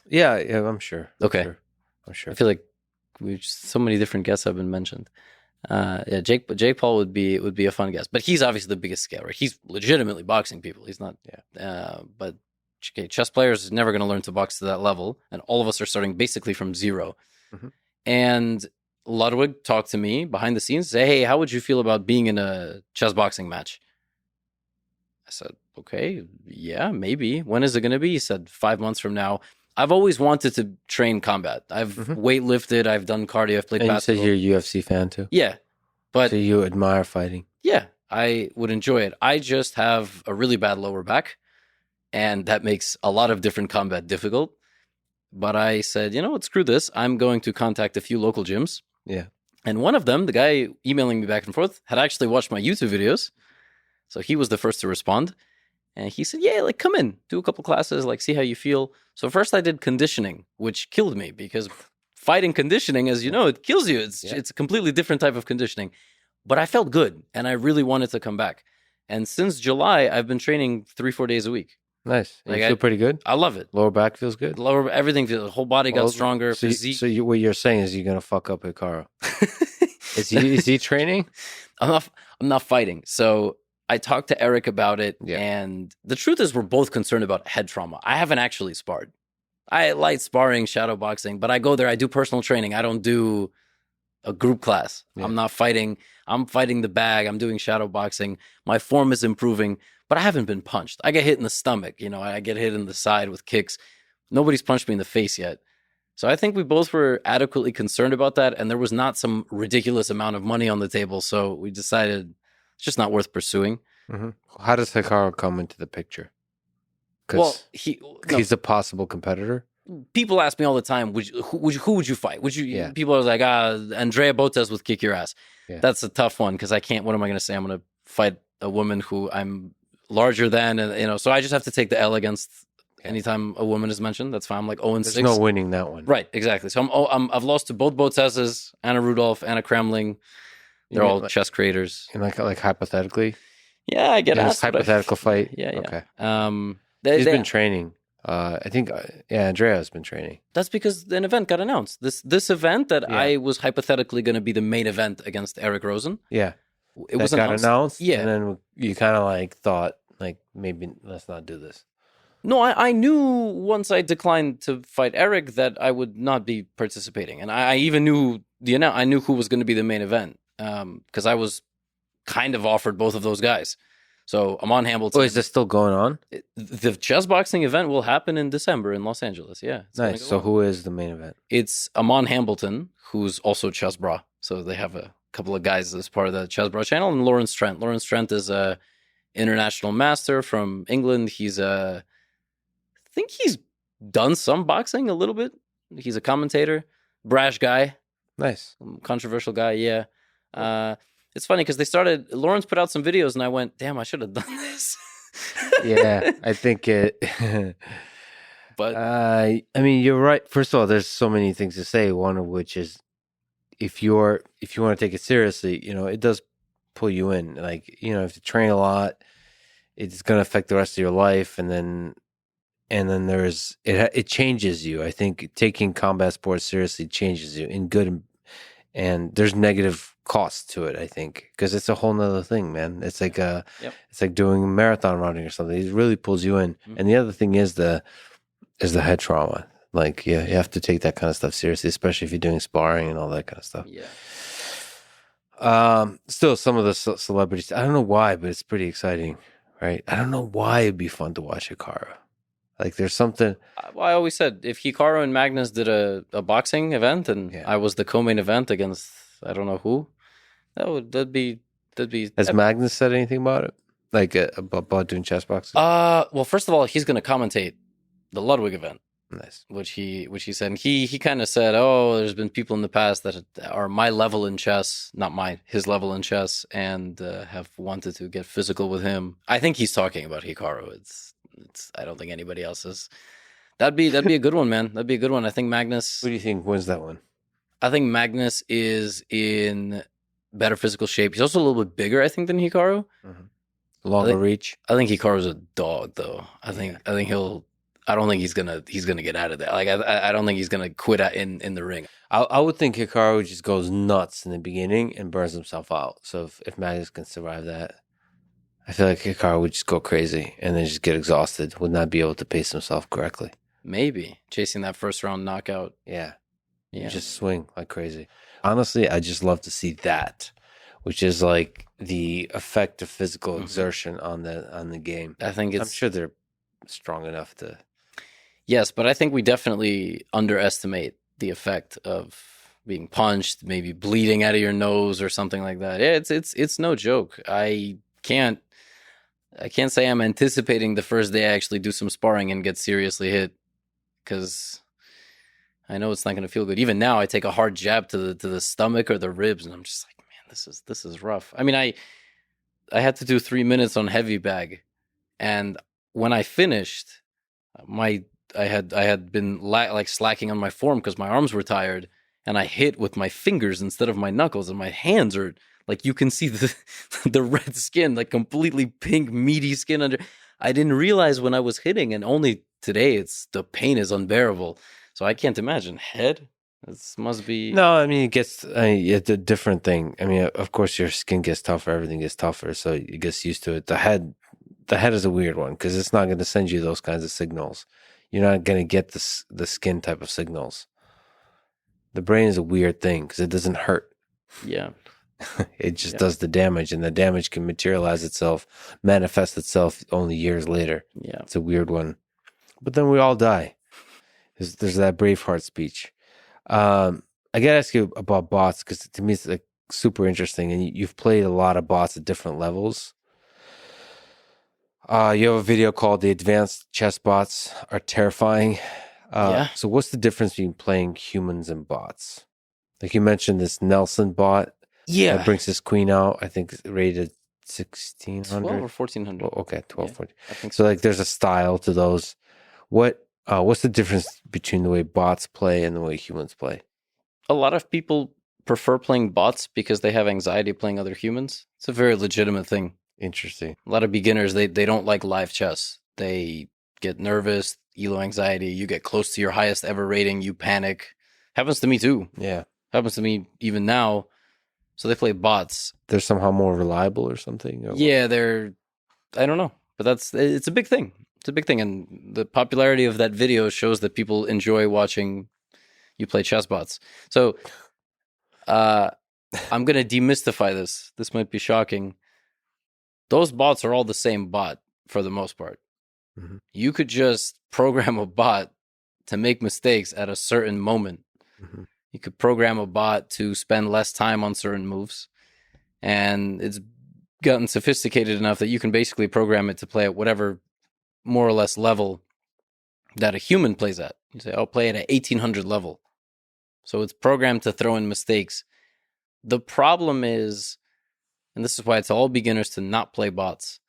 S1: Yeah, I'm sure.
S2: Okay.
S1: I'm sure.
S2: I feel like so many different guests have been mentioned. Yeah, Jake Paul would be a fun guest, but he's obviously the biggest scale, right? He's legitimately boxing people. He's not. Yeah. But chess players is never going to learn to box to that level, and all of us are starting basically from zero.
S1: Mm-hmm.
S2: And Ludwig talked to me behind the scenes, say, "Hey, how would you feel about being in a chess boxing match?" I said, "Okay, yeah, maybe. When is it going to be?" He said, 5 months from now. I've always wanted to train combat. I've weightlifted. I've done cardio. I've played basketball.
S1: You said you're a UFC fan too?
S2: Yeah. But
S1: so you admire fighting?
S2: Yeah, I would enjoy it. I just have a really bad lower back, and that makes a lot of different combat difficult. But I said, you know what, screw this. I'm going to contact a few local gyms.
S1: Yeah.
S2: And one of them, the guy emailing me back and forth, had actually watched my YouTube videos. So he was the first to respond. And he said, yeah, like, come in, do a couple classes, like, see how you feel. So first I did conditioning, which killed me because fighting conditioning, as you know, it kills you. It's a completely different type of conditioning. But I felt good, and I really wanted to come back. And since July, I've been training 3-4 days a week.
S1: Nice. Like, you feel pretty good?
S2: I love it.
S1: Lower back feels good?
S2: Everything feels, the whole body got stronger.
S1: So what you're saying is you're going to fuck up Hikaru. Is he training?
S2: I'm not fighting. So I talked to Eric about it, and the truth is we're both concerned about head trauma. I haven't actually sparred. I light sparring, shadow boxing, but I go there, I do personal training. I don't do a group class. Yeah. I'm not fighting. I'm fighting the bag. I'm doing shadow boxing. My form is improving, but I haven't been punched. I get hit in the stomach. I get hit in the side with kicks. Nobody's punched me in the face yet. So I think we both were adequately concerned about that, and there was not some ridiculous amount of money on the table, so we decided it's just not worth pursuing.
S1: Mm-hmm. How does Hikaru come into the picture?
S2: Because
S1: he's a possible competitor.
S2: People ask me all the time, who would you fight? People are like, Andrea Botas would kick your ass. Yeah. That's a tough one because I can't. What am I going to say? I'm going to fight a woman who I'm larger than, and so I just have to take the L against anytime a woman is mentioned. That's fine. I'm like 0-6.
S1: There's no winning that one.
S2: Right, exactly. So I've lost to both Botas's, Anna Rudolph, Anna Kremling. They're all chess creators.
S1: And like hypothetically?
S2: Yeah, I get asked.
S1: Hypothetical fight?
S2: Yeah.
S1: Okay.
S2: He's
S1: been training. I think, Andrea has been training.
S2: That's because an event got announced. This event that I was hypothetically going to be the main event against Eric Rosen.
S1: Yeah.
S2: It was
S1: announced.
S2: Yeah.
S1: And then you kind of like thought, like, maybe let's not do this.
S2: No, I knew once I declined to fight Eric that I would not be participating. And I even knew I knew who was going to be the main event because I was kind of offered both of those guys. So Amon Hamilton.
S1: Oh, is this still going on?
S2: The chess boxing event will happen in December in Los Angeles. Yeah.
S1: Nice. So who is the main event?
S2: It's Amon Hamilton, who's also Chess Bra. So they have a couple of guys as part of the Chess Bra channel, and Lawrence Trent. Lawrence Trent is a international master from England. I think he's done some boxing a little bit. He's a commentator, brash guy.
S1: Nice.
S2: Controversial guy. Yeah. It's funny because Lawrence put out some videos and I went, damn, I should have done this.
S1: Yeah, I think it.
S2: But
S1: I mean, you're right. First of all, there's so many things to say. One of which is, if you want to take it seriously, it does pull you in. Like, if you train a lot, it's going to affect the rest of your life, and then it changes you. I think taking combat sports seriously changes you in good and there's negative costs to it, I think, because it's a whole nother thing, man. It's like it's like doing marathon running or something. It really pulls you in. Mm-hmm. And the other thing is the head trauma. Like, you have to take that kind of stuff seriously, especially if you're doing sparring and all that kind of stuff.
S2: Yeah.
S1: Still, some of the celebrities, I don't know why, but it's pretty exciting, right? I don't know why it'd be fun to watch Hikaru. Like, there's something.
S2: Well, I always said if Hikaru and Magnus did a boxing event and I was the co-main event against I don't know who, that'd be.
S1: Has Magnus said anything about it? Like about doing chess boxes?
S2: Well, first of all, he's going to commentate the Ludwig event.
S1: Nice.
S2: Which he said, and he kind of said, oh, there's been people in the past that are my level in chess, not his level in chess, and have wanted to get physical with him. I think he's talking about Hikaru. It's I don't think anybody else is. That'd be a good one, man. That'd be a good one. I think Magnus.
S1: Who do you think wins that one?
S2: I think Magnus is in better physical shape. He's also a little bit bigger, I think, than Hikaru.
S1: Mm-hmm. Longer reach.
S2: I think Hikaru's a dog, though. I think he'll. I don't think he's gonna get out of there. Like I don't think he's gonna quit in the ring.
S1: I would think Hikaru just goes nuts in the beginning and burns himself out. So if Magnus can survive that, I feel like Hikaru would just go crazy and then just get exhausted, would not be able to pace himself correctly.
S2: Maybe chasing that first round knockout.
S1: Yeah. Just swing like crazy. Honestly, I just love to see that, which is like the effect of physical exertion on the game. I'm sure they're strong enough to.
S2: Yes, but I think we definitely underestimate the effect of being punched, maybe bleeding out of your nose or something like that. Yeah, it's no joke. I can't say I'm anticipating the first day I actually do some sparring and get seriously hit, because I know it's not going to feel good. Even now, I take a hard jab to the stomach or the ribs, and I'm just like, man, this is rough. I mean, I had to do 3 minutes on heavy bag, and when I finished, I had been slacking on my form because my arms were tired, and I hit with my fingers instead of my knuckles, and my hands are like, you can see the red skin, like completely pink, meaty skin under. I didn't realize when I was hitting, and only today the pain is unbearable. So I can't imagine head. This must be.
S1: No, I mean it's a different thing. I mean, of course, your skin gets tougher, everything gets tougher, so you get used to it. The head is a weird one because it's not going to send you those kinds of signals. You're not going to get the skin type of signals. The brain is a weird thing because it doesn't hurt.
S2: Yeah.
S1: It just does the damage, and the damage can manifest itself only years later.
S2: Yeah.
S1: It's a weird one. But then we all die. There's that Braveheart speech. I got to ask you about bots because to me it's like super interesting, and you've played a lot of bots at different levels. You have a video called "The Advanced Chess Bots Are Terrifying." So what's the difference between playing humans and bots? Like you mentioned this Nelson bot.
S2: Yeah.
S1: That brings his queen out. I think it's rated 1600.
S2: 12 or 1400.
S1: Oh, okay, 12, 14.
S2: I think
S1: so. Like there's a style to those. What's the difference between the way bots play and the way humans play?
S2: A lot of people prefer playing bots because they have anxiety playing other humans. It's a very legitimate thing.
S1: Interesting.
S2: A lot of beginners, they don't like live chess. They get nervous, elo anxiety. You get close to your highest ever rating, you panic. Happens to me too.
S1: Yeah. Happens
S2: to me even now. So they play bots.
S1: They're somehow more reliable or something? Or
S2: yeah, I don't know. But it's a big thing. It's a big thing. And the popularity of that video shows that people enjoy watching you play chess bots. So I'm going to demystify this. This might be shocking. Those bots are all the same bot for the most part. Mm-hmm. You could just program a bot to make mistakes at a certain moment. Mm-hmm. You could program a bot to spend less time on certain moves. And it's gotten sophisticated enough that you can basically program it to play at whatever more or less level that a human plays at. You say, play it at 1800 level. So it's programmed to throw in mistakes. The problem is, and this is why it's all beginners to not play bots,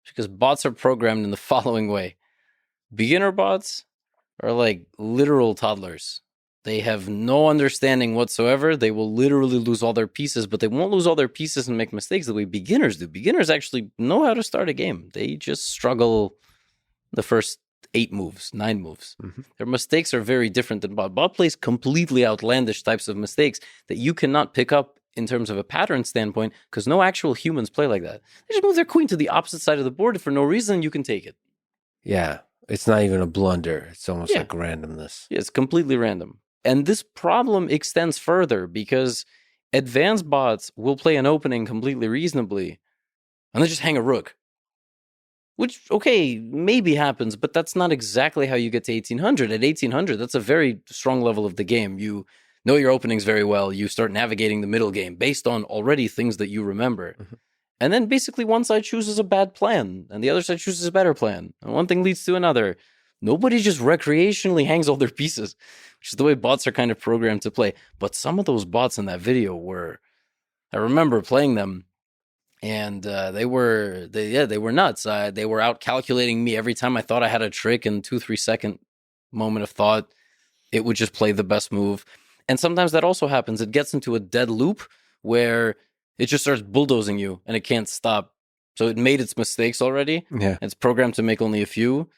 S2: because bots are programmed in the following way. Beginner bots are like literal toddlers. They have no understanding whatsoever. They will literally lose all their pieces, but they won't lose all their pieces and make mistakes the way beginners do. Beginners actually know how to start a game. They just struggle the first 8 moves, 9 moves. Mm-hmm. Their mistakes are very different than bot. Bot plays completely outlandish types of mistakes that you cannot pick up in terms of a pattern standpoint because no actual humans play like that. They just move their queen to the opposite side of the board for no reason. You can take it.
S1: Yeah, it's not even a blunder. It's almost like randomness.
S2: Yeah, it's completely random. And this problem extends further because advanced bots will play an opening completely reasonably and then just hang a rook. Which, okay, maybe happens, but that's not exactly how you get to 1800. At 1800, that's a very strong level of the game. You know your openings very well. You start navigating the middle game based on already things that you remember. Mm-hmm. And then basically one side chooses a bad plan and the other side chooses a better plan. And one thing leads to another. Nobody just recreationally hangs all their pieces, which is the way bots are kind of programmed to play. But some of those bots in that video I remember playing them, and they were nuts. They were out calculating me every time I thought I had a trick. In 2-3 second moment of thought, it would just play the best move. And sometimes that also happens. It gets into a dead loop where it just starts bulldozing you and it can't stop. So it made its mistakes already.
S1: Yeah.
S2: It's programmed to make only a few,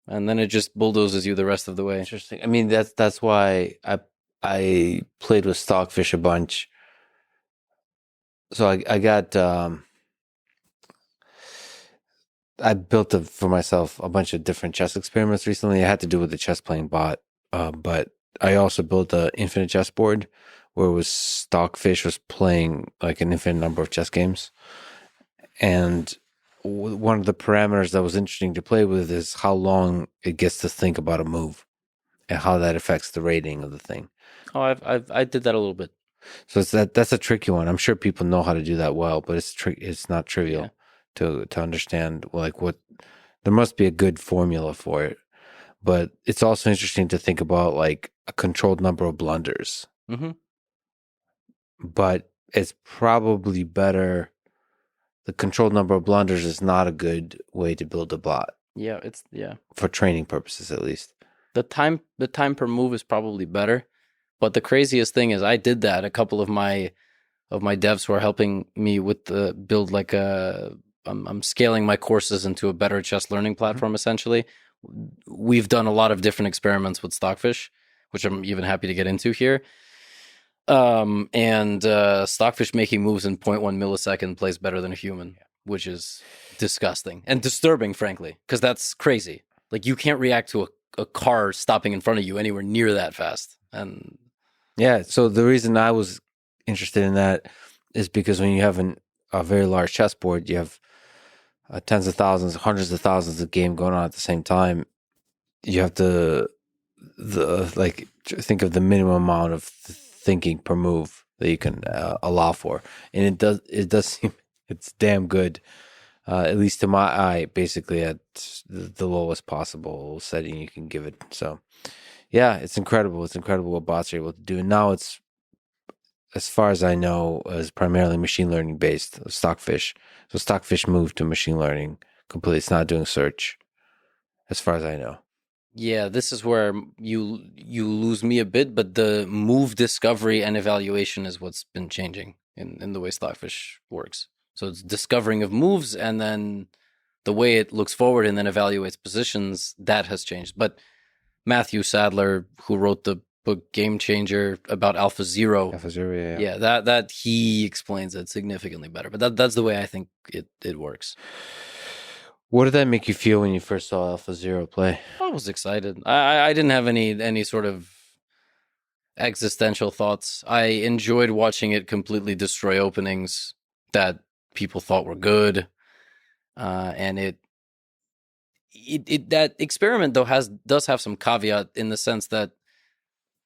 S2: and then it just bulldozes you the rest of the way.
S1: Interesting. I mean, that's why I played with Stockfish a bunch. So I got I built for myself a bunch of different chess experiments recently. It had to do with the chess playing bot, but I also built an infinite chessboard where it was Stockfish was playing like an infinite number of chess games. And one of the parameters that was interesting to play with is how long it gets to think about a move and how that affects the rating of the thing.
S2: Oh, I did that a little bit.
S1: So that's a tricky one. I'm sure people know how to do that well, but it's not trivial to understand like what there must be a good formula for it. But it's also interesting to think about like a controlled number of blunders.
S2: Mm-hmm.
S1: But it's probably better. The controlled number of blunders is not a good way to build a bot.
S2: Yeah,
S1: for training purposes at least.
S2: The time per move is probably better. But the craziest thing is I did that. A couple of my devs who are helping me with the build like I'm scaling my courses into a better chess learning platform essentially. We've done a lot of different experiments with Stockfish, which I'm even happy to get into here. And Stockfish making moves in 0.1 millisecond plays better than a human, which is disgusting and disturbing, frankly, because that's crazy. Like you can't react to a car stopping in front of you anywhere near that fast. And
S1: yeah, so the reason I was interested in that is because when you have a very large chessboard, you have tens of thousands, hundreds of thousands of game going on at the same time. You have to think of the minimum amount of thinking per move that you can allow for, and it does seem it's damn good, at least to my eye, basically at the lowest possible setting you can give it. So yeah, it's incredible. It's incredible what bots are able to do. And now it's, as far as I know, is primarily machine learning based, Stockfish. So Stockfish moved to machine learning completely. It's not doing search, as far as I know.
S2: yeah, this is where you lose me a bit, but the move discovery and evaluation is what's been changing in the way Stockfish works. So it's discovering of moves, and then the way it looks forward and then evaluates positions, that has changed. But Matthew Sadler, who wrote the book Game Changer about AlphaZero, yeah, that he explains it significantly better. But that's the way I think it works.
S1: What did that make you feel when you first saw AlphaZero play?
S2: I was excited. I didn't have any sort of existential thoughts. I enjoyed watching it completely destroy openings that people thought were good, and it that experiment though does have some caveat in the sense that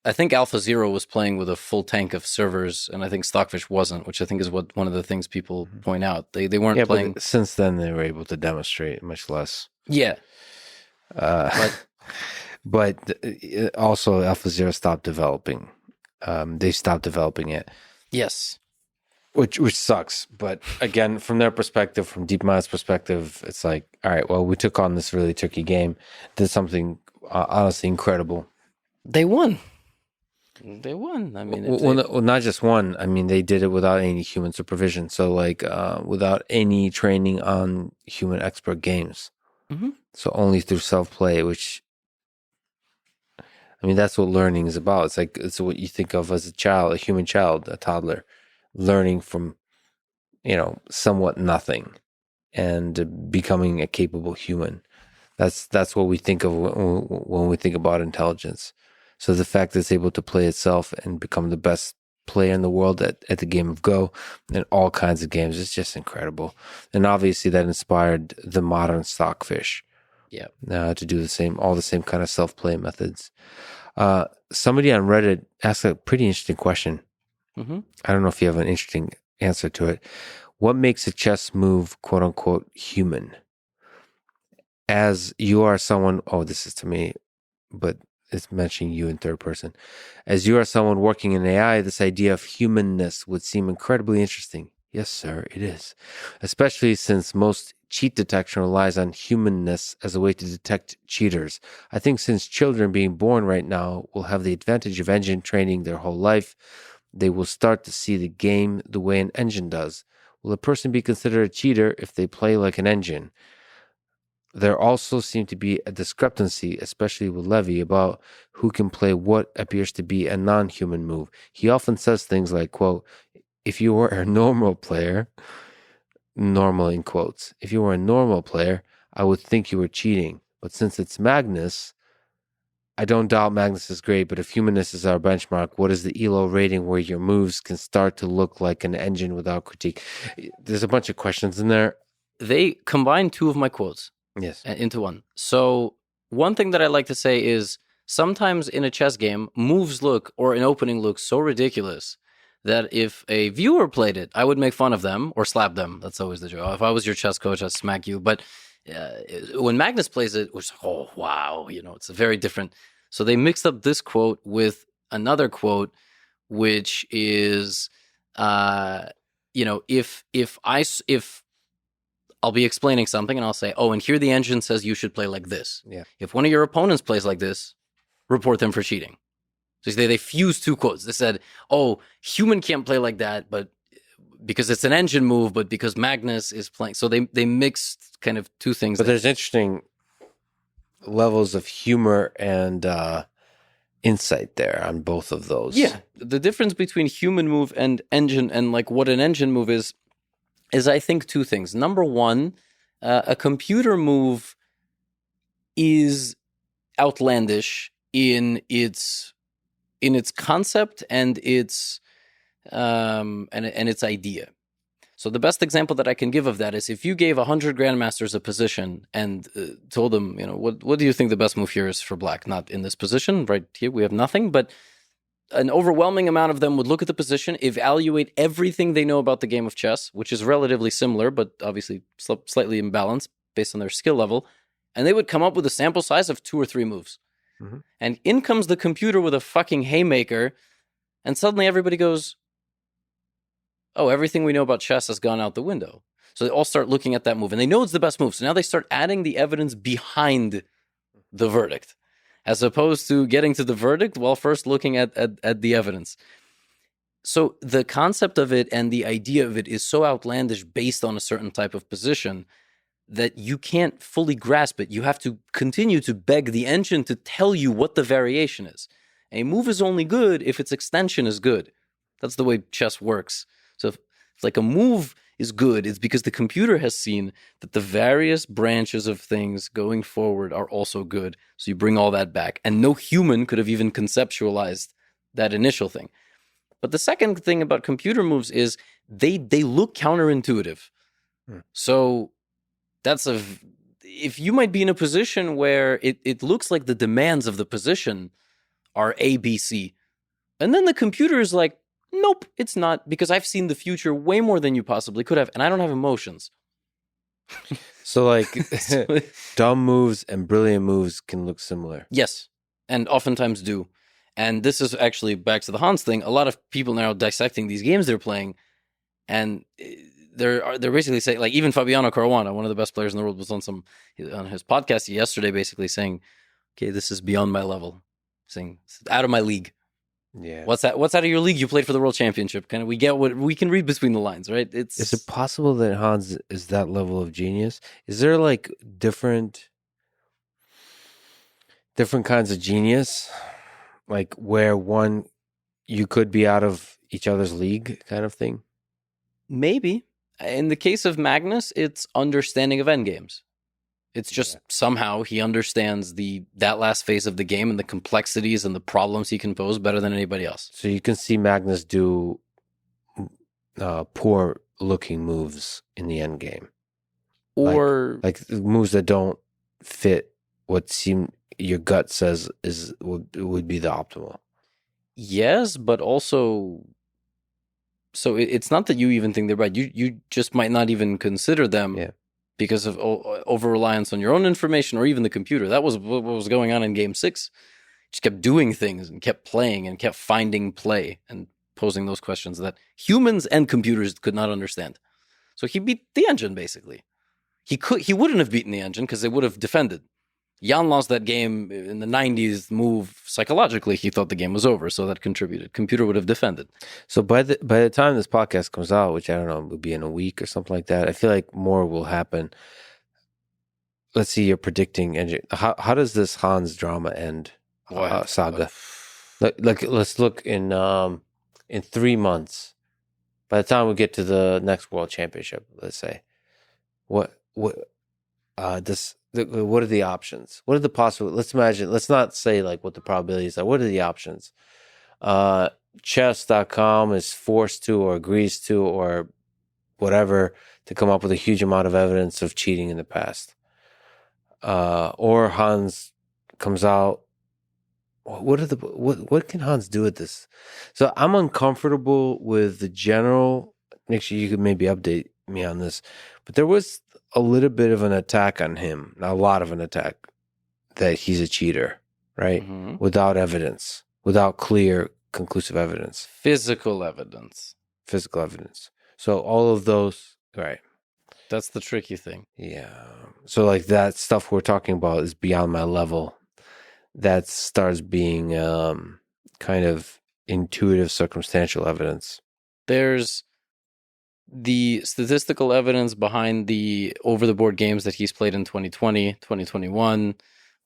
S2: I think AlphaZero was playing with a full tank of servers, and I think Stockfish wasn't, which I think is what one of the things people point out. They weren't playing.
S1: But since then, they were able to demonstrate much less.
S2: Yeah,
S1: but also AlphaZero stopped developing. They stopped developing it.
S2: Yes.
S1: Which sucks. But again, from their perspective, from DeepMind's perspective, it's like, all right, well, we took on this really tricky game, did something honestly incredible.
S2: They won. They won. I mean,
S1: well, not just one. I mean, they did it without any human supervision. So, like, without any training on human expert games.
S2: Mm-hmm.
S1: So only through self-play, which, I mean, that's what learning is about. It's like, it's what you think of as a child, a human child, a toddler, learning from, somewhat nothing and becoming a capable human. That's what we think of when we think about intelligence. So the fact that it's able to play itself and become the best player in the world at the game of Go and all kinds of games is just incredible. And obviously that inspired the modern Stockfish.
S2: Yeah.
S1: To do all the same kind of self-play methods. Somebody on Reddit asked a pretty interesting question.
S2: Mm-hmm.
S1: I don't know if you have an interesting answer to it. What makes a chess move, quote unquote, human? As you are someone, this is to me, but it's mentioning you in third person. As you are someone working in AI, this idea of humanness would seem incredibly interesting. Yes, sir, it is. Especially since most cheat detection relies on humanness as a way to detect cheaters. I think since children being born right now will have the advantage of engine training their whole life, they will start to see the game the way an engine does. Will a person be considered a cheater if they play like an engine? There also seemed to be a discrepancy, especially with Levy, about who can play what appears to be a non-human move. He often says things like, quote, if you were a normal player, normal in quotes, if you were a normal player, I would think you were cheating. But since it's Magnus, I don't doubt Magnus is great, but if humanness is our benchmark, what is the ELO rating where your moves can start to look like an engine without critique? There's a bunch of questions in there.
S2: They combine two of my quotes.
S1: Yes.
S2: Into one. So one thing that I like to say is sometimes in a chess game, moves look or an opening looks so ridiculous that if a viewer played it, I would make fun of them or slap them. That's always the joke. If I was your chess coach, I'd smack you. But when Magnus plays it, which oh wow, it's a very different. So they mixed up this quote with another quote, which is, if I'll be explaining something and I'll say, and here the engine says you should play like this.
S1: Yeah.
S2: If one of your opponents plays like this, report them for cheating. So they fused two quotes. They said, human can't play like that, but because it's an engine move, but because Magnus is playing. So they mixed kind of two things.
S1: But there's interesting levels of humor and insight there on both of those.
S2: Yeah. The difference between human move and engine and like what an engine move is I think two things. Number one, a computer move is outlandish in its concept and its idea. So the best example that I can give of that is if you gave 100 grandmasters a position and told them, what do you think the best move here is for black? Not in this position, right here we have nothing, but an overwhelming amount of them would look at the position, evaluate everything they know about the game of chess, which is relatively similar, but obviously slightly imbalanced based on their skill level, and they would come up with a sample size of 2 or 3 moves. Mm-hmm. And in comes the computer with a fucking haymaker, and suddenly everybody goes, everything we know about chess has gone out the window. So they all start looking at that move, and they know it's the best move. So now they start adding the evidence behind the verdict, as opposed to getting to the verdict while first looking at the evidence. So the concept of it and the idea of it is so outlandish based on a certain type of position that you can't fully grasp it. You have to continue to beg the engine to tell you what the variation is. A move is only good if its extension is good. That's the way chess works. So if like a move is good, it's because the computer has seen that the various branches of things going forward are also good. So you bring all that back. And no human could have even conceptualized that initial thing. But the second thing about computer moves is they look counterintuitive. So if you might be in a position where it looks like the demands of the position are A, B, C. And then the computer is like, nope, it's not, because I've seen the future way more than you possibly could have, and I don't have emotions.
S1: So like dumb moves and brilliant moves can look similar.
S2: Yes, and oftentimes do. And this is actually back to the Hans thing. A lot of people now are dissecting these games they're playing, and they're basically saying, like even Fabiano Caruana, one of the best players in the world, was on his podcast yesterday, basically saying, "Okay, this is beyond my level," saying it's out of my league.
S1: Yeah.
S2: What's out of your league? You played for the World Championship. We get what we can read between the lines, right?
S1: Is it possible that Hans is that level of genius? Is there like different kinds of genius? Like where one you could be out of each other's league kind of thing?
S2: Maybe. In the case of Magnus, it's understanding of endgames. It's just somehow he understands that last phase of the game and the complexities and the problems he can pose better than anybody else.
S1: So you can see Magnus do poor looking moves in the end game.
S2: Or
S1: like moves that don't fit what your gut says would be the optimal.
S2: Yes, but also So it's not that you even think they're right. You just might not even consider them because of over reliance on your own information or even the computer. That was what was going on in Game 6. Just kept doing things and kept playing and kept finding play and posing those questions that humans and computers could not understand. So he beat the engine basically. He wouldn't have beaten the engine because they would have defended. Jan lost that game in the 90s move psychologically. He thought the game was over, so that contributed. Computer would have defended.
S1: So by the time this podcast comes out, which I don't know, would be in a week or something like that, I feel like more will happen. Let's see, you're predicting engine. How does this Hans drama end? Saga. Like let's look in 3 months. By the time we get to the next World Championship, let's say, what are the options? What are the possible? Let's imagine. Let's not say like what the probabilities are. What are the options? Chess.com is forced to or agrees to or whatever to come up with a huge amount of evidence of cheating in the past. Or Hans comes out. What can Hans do with this? So I'm uncomfortable with the general. Next year you could maybe update me on this, but there was a little bit of an attack on him, a lot of an attack, that he's a cheater, right? Mm-hmm. Without evidence, without clear, conclusive evidence.
S2: Physical evidence.
S1: So all of those, right?
S2: That's the tricky thing.
S1: Yeah. So like that stuff we're talking about is beyond my level. That starts being kind of intuitive, circumstantial evidence.
S2: There's the statistical evidence behind the over-the-board games that he's played in 2020, 2021,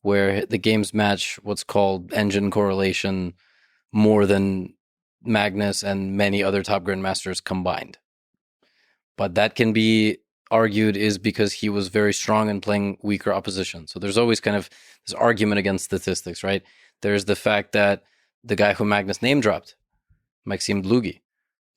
S2: where the games match what's called engine correlation more than Magnus and many other top grandmasters combined. But that can be argued is because he was very strong in playing weaker opposition. So there's always kind of this argument against statistics, right? There's the fact that the guy who Magnus name dropped, Maxim Dlugy.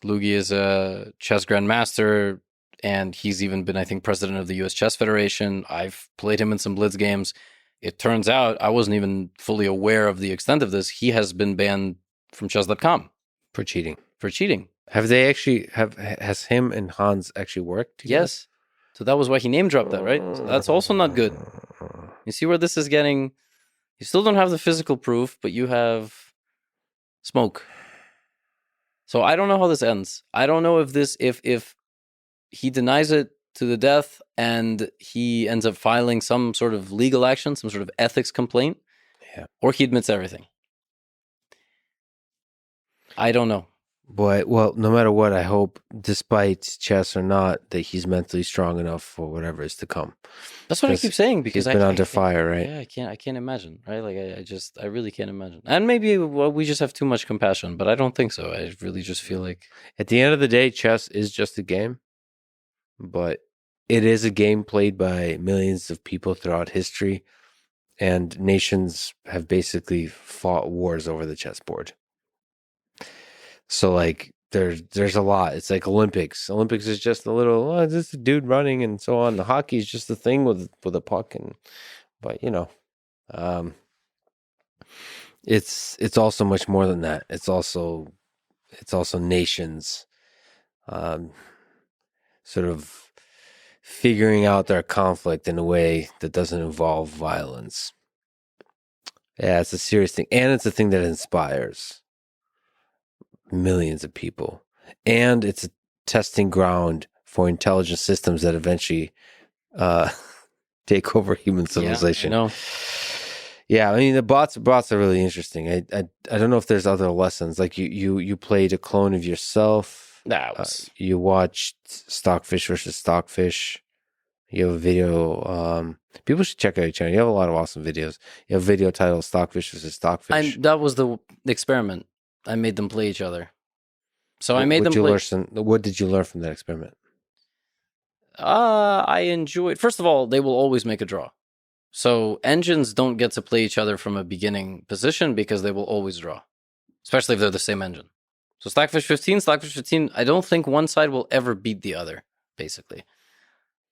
S2: Dlugy is a chess grandmaster, and he's even been, I think, president of the U.S. Chess Federation. I've played him in some Blitz games. It turns out I wasn't even fully aware of the extent of this. He has been banned from chess.com.
S1: For cheating.
S2: Have
S1: they actually, has him and Hans actually worked together?
S2: Yes. So that was why he name dropped that, right? So that's also not good. You see where this is getting, you still don't have the physical proof, but you have smoke. So I don't know how this ends. I don't know if he denies it to the death and he ends up filing some sort of legal action, some sort of ethics complaint, or he admits everything. I don't know.
S1: But, well, no matter what, I hope, despite chess or not, that he's mentally strong enough for whatever is to come.
S2: That's what I keep saying, because
S1: he's been under fire, right?
S2: Yeah, I can't imagine, right? Like I really can't imagine. And maybe we just have too much compassion, but I don't think so. I really just feel like
S1: at the end of the day, chess is just a game, but it is a game played by millions of people throughout history, and nations have basically fought wars over the chessboard. So like there's a lot. It's like Olympics. Olympics is just a little, oh, just a dude running and so on. The hockey is just a thing with a puck, but you know, it's also much more than that. It's also nations, sort of figuring out their conflict in a way that doesn't involve violence. Yeah, it's a serious thing, and it's a thing that inspires millions of people, and it's a testing ground for intelligent systems that eventually take over human civilization.
S2: Yeah, I know.
S1: Yeah, I mean the bots are really interesting. I don't know if there's other lessons. Like you played a clone of yourself. You watched Stockfish versus Stockfish. You have a video. People should check out your channel. You have a lot of awesome videos. You have a video titled Stockfish versus Stockfish.
S2: That was the experiment. I made them play each other. So I made them play.
S1: What did you learn from that experiment?
S2: I enjoyed. First of all, they will always make a draw. So engines don't get to play each other from a beginning position because they will always draw, especially if they're the same engine. So Stockfish 15, I don't think one side will ever beat the other, basically.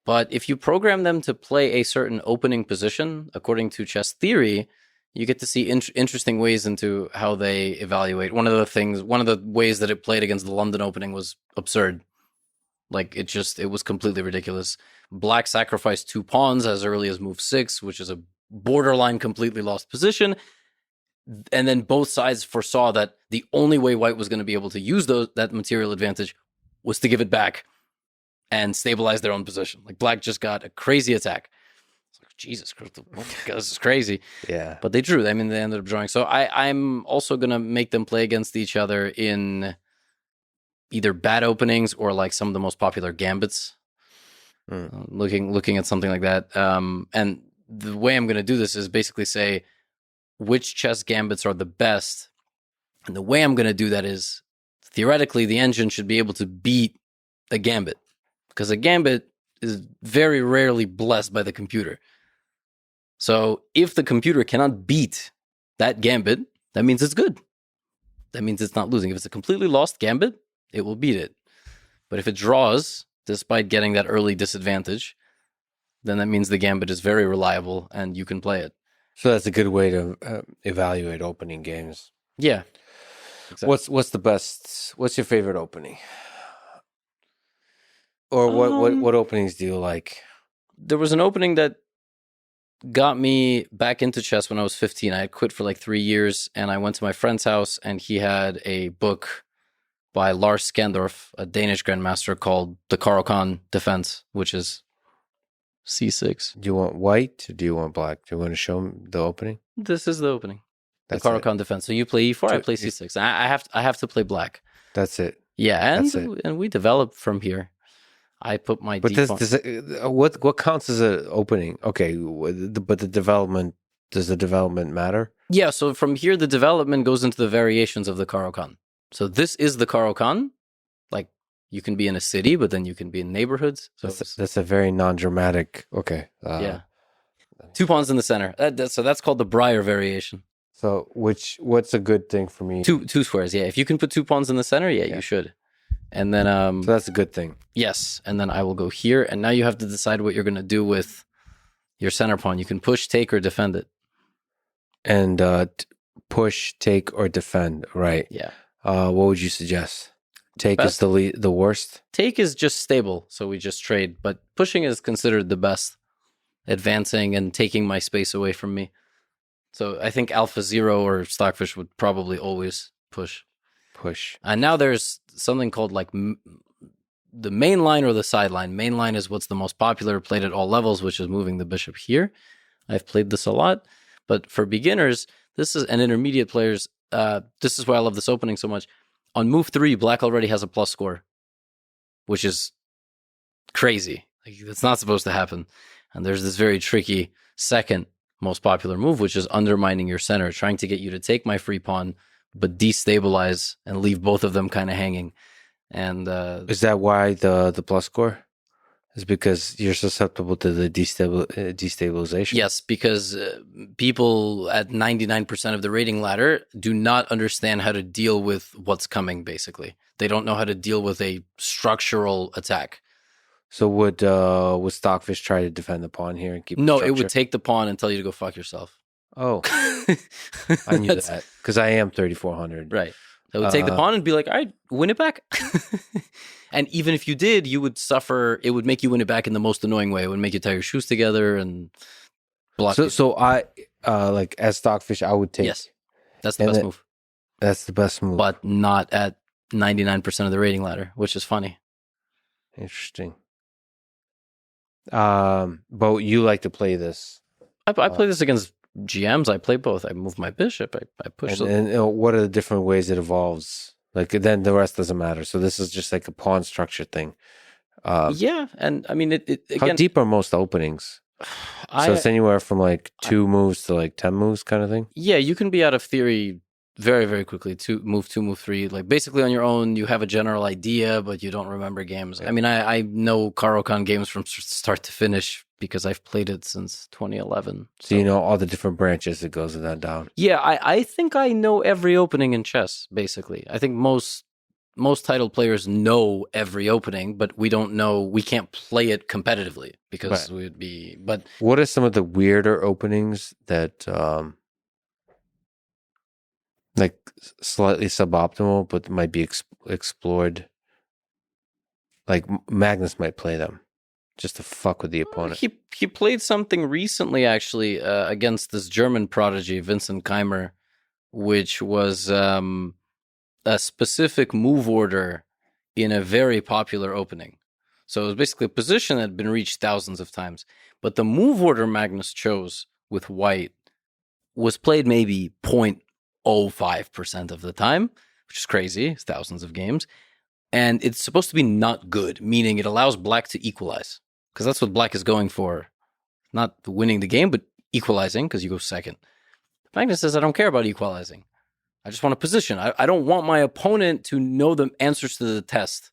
S2: But if you program them to play a certain opening position, according to chess theory, You get to see interesting ways into how they evaluate. One of the ways that it played against the London Opening was absurd. Like, it was completely ridiculous. Black sacrificed 2 pawns as early as move 6, which is a borderline completely lost position. And then both sides foresaw that the only way white was going to be able to use that material advantage was to give it back and stabilize their own position. Like, black just got a crazy attack. It's like, Jesus Christ, this is crazy.
S1: Yeah.
S2: But they drew. I mean, they ended up drawing. So I'm also going to make them play against each other in either bad openings or like some of the most popular gambits. Looking at something like that. And the way I'm going to do this is basically say which chess gambits are the best. And the way I'm going to do that is, theoretically, the engine should be able to beat a gambit, because a gambit is very rarely blessed by the computer. So if the computer cannot beat that gambit, that means it's good. That means it's not losing. If it's a completely lost gambit, it will beat it. But if it draws, despite getting that early disadvantage, then that means the gambit is very reliable and you can play it.
S1: So that's a good way to evaluate opening games.
S2: Yeah. Exactly.
S1: What's the best? What's your favorite opening? Or what openings do you like?
S2: There was an opening that got me back into chess when I was 15. I had quit for like 3 years, and I went to my friend's house, and he had a book by Lars Skandorf, a Danish grandmaster, called The Caro-Kann Defense, which is C6.
S1: Do you want white or do you want black? Do you want to show them the opening?
S2: This is the opening.
S1: That's
S2: the Caro-Kann Defense. So you play E4, I play C6. I have to play black.
S1: That's it.
S2: Yeah, and we develop from here. I put my.
S1: But what counts as an opening? Okay, but the development, does the development matter?
S2: Yeah, so from here the development goes into the variations of the Caro-Kann. So this is the Caro-Kann. Like, you can be in a city, but then you can be in neighborhoods. So
S1: that's a very non-dramatic. Okay.
S2: Yeah. 2 pawns in the center. So that's called the Breyer variation.
S1: So what's a good thing for me?
S2: Two squares. Yeah, if you can put 2 pawns in the center, yeah. You should. And then
S1: so that's a good thing.
S2: Yes, and then I will go here, and now you have to decide what you're going to do with your center pawn. You can push, take, or defend it.
S1: And push, take, or defend, right?
S2: Yeah.
S1: What would you suggest? Take
S2: Best.
S1: is the worst? Take
S2: is just stable, so we just trade. But pushing is considered the best. Advancing and taking my space away from me. So I think AlphaZero or Stockfish would probably always push. And now there's something called like the main line or the sideline. Main line is what's the most popular, played at all levels, which is moving the bishop here. I've played this a lot. But for beginners, and intermediate players, this is why I love this opening so much. On move 3, black already has a plus score, which is crazy. Like, that's not supposed to happen. And there's this very tricky second most popular move, which is undermining your center, trying to get you to take my free pawn, but destabilize and leave both of them kind of hanging. And
S1: is that why the plus score? Is because you're susceptible to the destabilization?
S2: Yes, because people at 99% of the rating ladder do not understand how to deal with what's coming, basically. They don't know how to deal with a structural attack.
S1: So would Stockfish try to defend the pawn here and keep
S2: No, it would take the pawn and tell you to go fuck yourself.
S1: Oh, I knew that because I am 3,400.
S2: Right. So it would take the pawn and be like, all right, win it back. And even if you did, you would suffer. It would make you win it back in the most annoying way. It would make you tie your shoes together and block.
S1: So I, like as Stockfish, I would take.
S2: Yes, that's the best move.
S1: That's the best move.
S2: But not at 99% of the rating ladder, which is funny.
S1: Interesting. But you like to play this.
S2: I play this against GMs. I play both. I move my bishop. I push.
S1: And what are the different ways it evolves? Like, then the rest doesn't matter. So this is just like a pawn structure thing.
S2: Yeah, and I mean, it again.
S1: How deep are most openings? So it's anywhere from like 2 moves to like 10 moves kind of thing?
S2: Yeah, you can be out of theory very, very quickly. Move 2, move 3. Like, basically on your own, you have a general idea, but you don't remember games. Yeah. I mean, I know Caro-Kann games from start to finish because I've played it since 2011.
S1: So you know all the different branches that goes in that down.
S2: Yeah, I think I know every opening in chess, basically. I think most title players know every opening, but we don't know, we can't play it competitively because we'd be, but...
S1: What are some of the weirder openings that Like slightly suboptimal, but might be explored. Like Magnus might play them just to fuck with the opponent.
S2: He played something recently, actually, against this German prodigy, Vincent Keimer, which was a specific move order in a very popular opening. So it was basically a position that had been reached thousands of times. But the move order Magnus chose with white was played maybe 0.05% of the time, which is crazy. It's thousands of games. And it's supposed to be not good, meaning it allows black to equalize. Because that's what black is going for. Not winning the game, but equalizing, because you go second. Magnus says, I don't care about equalizing. I just want a position. I don't want my opponent to know the answers to the test.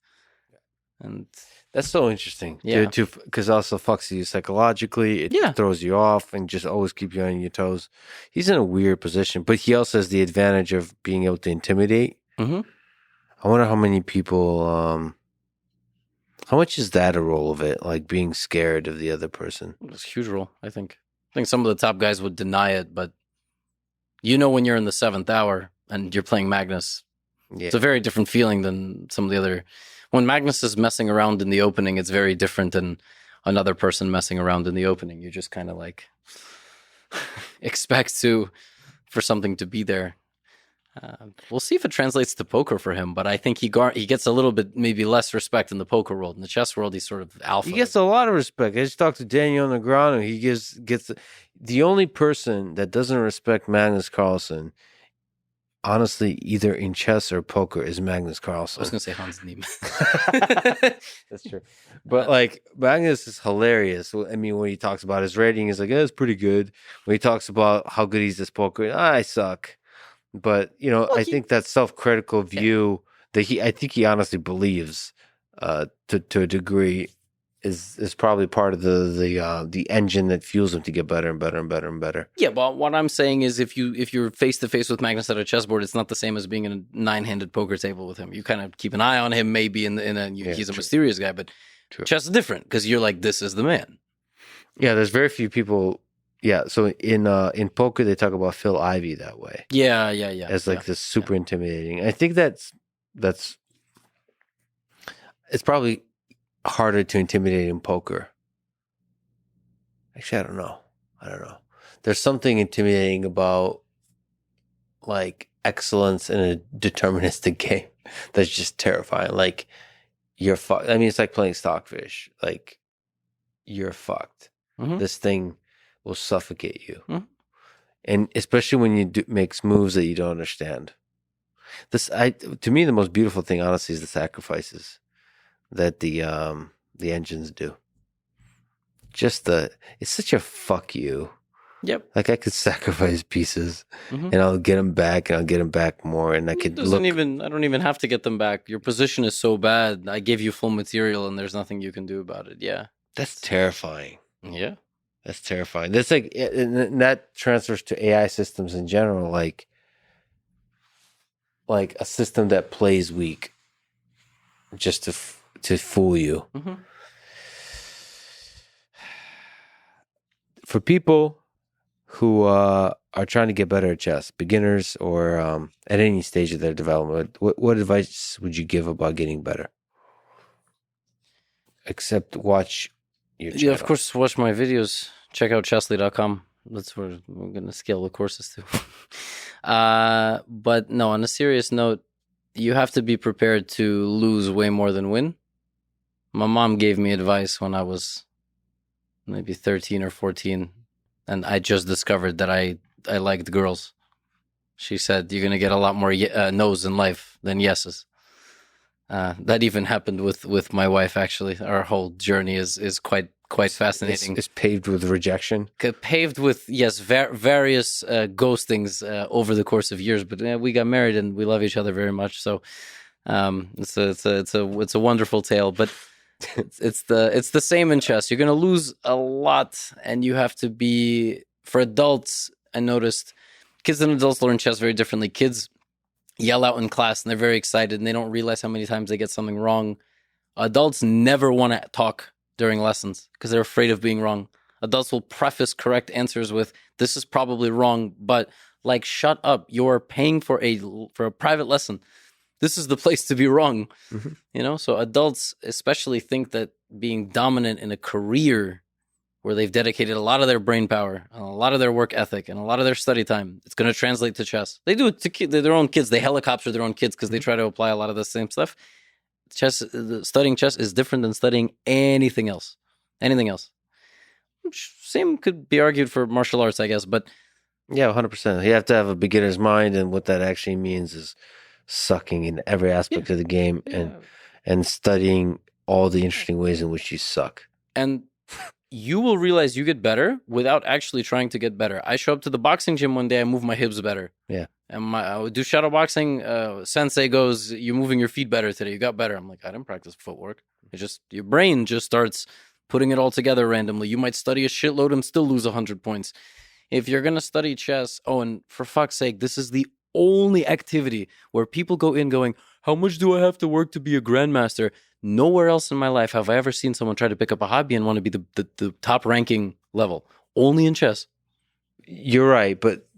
S2: And
S1: that's so interesting.
S2: Yeah.
S1: Because also fucks you psychologically. It throws you off and just always keep you on your toes. He's in a weird position, but he also has the advantage of being able to intimidate.
S2: Mm-hmm.
S1: I wonder how many people, how much is that a role of it? Like being scared of the other person?
S2: It's a huge role, I think. I think some of the top guys would deny it, but when you're in the 7th hour and you're playing Magnus, it's a very different feeling than some of the other. When Magnus is messing around in the opening, it's very different than another person messing around in the opening. You just kind of like expect for something to be there. We'll see if it translates to poker for him, but I think he gets a little bit maybe less respect in the poker world. In the chess world, he's sort of alpha.
S1: He gets a lot of respect. I just talked to Daniel Negreanu. He gets the only person that doesn't respect Magnus Carlsen, honestly, either in chess or poker, is Magnus Carlsen.
S2: I was going to say Hans Niemann.
S1: That's true. But like Magnus is hilarious. I mean, when he talks about his rating, he's like, it's pretty good. When he talks about how good he's at poker, I suck. But I think that self-critical view that I think he honestly believes, to a degree, is probably part of the engine that fuels him to get better and better and better and better.
S2: Yeah, but what I'm saying is, if you're face to face with Magnus at a chessboard, it's not the same as being in a 9-handed poker table with him. You kind of keep an eye on him, maybe he's a mysterious guy, but chess is different because you're like, this is the man.
S1: Yeah, there's very few people. Yeah, so in poker they talk about Phil Ivey that way.
S2: Yeah.
S1: As like this super intimidating. I think that's it's probably harder to intimidate in poker. Actually, I don't know. There's something intimidating about like excellence in a deterministic game that's just terrifying. Like you're fucked. I mean, it's like playing stockfish. Like you're fucked.
S2: Mm-hmm.
S1: This thing will suffocate you.
S2: Mm-hmm.
S1: And especially when you makes moves that you don't understand. To me, the most beautiful thing, honestly, is the sacrifices that the engines do. It's such a fuck you.
S2: Yep.
S1: Like I could sacrifice pieces,
S2: mm-hmm.
S1: and I'll get them back, and I'll get them back more, and I could
S2: I don't even have to get them back. Your position is so bad. I gave you full material, and there's nothing you can do about it. Yeah.
S1: That's terrifying.
S2: Yeah.
S1: That's terrifying. That's like, and that transfers to AI systems in general, like a system that plays weak just to fool you.
S2: Mm-hmm.
S1: For people who are trying to get better at chess, beginners or at any stage of their development, what advice would you give about getting better? Except watch your channel.
S2: Yeah, of course, watch my videos. Check out chessly.com. That's where we're going to scale the courses to. But no, on a serious note, you have to be prepared to lose way more than win. My mom gave me advice when I was maybe 13 or 14, and I just discovered that I liked girls. She said, you're going to get a lot more no's in life than yeses. That even happened with my wife, actually. Our whole journey is quite fascinating.
S1: It's paved with rejection.
S2: Paved with, yes, various ghostings over the course of years. But we got married and we love each other very much. So it's a wonderful tale. But it's the same in chess. You're going to lose a lot, and you have to be, for adults. I noticed kids and adults learn chess very differently. Kids yell out in class and they're very excited and they don't realize how many times they get something wrong. Adults never want to talk during lessons because they're afraid of being wrong. Adults will preface correct answers with, "This is probably wrong," but like, shut up. You're paying for a private lesson. This is the place to be wrong.
S1: Mm-hmm.
S2: So adults especially think that being dominant in a career where they've dedicated a lot of their brain power, and a lot of their work ethic, and a lot of their study time, it's going to translate to chess. They do it to their own kids. They helicopter their own kids because they try to apply a lot of the same stuff. Studying chess is different than studying anything else. Anything else. Same could be argued for martial arts, I guess, but
S1: yeah, 100%. You have to have a beginner's mind, and what that actually means is sucking in every aspect of the game and studying all the interesting ways in which you suck.
S2: And you will realize you get better without actually trying to get better. I show up to the boxing gym one day, I move my hips better.
S1: Yeah.
S2: And I would do shadow boxing. Sensei goes, "You're moving your feet better today. You got better." I'm like, I didn't practice footwork. It's just your brain just starts putting it all together randomly. You might study a shitload and still lose 100 points. If you're going to study chess, and for fuck's sake, this is the only activity where people go in going, "How much do I have to work to be a grandmaster?" Nowhere else in my life have I ever seen someone try to pick up a hobby and want to be the top ranking level. Only in chess.
S1: You're right, but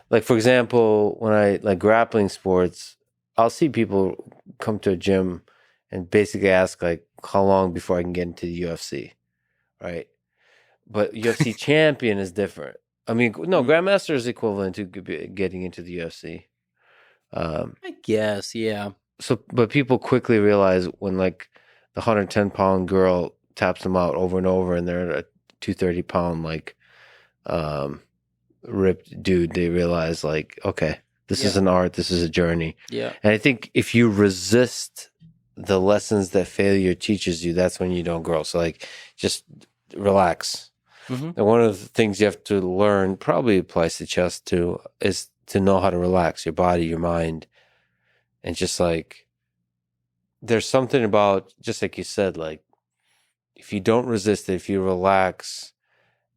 S1: like, for example, when I like grappling sports, I'll see people come to a gym and basically ask like, how long before I can get into the UFC, right? But UFC champion is different. I mean, no, grandmaster is equivalent to getting into the UFC.
S2: I guess, yeah.
S1: So, but people quickly realize when like the 110-pound girl taps them out over and over, and they're a 230-pound like ripped dude, they realize like, okay, this is an art, this is a journey.
S2: Yeah.
S1: And I think if you resist the lessons that failure teaches you, that's when you don't grow. So like, just relax. And one of the things you have to learn, probably applies to chess too, is to know how to relax your body, your mind. And just like, there's something about, just like you said, like, if you don't resist it, if you relax,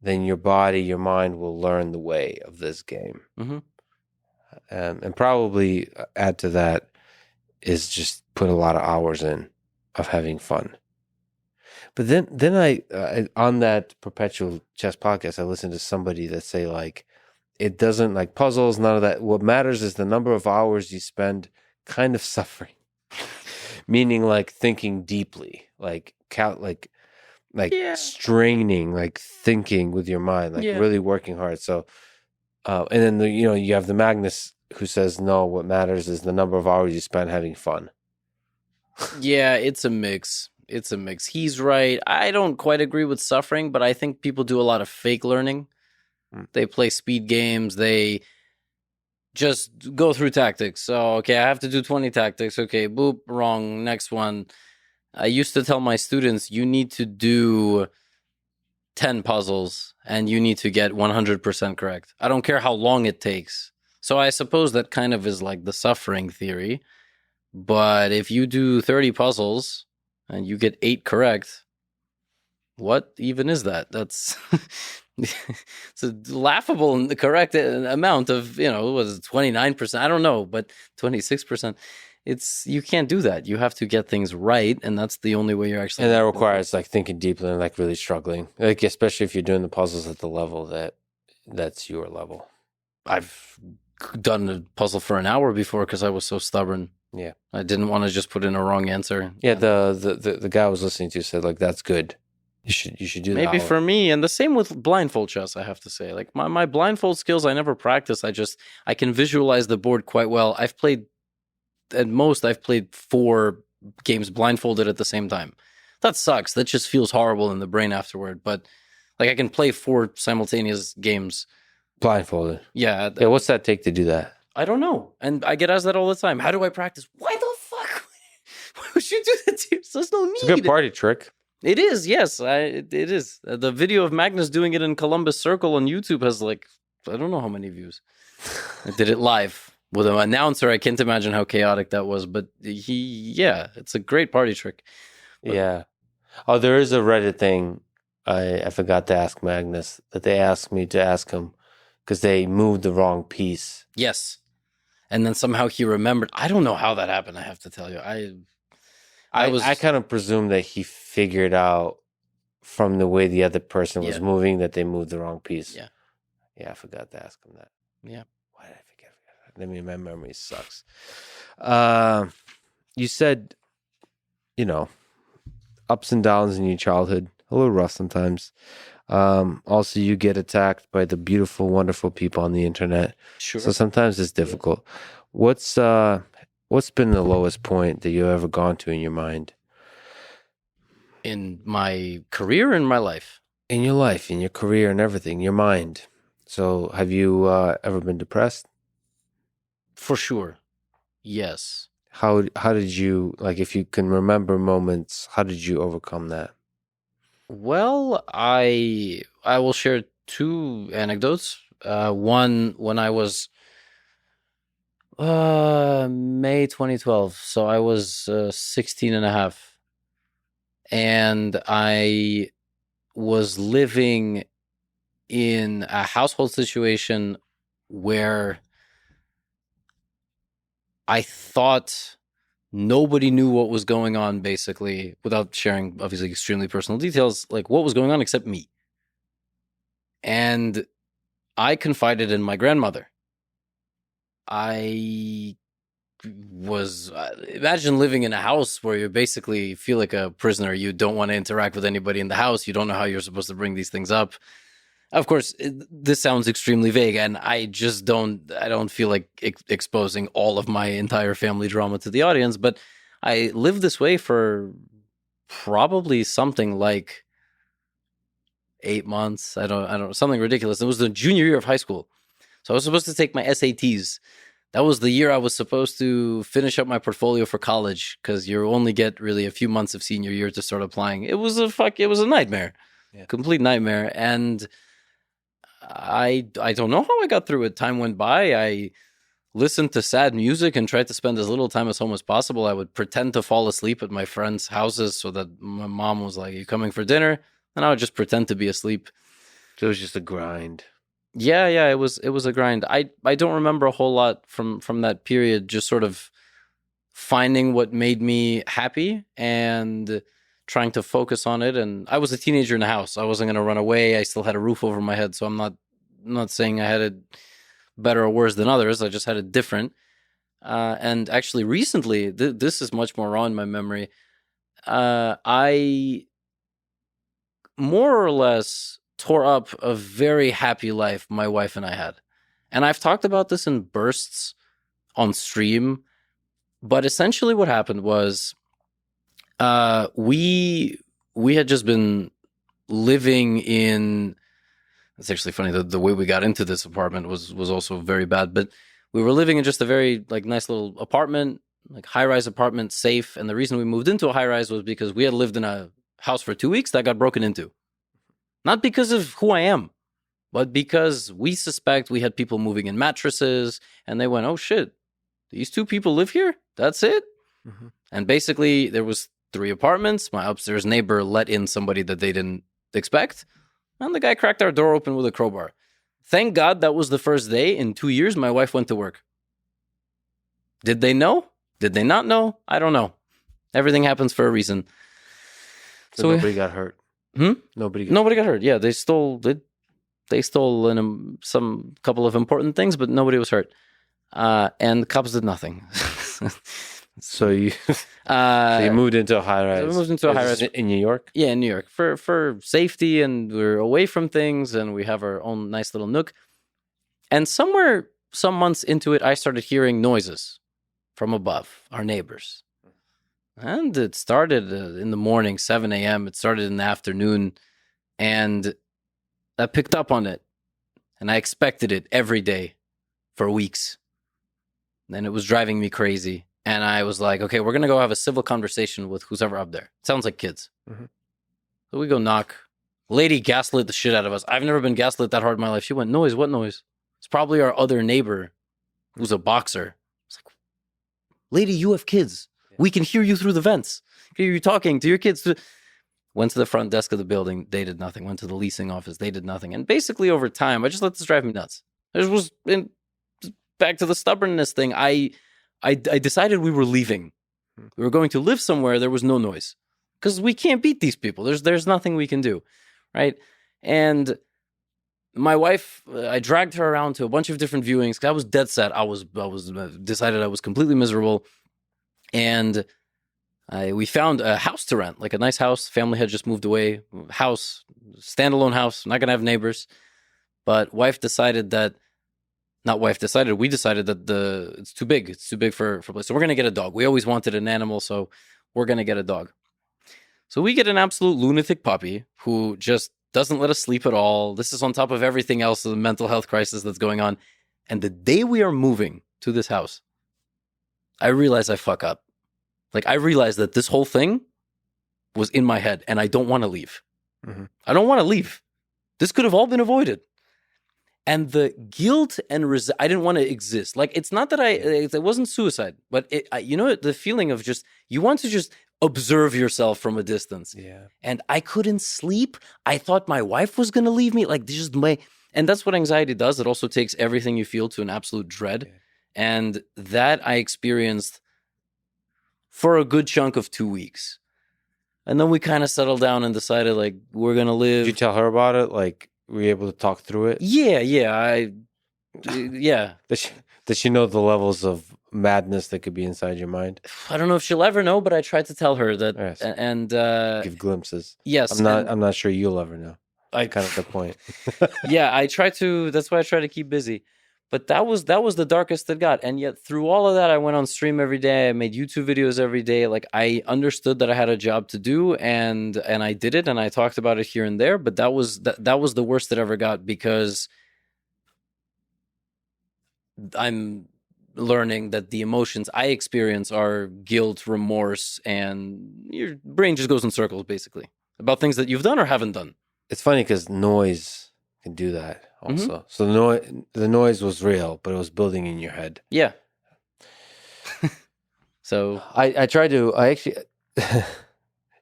S1: then your body, your mind will learn the way of this game. And probably add to that is just put a lot of hours in of having fun. But then I on that Perpetual Chess podcast, I listened to somebody that say like, it doesn't like puzzles, none of that. What matters is the number of hours you spend kind of suffering, meaning like thinking deeply, like straining, like thinking with your mind, like really working hard. So, and then you have the Magnus who says, no, what matters is the number of hours you spend having fun.
S2: Yeah, it's a mix. It's a mix. He's right. I don't quite agree with suffering, but I think people do a lot of fake learning. They play speed games. They just go through tactics. So, okay, I have to do 20 tactics. Okay, boop, wrong. Next one. I used to tell my students, you need to do 10 puzzles and you need to get 100% correct. I don't care how long it takes. So I suppose that kind of is like the suffering theory. But if you do 30 puzzles and you get 8 correct, what even is that? That's it's a laughable and correct amount of, was it 29%? I don't know, but 26%. You can't do that. You have to get things right, and that's the only way you're actually.
S1: And that requires like thinking deeply and like really struggling, like especially if you're doing the puzzles at the level that's your level.
S2: I've done a puzzle for an hour before because I was so stubborn.
S1: Yeah,
S2: I didn't want to just put in a wrong answer.
S1: Yeah, the guy I was listening to said like, that's good. You should do that.
S2: Maybe for me, and the same with blindfold chess, I have to say. Like my blindfold skills, I never practice. I can visualize the board quite well. I've played 4 games blindfolded at the same time. That sucks. That just feels horrible in the brain afterward. But like I can play 4 simultaneous games
S1: blindfolded.
S2: Yeah.
S1: Yeah. What's that take to do that?
S2: I don't know. And I get asked that all the time. How do I practice? Why the fuck? Why would you do that to yourself? There's no need.
S1: It's a good party trick.
S2: It is, yes. It is. The video of Magnus doing it in Columbus Circle on YouTube has like, I don't know how many views. I did it live with an announcer. I can't imagine how chaotic that was. But it's a great party trick. But,
S1: yeah. Oh, there is a Reddit thing. I forgot to ask Magnus that they asked me to ask him because they moved the wrong piece.
S2: Yes. And then somehow he remembered. I don't know how that happened, I have to tell you. I
S1: kind of presume that he figured out from the way the other person was
S2: Yeah.
S1: moving that they moved the wrong piece.
S2: Yeah.
S1: Yeah, I forgot to ask him that.
S2: Yeah.
S1: Why did I forget? I mean, my memory sucks. You said, ups and downs in your childhood, a little rough sometimes. Also, you get attacked by the beautiful, wonderful people on the internet.
S2: Sure.
S1: So sometimes it's difficult. What's been the lowest point that you've ever gone to in your mind?
S2: In my career, in my life?
S1: In your life, in your career, and everything, your mind. So have you ever been depressed?
S2: For sure. Yes.
S1: How did you, like, if you can remember moments, how did you overcome that?
S2: Well, I will share two anecdotes. One when I was May 2012. So I was 16 and a half. And I was living in a household situation where I thought nobody knew what was going on, basically, without sharing, obviously, extremely personal details, like what was going on except me. And I confided in my grandmother. I was, imagine living in a house where you basically feel like a prisoner. You don't want to interact with anybody in the house. You don't know how you're supposed to bring these things up. Of course, this sounds extremely vague, and I don't feel like exposing all of my entire family drama to the audience, but I lived this way for probably something like 8 months. I don't know, something ridiculous. It was the junior year of high school. So I was supposed to take my SATs. That was the year I was supposed to finish up my portfolio for college, because you only get really a few months of senior year to start applying. It was a nightmare. Yeah. Complete nightmare. And I don't know how I got through it. Time went by. I listened to sad music and tried to spend as little time at home as possible. I would pretend to fall asleep at my friends' houses so that my mom was like, "You coming for dinner?" And I would just pretend to be asleep.
S1: So it was just a grind.
S2: Yeah, it was a grind. I don't remember a whole lot from that period, just sort of finding what made me happy and trying to focus on it. And I was a teenager in the house. I wasn't going to run away. I still had a roof over my head, so I'm not saying I had it better or worse than others. I just had it different. And actually recently, this is much more raw in my memory. I more or less tore up a very happy life my wife and I had. And I've talked about this in bursts on stream, but essentially what happened was we had just been living in, it's actually funny, the way we got into this apartment was also very bad, but we were living in just a very nice little apartment, like high-rise apartment, safe. And the reason we moved into a high-rise was because we had lived in a house for 2 weeks that got broken into. Not because of who I am, but because we suspect we had people moving in mattresses, and they went, "Oh shit, these two people live here? That's it?" Mm-hmm. And basically there was 3 apartments. My upstairs neighbor let in somebody that they didn't expect, and the guy cracked our door open with a crowbar. Thank God that was the first day in 2 years my wife went to work. Did they know? Did they not know? I don't know. Everything happens for a reason.
S1: So nobody got hurt. Nobody
S2: got hurt. Yeah, they stole some couple of important things, but nobody was hurt. And the cops did nothing.
S1: So you moved into a high rise.
S2: So we moved into a high rise
S1: in New York.
S2: Yeah, in New York for safety, and we're away from things, and we have our own nice little nook. And somewhere, some months into it, I started hearing noises from above, our neighbors. And it started in the morning, 7 a.m. It started in the afternoon, and I picked up on it, and I expected it every day for weeks. And it was driving me crazy. And I was like, okay, we're going to go have a civil conversation with who's ever up there. Sounds like kids. Mm-hmm. So we go knock. Lady gaslit the shit out of us. I've never been gaslit that hard in my life. She went, "Noise? What noise?" It's probably our other neighbor who's a boxer. It's like, "Lady, you have kids. We can hear you through the vents. Hear you talking to your kids." Went to the front desk of the building. They did nothing. Went to the leasing office. They did nothing. And basically over time, I just let this drive me nuts. Back to the stubbornness thing. I decided we were leaving. We were going to live somewhere there was no noise, because we can't beat these people. There's nothing we can do, right? And my wife, I dragged her around to a bunch of different viewings. I was dead set. I was decided I was completely miserable, and we found a house to rent, like a nice house. Family had just moved away. House, standalone house. Not gonna have neighbors. But we decided that it's too big. It's too big for a place. So we're gonna get a dog. We always wanted an animal, so we're gonna get a dog. So we get an absolute lunatic puppy who just doesn't let us sleep at all. This is on top of everything else, the mental health crisis that's going on. And the day we are moving to this house, I realize I fuck up. Like, I realized that this whole thing was in my head, and I don't want to leave.
S1: Mm-hmm.
S2: I don't want to leave. This could have all been avoided. And the guilt and I didn't want to exist. Like, it's not that it wasn't suicide, but the feeling of just, you want to just observe yourself from a distance.
S1: Yeah.
S2: And I couldn't sleep. I thought my wife was going to leave me. Like, and that's what anxiety does. It also takes everything you feel to an absolute dread.
S1: Yeah.
S2: And that I experienced for a good chunk of 2 weeks. And then we kind of settled down and decided, like, we're going to live.
S1: Did you tell her about it? Like, were you able to talk through it?
S2: Yeah.
S1: Does she know the levels of madness that could be inside your mind?
S2: I don't know if she'll ever know, but I tried to tell her that.
S1: Yes.
S2: And
S1: give glimpses.
S2: Yes.
S1: I'm not sure you'll ever know. Kind of the point.
S2: Yeah, that's why I try to keep busy. But that was the darkest it got. And yet through all of that, I went on stream every day. I made YouTube videos every day. Like, I understood that I had a job to do, and I did it, and I talked about it here and there. But that was the worst it ever got, because I'm learning that the emotions I experience are guilt, remorse, and your brain just goes in circles, basically, about things that you've done or haven't done.
S1: It's funny because noise can do that also.
S2: Mm-hmm.
S1: So the noise was real, but it was building in your head.
S2: Yeah. So
S1: I try to. I actually.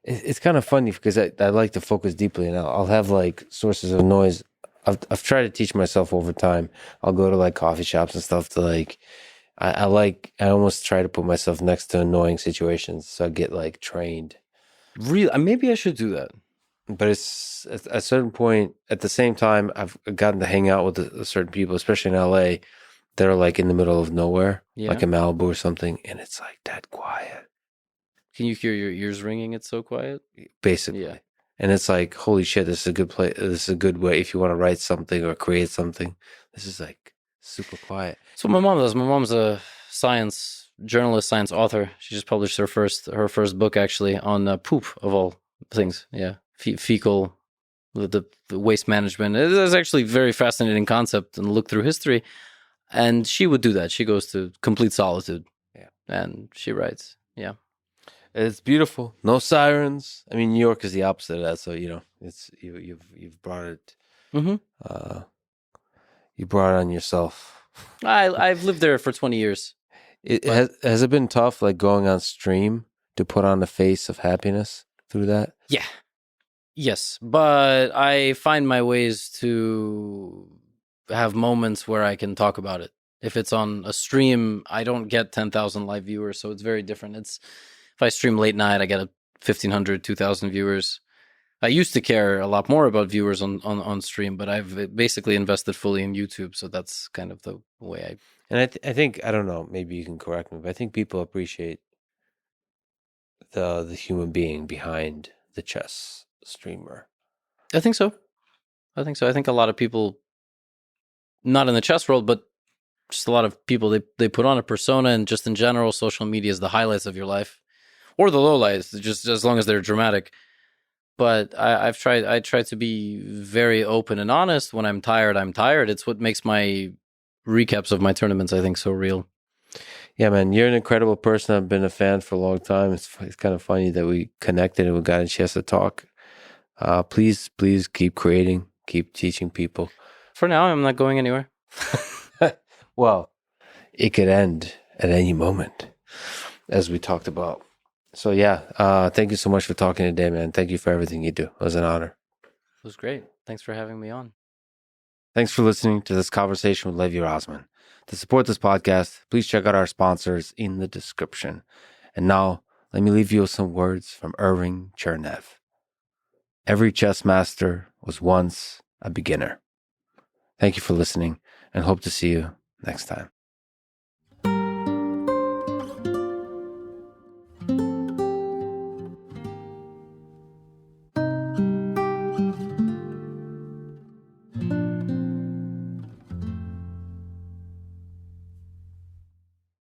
S1: It's kind of funny because I like to focus deeply, and I'll have like sources of noise. I've tried to teach myself over time. I'll go to like coffee shops and stuff to like. I almost try to put myself next to annoying situations, so I get like trained.
S2: Really, maybe I should do that.
S1: But it's at a certain point. At the same time, I've gotten to hang out with certain people, especially in LA, that are like in the middle of nowhere, like in Malibu or something, and it's like that quiet.
S2: Can you hear your ears ringing? It's so quiet.
S1: Basically,
S2: yeah.
S1: And it's like, holy shit, this is a good place. This is a good way if you want to write something or create something. This is like super quiet.
S2: That's what my mom does. My mom's a science journalist, science author. She just published her first book, actually, on poop, of all things. Yeah. Fecal, the waste management. It is actually a very fascinating concept, and look through history. And she would do that. She goes to complete solitude.
S1: Yeah.
S2: And she writes. Yeah.
S1: It's beautiful. No sirens. I mean, New York is the opposite of that. So, it's you've brought it.
S2: Mm-hmm.
S1: You brought it on yourself.
S2: I've lived there for 20 years.
S1: Has it been tough, like going on stream, to put on a face of happiness through that?
S2: Yeah. Yes, but I find my ways to have moments where I can talk about it. If it's on a stream, I don't get 10,000 live viewers, so it's very different. If I stream late night, I get 1,500, 2,000 viewers. I used to care a lot more about viewers on stream, but I've basically invested fully in YouTube, so that's kind of the way I...
S1: And I think, I don't know, maybe you can correct me, but I think people appreciate the human being behind the chess streamer.
S2: I think so. I think a lot of people, not in the chess world, but just a lot of people, they put on a persona, and just in general, social media is the highlights of your life, or the lowlights, just as long as they're dramatic. But I try to be very open and honest. When I'm tired, I'm tired. It's what makes my recaps of my tournaments, I think, so real.
S1: Yeah, man, you're an incredible person. I've been a fan for a long time. It's kind of funny that we connected and we got a chance to talk. Please keep creating, keep teaching people.
S2: For now, I'm not going anywhere.
S1: Well, it could end at any moment, as we talked about. So yeah, thank you so much for talking today, man. Thank you for everything you do. It was an honor.
S2: It was great. Thanks for having me on.
S1: Thanks for listening to this conversation with Levi Rosman. To support this podcast, please check out our sponsors in the description. And now, let me leave you with some words from Irving Chernev. Every chess master was once a beginner. Thank you for listening, and hope to see you next time.